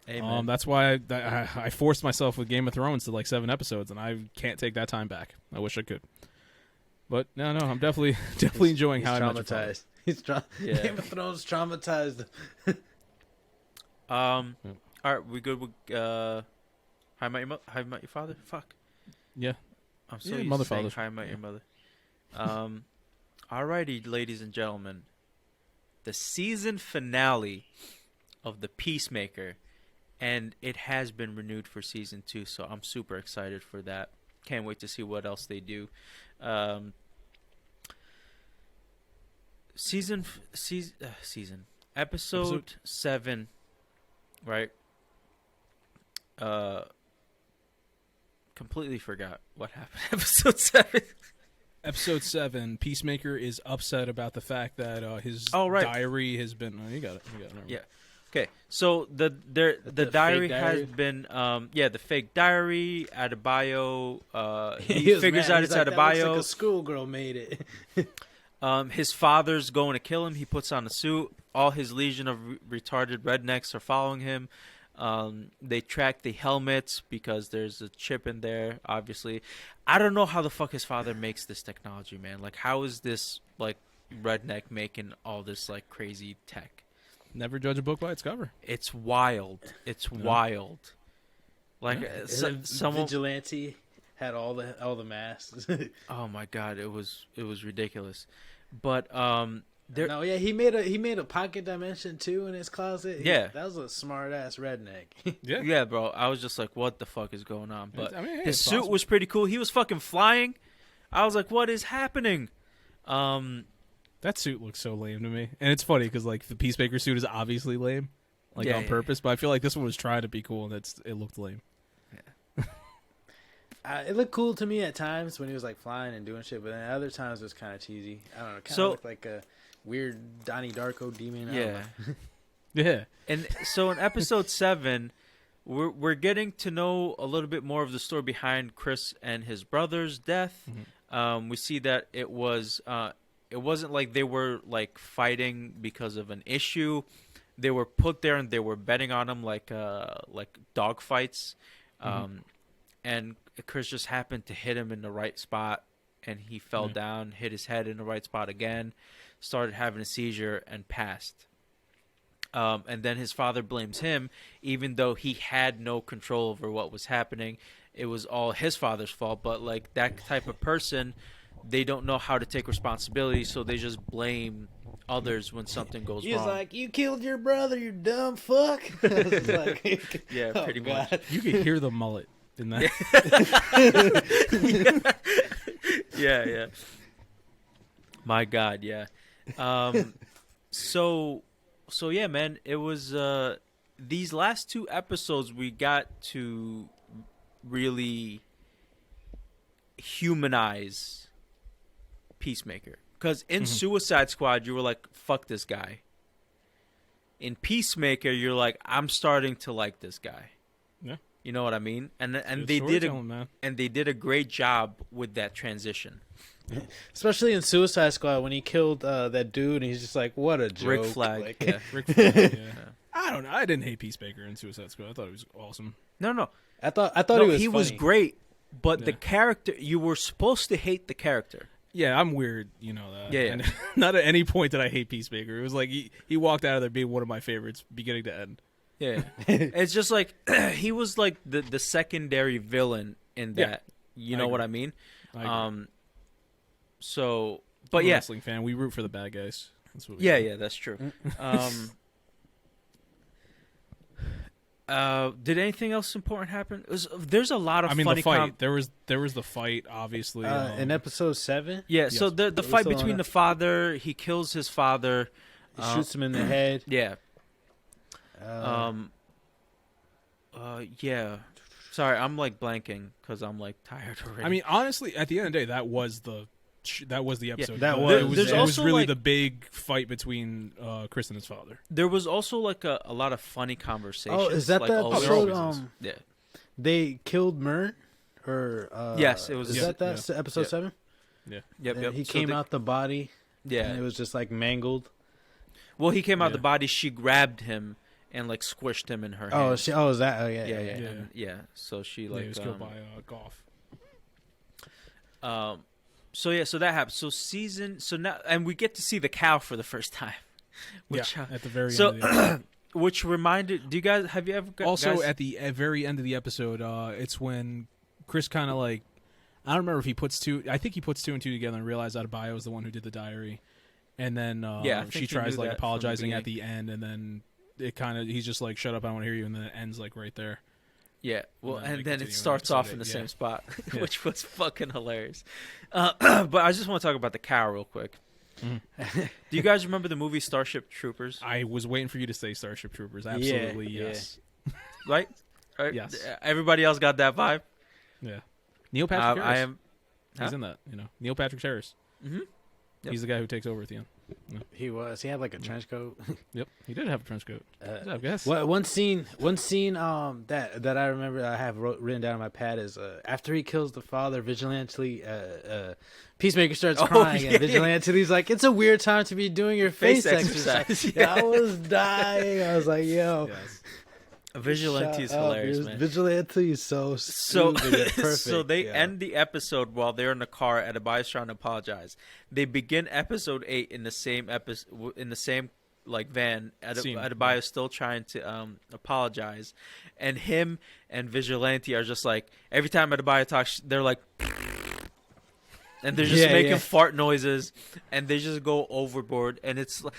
Hey, man. That's why I forced myself with Game of Thrones to like 7 episodes, and I can't take that time back. I wish I could. But no, I'm definitely enjoying He's How I Met Your Father. traumatized. He's Yeah. Game of Thrones traumatized. All right, we good with How I Met Your Father? Fuck. Yeah. I'm so Yeah, used Mother to saying Fathers. How I Met Your Mother. Alrighty, ladies and gentlemen. The season finale of The Peacemaker, and it has been renewed for season 2, so I'm super excited for that. Can't wait to see what else they do. Episode 7, right? Completely forgot what happened. Episode 7. Episode 7, Peacemaker is upset about the fact that his right. diary has been. Oh, you got it. Never mind. Yeah. Okay. So the diary fake has diary? been the fake diary, Adebayo. He He was figures mad. out He's it's like, "That looks Adebayo. like a schoolgirl made it. His father's going to kill him. He puts on a suit. All his legion of retarded rednecks are following him. They track the helmets because there's a chip in there, obviously. I don't know how the fuck his father makes this technology, man. Like, how is this, like, redneck making all this, like, crazy tech? Never judge a book by its cover. It's wild. It's wild. Like someone. Vigilante had all the masks. Oh my god, it was ridiculous. But no, yeah, he made a pocket dimension too in his closet. Yeah, that was a smart ass redneck. yeah, bro. I was just like, what the fuck is going on? But hey, his suit was pretty cool. He was fucking flying. I was like, what is happening? That suit looks so lame to me, and it's funny because like the Peacemaker suit is obviously lame, like on purpose. But I feel like this one was trying to be cool, and it looked lame. It looked cool to me at times when he was like flying and doing shit, but then at other times it was kind of cheesy. I don't know, kind of looked like a weird Donnie Darko demon. Yeah, yeah. And so in episode 7, we're getting to know a little bit more of the story behind Chris and his brother's death. Mm-hmm. We see that it wasn't like they were like fighting because of an issue. They were put there and they were betting on him like dog fights. And Chris just happened to hit him in the right spot, and he fell down, hit his head in the right spot again, started having a seizure, and passed. And then his father blames him, even though he had no control over what was happening. It was all his father's fault, but like that type of person, they don't know how to take responsibility, so they just blame others when something goes wrong. He's like, "You killed your brother, you dumb fuck." Like, yeah, pretty much. You could hear the mullet in that. Yeah. My God, yeah. So yeah, man. It was these last 2 episodes we got to really humanize Peacemaker. Because in Suicide Squad, you were like, fuck this guy. In Peacemaker, you're like, I'm starting to like this guy. Yeah. You know what I mean? And they did a great job with that transition. Especially in Suicide Squad when he killed that dude, and he's just like, what a joke. Rick Flag. Like, yeah. Rick Flag, yeah. I don't know. I didn't hate Peacemaker in Suicide Squad. I thought he was awesome. No. I thought he was funny. Great, but the character, you were supposed to hate the character. Yeah, I'm weird, you know that. Yeah. And not at any point did I hate Peacemaker. It was like he walked out of there being one of my favorites, beginning to end. Yeah, it's just like he was like the secondary villain in that. You know what I mean? So, but I'm a yeah, wrestling fan. We root for the bad guys. That's what we yeah, do. yeah, that's true. Did anything else important happen? There's a lot of. I mean, funny the fight. There was the fight, obviously. In episode 7. Yeah, Yes. so the fight between the father, he kills his father, He shoots him in the head. Yeah. Yeah. Sorry, I'm like blanking because I'm like tired already. I mean, honestly, at the end of the day, that was the episode. that It was- was, There's it was also, really like- the big fight between Chris and his father. there was also like a lot of funny conversations. Oh, is that like, the all episode? always is. Yeah. They killed Mern? Or Yes, it was- Is Yeah, that episode yeah. 7? Yep. And he So came out the body. Yeah. And it was just like mangled. Well, he came out Yeah. the body. She grabbed him and like squished him in her Oh, hand. is that? Oh, yeah. Yeah. Yeah. And, yeah. So she He like was killed by Goff. So that happened. So now, and we get to see the cow for the first time. Which, At the very so, end. Of the episode. which reminded. Do you guys have you ever Also, guys, at the very end of the episode, it's when Chris kind of like, I don't remember if he puts two. I think he puts 2 and 2 together and realized Adebayo is the one who did the diary, and then I think she he tries knew like that from the apologizing at beginning. the end, and then it kind of he's just like, "Shut up, I don't want to hear you," and then it ends like right there. Yeah, well, And then they and then continue it starts on off episode in the 8, same yeah. spot, Yeah. which was fucking hilarious. But I just want to talk about the cow real quick. Mhm. Do you guys remember the movie Starship Troopers? I was waiting for you to say Starship Troopers. Absolutely, Yeah. yes. Right? Yes. Everybody else got that vibe? Yeah. Neil Patrick Harris. I am. He's in that. You know, Neil Patrick Harris. Mm-hmm. Yep. He's the guy who takes over at the end. He was. He had like a trench coat. Yep, he did have a trench coat. I guess. One scene that I remember I have written down on my pad is after he kills the father, Vigilante Peacemaker starts crying, and Vigilante's like, "It's a weird time to be doing your face exercise." Yeah. I was dying. I was like, "Yo, Yes. Vigilante is shut up, hilarious, dude. man. Vigilante is so stupid yet perfect. So they Yeah. end the episode while they're in the car at Adebayo's trying to apologize. They begin episode 8 in the same like van. Scene. Adebayo is still trying to apologize, and him and Vigilante are just like every time Adebayo talks, they're like, and they're just making fart noises, and they just go overboard, and it's like,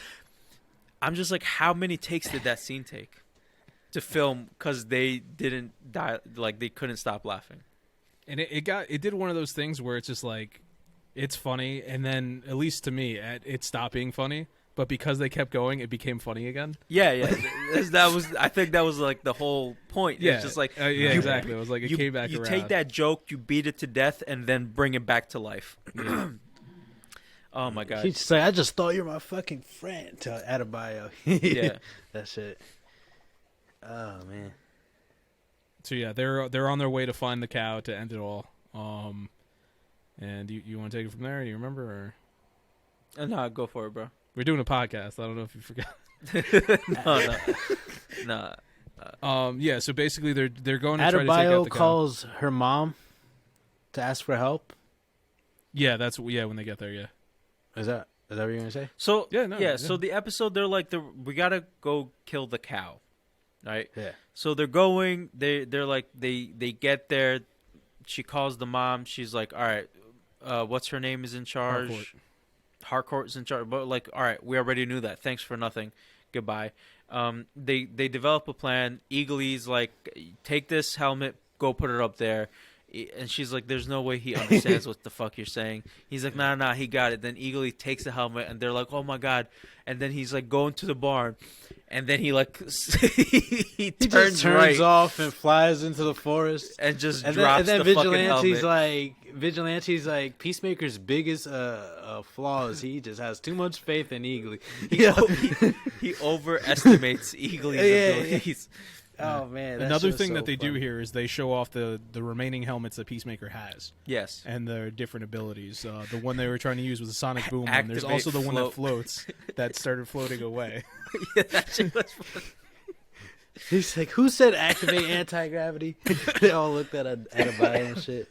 I'm just like, how many takes did that scene take to film? Because they didn't die, like they couldn't stop laughing. And it did one of those things where it's just like, it's funny, and then at least to me, it stopped being funny. But because they kept going, it became funny again. Yeah. I think that was like the whole point. Yeah, it's just like exactly. It was like it came back you around. take that joke, you beat it to death, and then bring it back to life. Yeah. Oh my god. He'd say, "I just thought you were my fucking friend." To Adebayo. Yeah. That shit. Oh man. So yeah, they're on their way to find the cow to end it all. And you want to take it from there? Do you remember? Or No, go for it, bro. we're doing a podcast. I don't know if you forgot. No. Yeah. So basically, they're going to try to take out Adebayo the cow. calls her mom to ask for help. Yeah, when they get there. Yeah. Is that what you're gonna say? So yeah. so the episode, they're like, we gotta go kill the cow, right? Yeah. So they're going. They're like they get there. She calls the mom. She's like, all right, what's her name is in charge? Harcourt's in charge. But like, all right, we already knew that. Thanks for nothing. Goodbye. They develop a plan. Eagly's like, take this helmet, go put it up there. And she's like, there's no way he understands what the fuck you're saying. He's like, nah, he got it. Then Eagly takes the helmet, and they're like, oh my god. And then he's like going to the barn, and then he like he turns right off and flies into the forest and just drops the fucking helmet. Vigilante's like Peacemaker's biggest flaw is he just has too much faith in Eagly. He overestimates Eagly's abilities. Oh man! Another thing that they do here is they show off the remaining helmets that Peacemaker has. Yes. And their different abilities. The one they were trying to use was a sonic boom, and there's Activate also the one that float. floats that started floating away. Yeah, that shit was fun. He's like, "Who said activate anti-gravity?" They all looked at Adebayo and shit.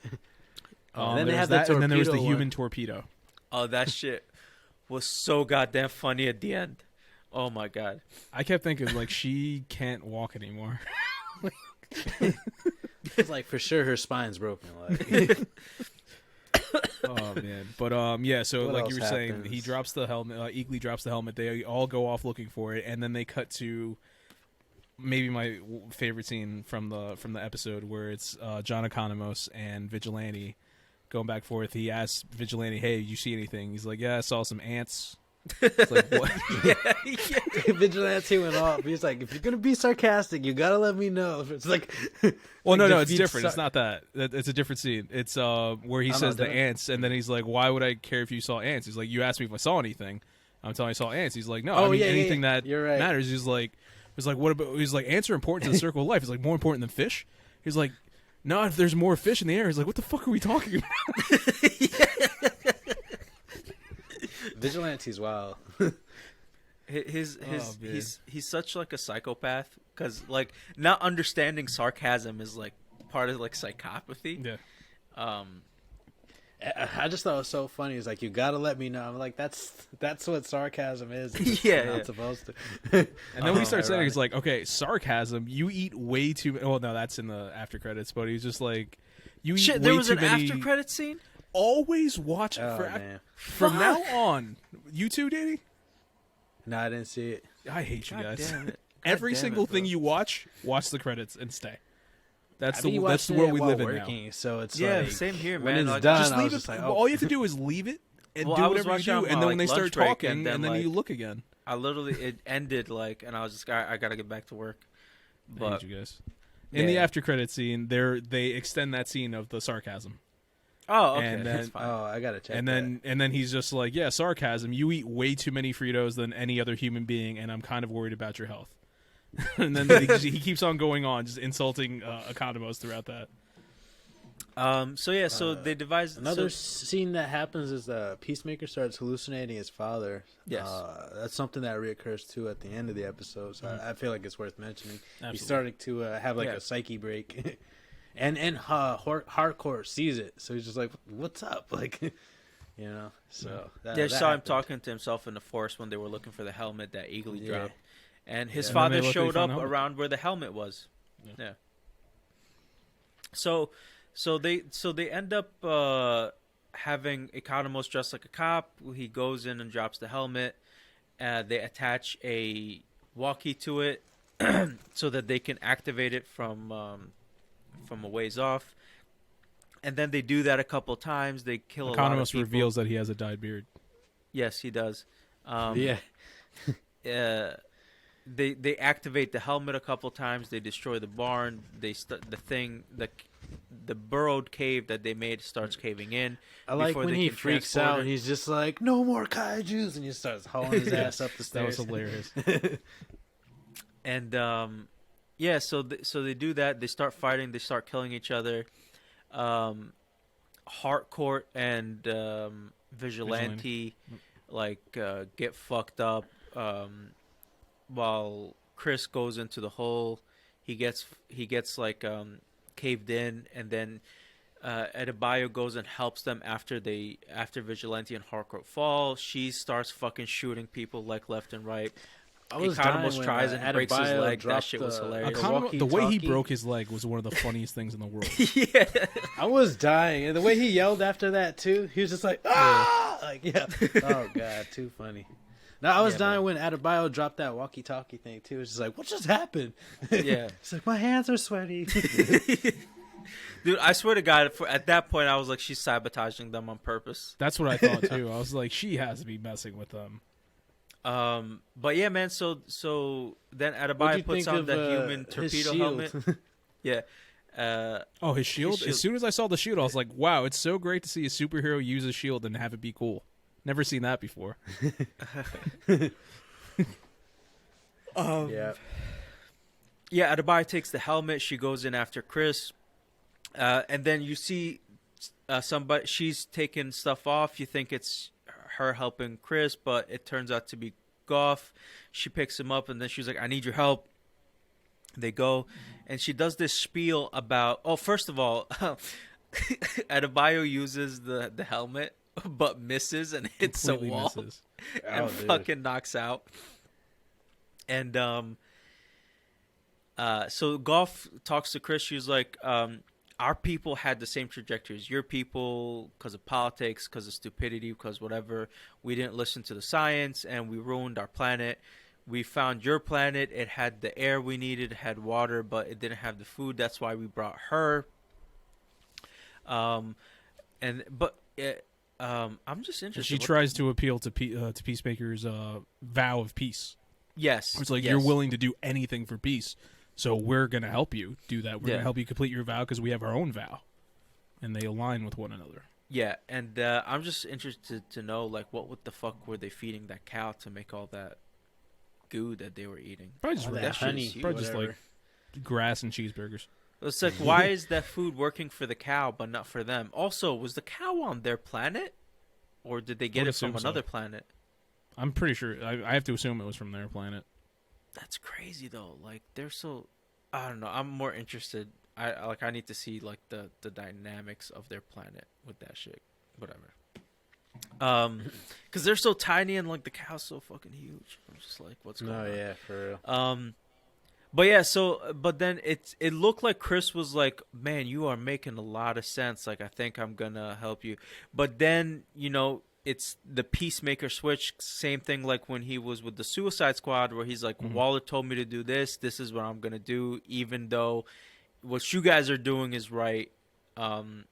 And then they have that, and then there was the human torpedo. Oh, that shit was so goddamn funny at the end. Oh my god! I kept thinking like she can't walk anymore. It's like for sure her spine's broken. Like. Oh man, but yeah. So What like else you were saying, happens? he drops the helmet. Eagly drops the helmet. They all go off looking for it, and then they cut to maybe my favorite scene from the episode, where it's John Economos and Vigilante going back and forth. He asks Vigilante, "Hey, you see anything?" He's like, "Yeah, I saw some ants." It's like, what? Vigilante went off. He's like, if you're gonna be sarcastic, you gotta let me know. It's like, Well, no, it's different. It's not that. It's a different scene. It's where he says the ants, and then he's like, "Why would I care if you saw ants?" He's like, "You asked me if I saw anything. I'm telling you I saw ants." He's like, "No, I mean anything that You're right. matters." He's like, "What about?" He's like, "Ants are important to the circle of life." He's like, "More important than fish." He's like, "No, if there's more fish in the air." He's like, "What the fuck are we talking about?" Vigilante's wild. He's such like a psychopath, because like not understanding sarcasm is like part of like psychopathy. Yeah. I just thought it was so funny. It's like, you gotta let me know. I'm like, that's what sarcasm is. Yeah, Not yeah. supposed to. And then when he starts saying, ironic. he's like, "Okay, sarcasm. You eat way too." Well, no, that's in the after credits. But he's just like, "You eat Shit, way there was too an many." after credit scene. Always watch Oh, man. from now on. You too, Danny. No, I didn't see it. I hate you God guys. damn it. Every God damn single it, thing bro. you watch the credits and stay. That's I mean, that's the watching world it we while live in working, so it's Yeah, like, same here, when man. it's Like, done, Just I leave was it. just like, All you have to do is leave it and Well, do I was whatever you watching do. on And my, then when they like, start lunch break, talking, and then, you like- look again. I literally, it ended like, and I was just, I gotta get back to work. I But hate you guys. In the Yeah. after credit scene, they extend that scene of the sarcasm. oh, okay, And that's then- fine. oh, I gotta check. And then he's just like, "Yeah, sarcasm. You eat way too many Fritos than any other human being, and I'm kind of worried about your health." And then he keeps on going on, just insulting Economos throughout that. So they devised another so- scene that happens is Peacemaker starts hallucinating his father. Yes. That's something that reoccurs too at the end of the episode. So I feel like it's worth mentioning. Absolutely. He's starting to have like Yeah. a psyche break, and Hardcore sees it, so he's just like, "What's up?" Like, you know. So Yeah, I that saw him happened. talking to himself in the forest when they were looking for the helmet that Eagly Yeah. dropped, and his Yeah. father And then they showed looked, they up found the helmet. around where the helmet was. Yeah. Yeah. So they end up having Economos dressed like a cop. He goes in and drops the helmet. They attach a walkie to it so that they can activate it from a ways off. And then they do that a couple times. They kill a lot of Economist people. reveals that he has a dyed beard. Yes, he does. Yeah. They activate the helmet a couple times. They destroy the barn. The burrowed cave that they made starts caving in. I like before when they he can freaks transport out it. and he's just like, "No more kaijus," and he starts hauling his ass up the That was stairs. hilarious. And so they do that. They start fighting. They start killing each other. Harcourt and Vigilante get fucked up. While Chris goes into the hole, he gets caved in, and then Adebayo goes and helps them after Vigilante and Harcourt fall. She starts fucking shooting people like left and right. I was Economos dying when, tries and breaks his Adebayo leg. That dropped shit was the- hilarious. The way he walkie-talkie. broke his leg was one of the funniest things in the world. Yeah. I was dying, and the way he yelled after that too, he was just like, "Ah!" Like, yeah. Oh god, too funny. No, I was Yeah, dying when Adebayo dropped that walkie-talkie thing too. It was just like, "What just happened?" Yeah. It's like my hands are sweaty. Dude, I swear to God, at that point, I was like, she's sabotaging them on purpose. That's what I thought too. I was like, she has to be messing with them. But yeah, man. So then What'd Adebayo you puts think on of, the human his torpedo shield? helmet. Yeah. Oh, his shield? shield. As soon as I saw the shield, I was like, wow, it's so great to see a superhero use a shield and have it be cool. Never seen that before. Yeah. Yeah, Adebayo takes the helmet. She goes in after Chris. And then you see somebody. She's taking stuff off. You think it's her helping Chris, but it turns out to be Goff. She picks him up, and then she's like, I need your help. They go, and she does this spiel about... Oh, first of all, Adebayo uses the helmet, but misses and hits a Completely wall. misses. And Oh, dude. fucking knocks out. And so Goff talks to Chris. She's like, our people had the same trajectory as your people because of politics, because of stupidity, because whatever. We didn't listen to the science, and we ruined our planet. We found your planet. It had the air we needed, it had water, but it didn't have the food. That's why we brought her. I'm just interested. She tries to appeal to Peacemaker's vow of peace. Yes. It's like, yes. you're willing to do anything for peace, so we're going to help you do that. We're Yeah. going to help you complete your vow because we have our own vow. And they align with one another. Yeah, and I'm just interested to know, like, what the fuck were they feeding that cow to make all that goo that they were eating? Probably just, All that rats. honey, Probably just whatever. like grass and cheeseburgers. It's like, why is that food working for the cow but not for them? Also, was the cow on their planet, or did they get Would it from assume so. another planet? I'm pretty sure. I have to assume it was from their planet. That's crazy though. Like, they're so... I don't know. I'm more interested. I need to see like the dynamics of their planet with that shit. Whatever. Because they're so tiny and like the cow's so fucking huge. I'm just like, what's going on? Oh yeah, for real. But yeah, but then it looked like Chris was like, man, you are making a lot of sense. Like, I think I'm gonna help you. But then, it's the Peacemaker switch. Same thing like when he was with the Suicide Squad, where he's like, Waller told me to do this. This is what I'm gonna do, even though what you guys are doing is right. I'm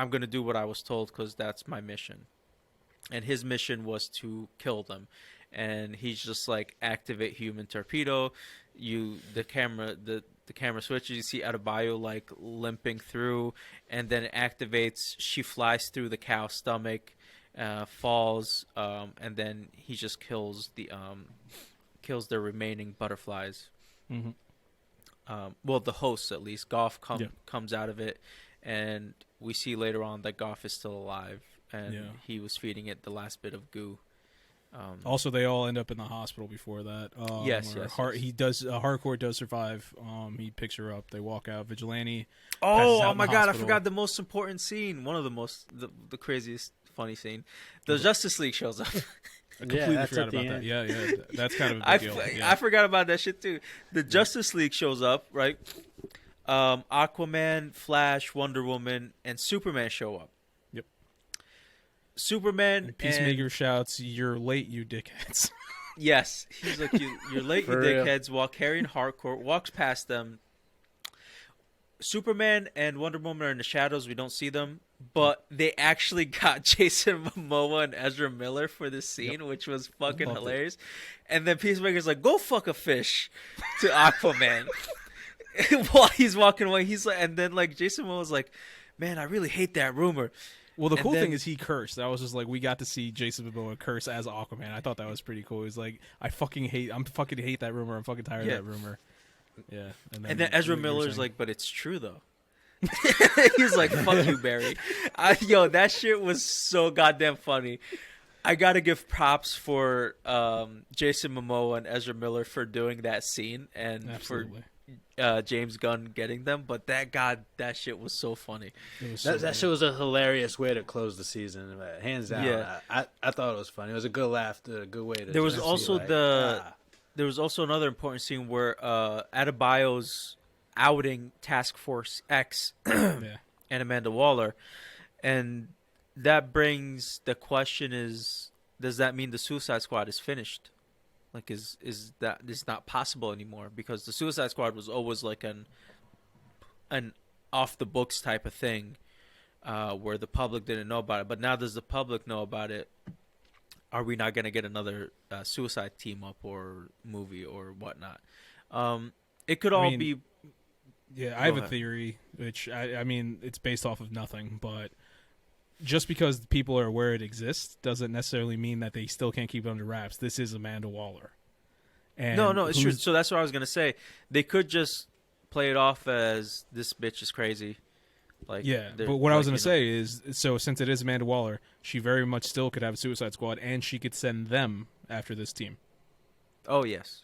gonna do what I was told because that's my mission. And his mission was to kill them. And he's just like, activate human torpedo. The camera switches. You see Adebayo like limping through, and then it activates. She flies through the cow's stomach, falls, and then he just kills the remaining butterflies. Mm-hmm. Well, the hosts at least. Goff comes out of it, and we see later on that Goff is still alive, and he was feeding it the last bit of goo. Also, they all end up in the hospital before that. Yes. He does. Harcourt does survive. He picks her up. They walk out. Vigilante. Oh out in my the God! I hospital. forgot the most important scene. One of the craziest funny scene. The Justice League shows up. I completely that's forgot at the about that. end. Yeah. That's kind of a big deal. Yeah. I forgot about that shit too. The Justice League shows up, right? Aquaman, Flash, Wonder Woman, and Superman show up. Yep. Superman And Peacemaker shouts, "You're late, you dickheads." Yes, he's like, you're late, you For real. dickheads. While carrying Harcourt, walks past them. Superman and Wonder Woman are in the shadows. We don't see them, but they actually got Jason Momoa and Ezra Miller for this scene, which was fucking Loved it. hilarious. And then Peacemaker's like, "Go fuck a fish," to Aquaman while he's walking away. He's like, and then like Jason Momoa's like, "Man, I really hate that rumor." Well, the And cool then- thing is he cursed. I was just like, we got to see Jason Momoa curse as Aquaman. I thought that was pretty cool. He's like, I'm fucking hate that rumor. I'm fucking tired Yeah. of that rumor. Yeah. And then Ezra you were Miller's saying- like, "But it's true though." He's like, "Fuck you, Barry." Yo, that shit was so goddamn funny. I gotta give props for Jason Momoa and Ezra Miller for doing that scene and absolutely. for James Gunn getting them. But that shit was so funny. It was so That good. shit was a hilarious way to close the season, hands down. Yeah. I thought it was funny. It was a good laugh, a good way to. There was just also be like, There was also another important scene where Adebayo's outing Task Force X Yeah. and Amanda Waller, and that brings the question: does that mean the Suicide Squad is finished? Like, is that is not possible anymore? Because the Suicide Squad was always like an off the books type of thing, where the public didn't know about it. But now does the public know about it? Are we not going to get another Suicide team up or movie or whatnot? It could all mean, be. Yeah, I have Go a ahead. theory, which I mean, it's based off of nothing, but just because people are aware it exists doesn't necessarily mean that they still can't keep it under wraps. This is Amanda Waller. And No, it's true. who's- So that's what I was going to say. They could just play it off as this bitch is crazy. Like, Yeah, they're- but what I was like, going to say is, so since it is Amanda Waller, she very much still could have a Suicide Squad, and she could send them after this team. Oh, yes.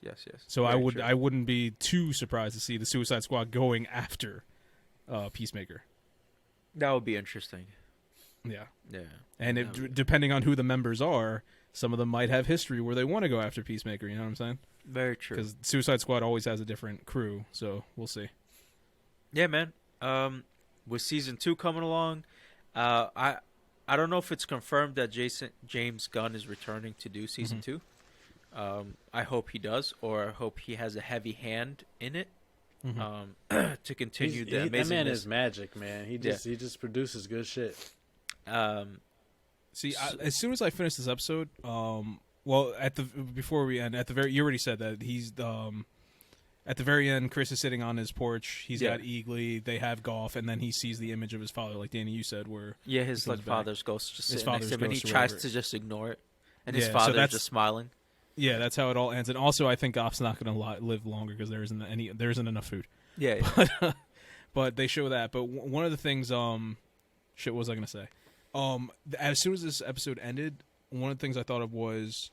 So Very true. I wouldn't be too surprised to see the Suicide Squad going after Peacemaker. That would be interesting. Yeah, Yeah. and That would- depending on who the members are, some of them might have history where they want to go after Peacemaker. You know what I'm saying? Very true. Because Suicide Squad always has a different crew, so we'll see. Yeah, man. With season 2 coming along, I don't know if it's confirmed that James Gunn is returning to do season 2. I hope he does, or I hope he has a heavy hand in it to continue the that man amazingness. is magic, man. He just produces good shit. See, as soon as I finish this episode, well, before we end, you already said that he's at the very end. Chris is sitting on his porch. He's got Eagly. They have golf, and then he sees the image of his father, like Danny, you said, where his he like comes back. father's ghost just His sitting next father's to him, and he ghost or tries whatever. to just ignore it, and his Yeah, so father's that's- just smiling. Yeah, that's how it all ends. And also, I think Goff's not going to live longer because there isn't enough food. Yeah. But they show that. But one of the things, shit, what was I going to say? As soon as this episode ended, one of the things I thought of was,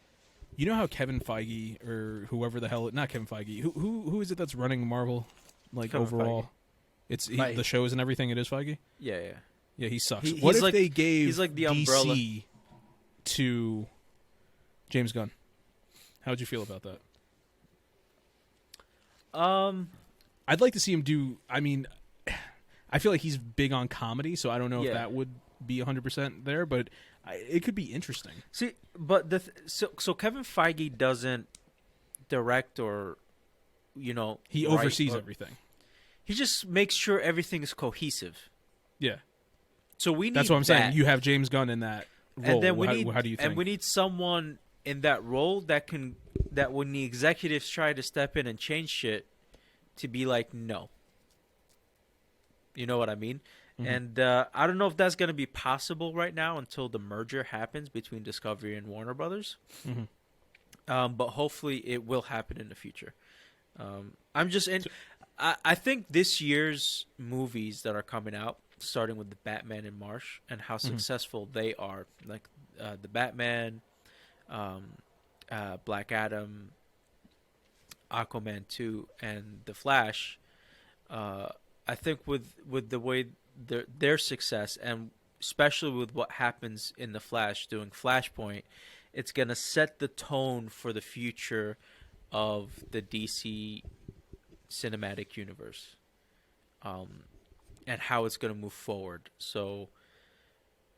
you know how Kevin Feige or whoever the hell, not Kevin Feige, who is it that's running Marvel, like Kevin overall? Feige. It's Feige. the shows and everything. It is Feige. Yeah. Yeah, he sucks. He's What if like- they gave he's like the DC umbrella. to James Gunn? How'd you feel about that? I'd like to see him do. I mean, I feel like he's big on comedy, so I don't know if Yeah. that would be 100% there, but it could be interesting. See, but so Kevin Feige doesn't direct or, He write oversees or- everything. He just makes sure everything is cohesive. Yeah, So we need that's what I'm saying. that. You have James Gunn in that role. And then we how, need, how do you think? and we need someone in that role that when the executives try to step in and change shit, to be like, no. You know what I mean? Mm-hmm. And I don't know if that's going to be possible right now until the merger happens between Discovery and Warner Brothers. Mm-hmm. But hopefully it will happen in the future. I'm just in. I think this year's movies that are coming out, starting with the Batman in March, and how successful they are, like the Batman, Black Adam, Aquaman 2, and the Flash. I think with the way their success, and especially with what happens in the Flash doing Flashpoint, it's gonna set the tone for the future of the DC cinematic universe, and how it's gonna move forward. So,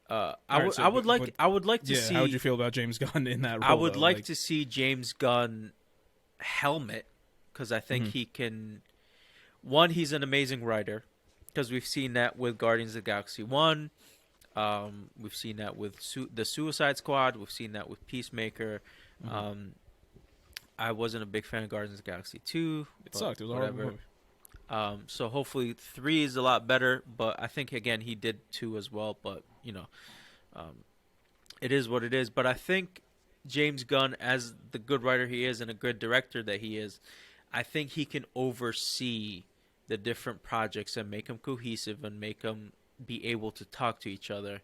I would like to see. How would you feel about James Gunn in that role? I would like to see James Gunn helmet, because I think he can. One, he's an amazing writer, because we've seen that with Guardians of the Galaxy 1. We've seen that with the Suicide Squad. We've seen that with Peacemaker. I wasn't a big fan of Guardians of the Galaxy 2. It sucked. It was a horrible movie. So hopefully 3 is a lot better, but I think, again, he did 2 as well. But, it is what it is. But I think James Gunn, as the good writer he is and a good director that he is, I think he can oversee the different projects and make them cohesive and make them be able to talk to each other.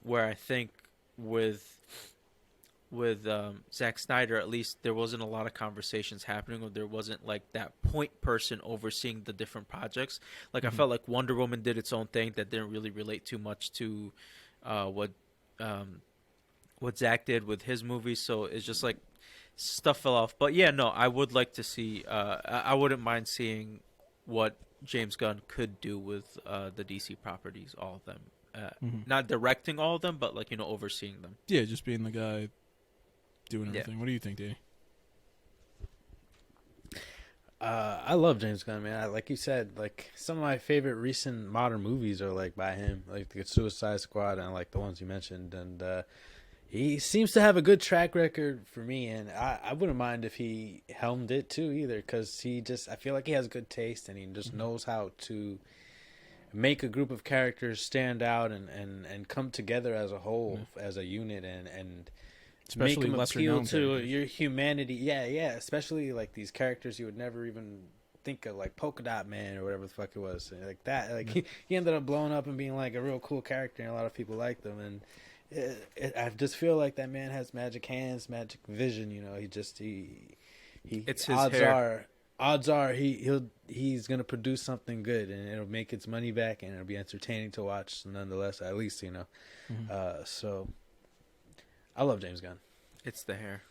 Where I think with Zack Snyder, at least, there wasn't a lot of conversations happening, or there wasn't like that point person overseeing the different projects. Like I felt like Wonder Woman did its own thing that didn't really relate too much to what Zack did with his movies. So it's just like stuff fell off. But yeah, no, I would like to see. I wouldn't mind seeing what James Gunn could do with the DC properties, all of them. Not directing all of them, but like overseeing them. Yeah, just being the guy doing everything. What do you think, Danny? I love James Gunn, man. Like you said, like some of my favorite recent modern movies are like by him, like the Suicide Squad and like the ones you mentioned. And he seems to have a good track record for me, and I wouldn't mind if he helmed it too either, because I feel like he has good taste, and he just knows how to make a group of characters stand out and come together as a whole, as a unit, and especially make them appeal to characters. your humanity. Yeah, especially like these characters you would never even think of, like Polka Dot Man or whatever the fuck it was, like that. Like he ended up blowing up and being like a real cool character, and a lot of people liked him. And I just feel like that man has magic hands, magic vision. It's his hair. Odds are he's gonna produce something good, and it'll make its money back, and it'll be entertaining to watch nonetheless. At least So I love James Gunn. It's the hair.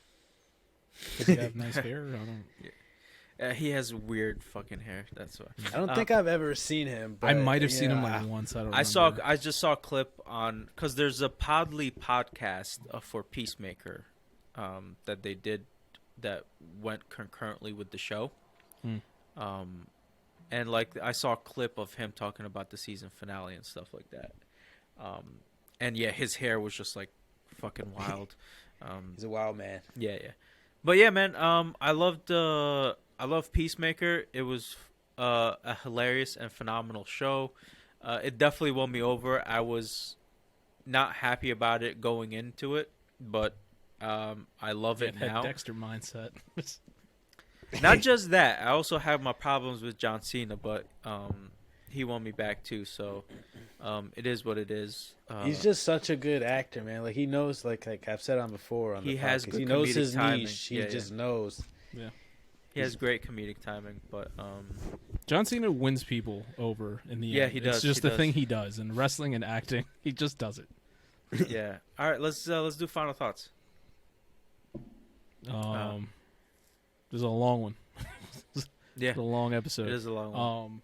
Does he have nice hair? He has weird fucking hair. That's why. I don't think I've ever seen him. But, I might have seen him like once. I don't. I just saw a clip on, because there's a Podly podcast for Peacemaker that they did that went concurrently with the show. And like I saw a clip of him talking about the season finale and stuff like that. And yeah, his hair was just like fucking wild. He's a wild man. Yeah. But yeah, man, I love Peacemaker. It was a hilarious and phenomenal show. It definitely won me over. I was not happy about it going into it, but I love it now. That Dexter mindset. Not just that. I also have my problems with John Cena, but he won me back too. So it is what it is. He's just such a good actor, man. Like he knows, like I've said on before on the podcast, he knows his timing. niche. He just knows. Yeah. He has great comedic timing, but John Cena wins people over in the end. Yeah, he does. It's just the thing he does in wrestling and acting. He just does it. Yeah. All right, let's do final thoughts. There's a long one. Yeah, it's a long episode. It is a long one.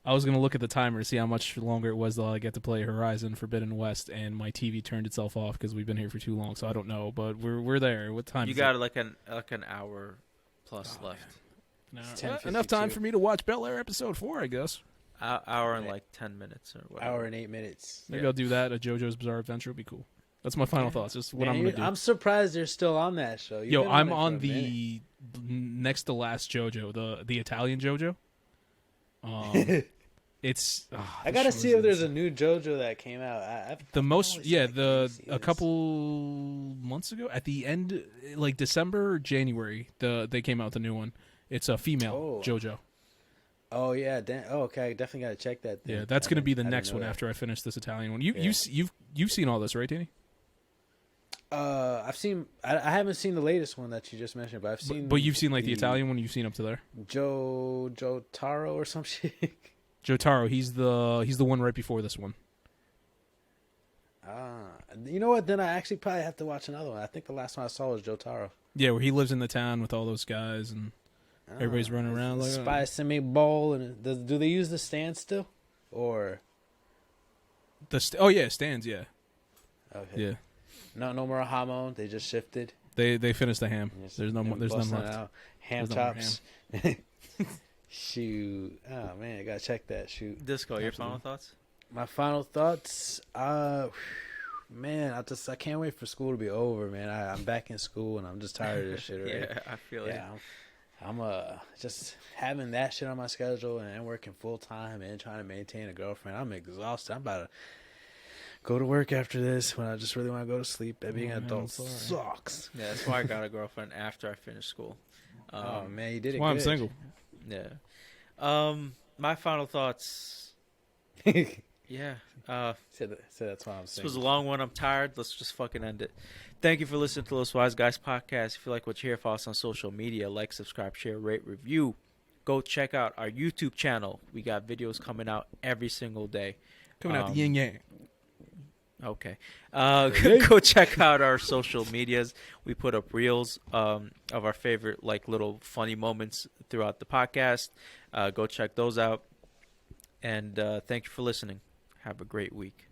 I was gonna look at the timer to see how much longer it was till I get to play Horizon Forbidden West, and my TV turned itself off because we've been here for too long. So I don't know, but we're there. What time? You got like an hour plus left. No, enough time for me to watch Bel-Air episode 4, I guess. Hour and like 10 minutes or whatever. Hour and 8 minutes. Maybe I'll do that. A JoJo's Bizarre Adventure would be cool. That's my final thoughts. Just what I'm gonna do. I'm surprised they're still on that show. I'm on the next to last JoJo, the Italian JoJo. It's. I gotta see if there's a new JoJo that came out. A couple months ago, at the end, like December or January, they came out with a new one. It's a female JoJo. Oh yeah, okay. I definitely gotta check that. Yeah, that's gonna be the next one after I finish this Italian one. You've seen all this, right, Danny? I've seen. I haven't seen the latest one that you just mentioned, but I've seen. But you've seen like the Italian one. You've seen up to there. Joe Taro or some shit. Joe Taro. He's the one right before this one. You know what? Then I actually probably have to watch another one. I think the last one I saw was Jotaro. Yeah, where he lives in the town with all those guys and everybody's running around like Spy Semi Bowl. And do they use the stand still? Or stands, yeah. okay. Yeah. No more hamon. They just shifted. They finished the ham. There's no more. There's none left. Out. Ham There's no more chops. Shoot. Oh man, I gotta check that. Shoot. Disco, your final thoughts? My final thoughts. Man, I can't wait for school to be over, man. I'm back in school and I'm just tired of this shit already. Yeah, I feel it. Yeah, I'm just having that shit on my schedule and working full time and trying to maintain a girlfriend. I'm exhausted. I'm about to go to work after this when I just really want to go to sleep. Being an adult sucks. Yeah, that's why I got a girlfriend after I finished school. Oh man, you did it. Why I'm good. single. Yeah. My final thoughts. Yeah. So that's why I'm This saying. was a long one. I'm tired. Let's just fucking end it. Thank you for listening to Los Wise Guys podcast. If you like what you hear, follow us on social media. Like, subscribe, share, rate, review. Go check out our YouTube channel. We got videos coming out every single day. Coming out the yin yang. Okay. Go check out our social medias. We put up reels of our favorite like little funny moments throughout the podcast. Go check those out. And thank you for listening. Have a great week.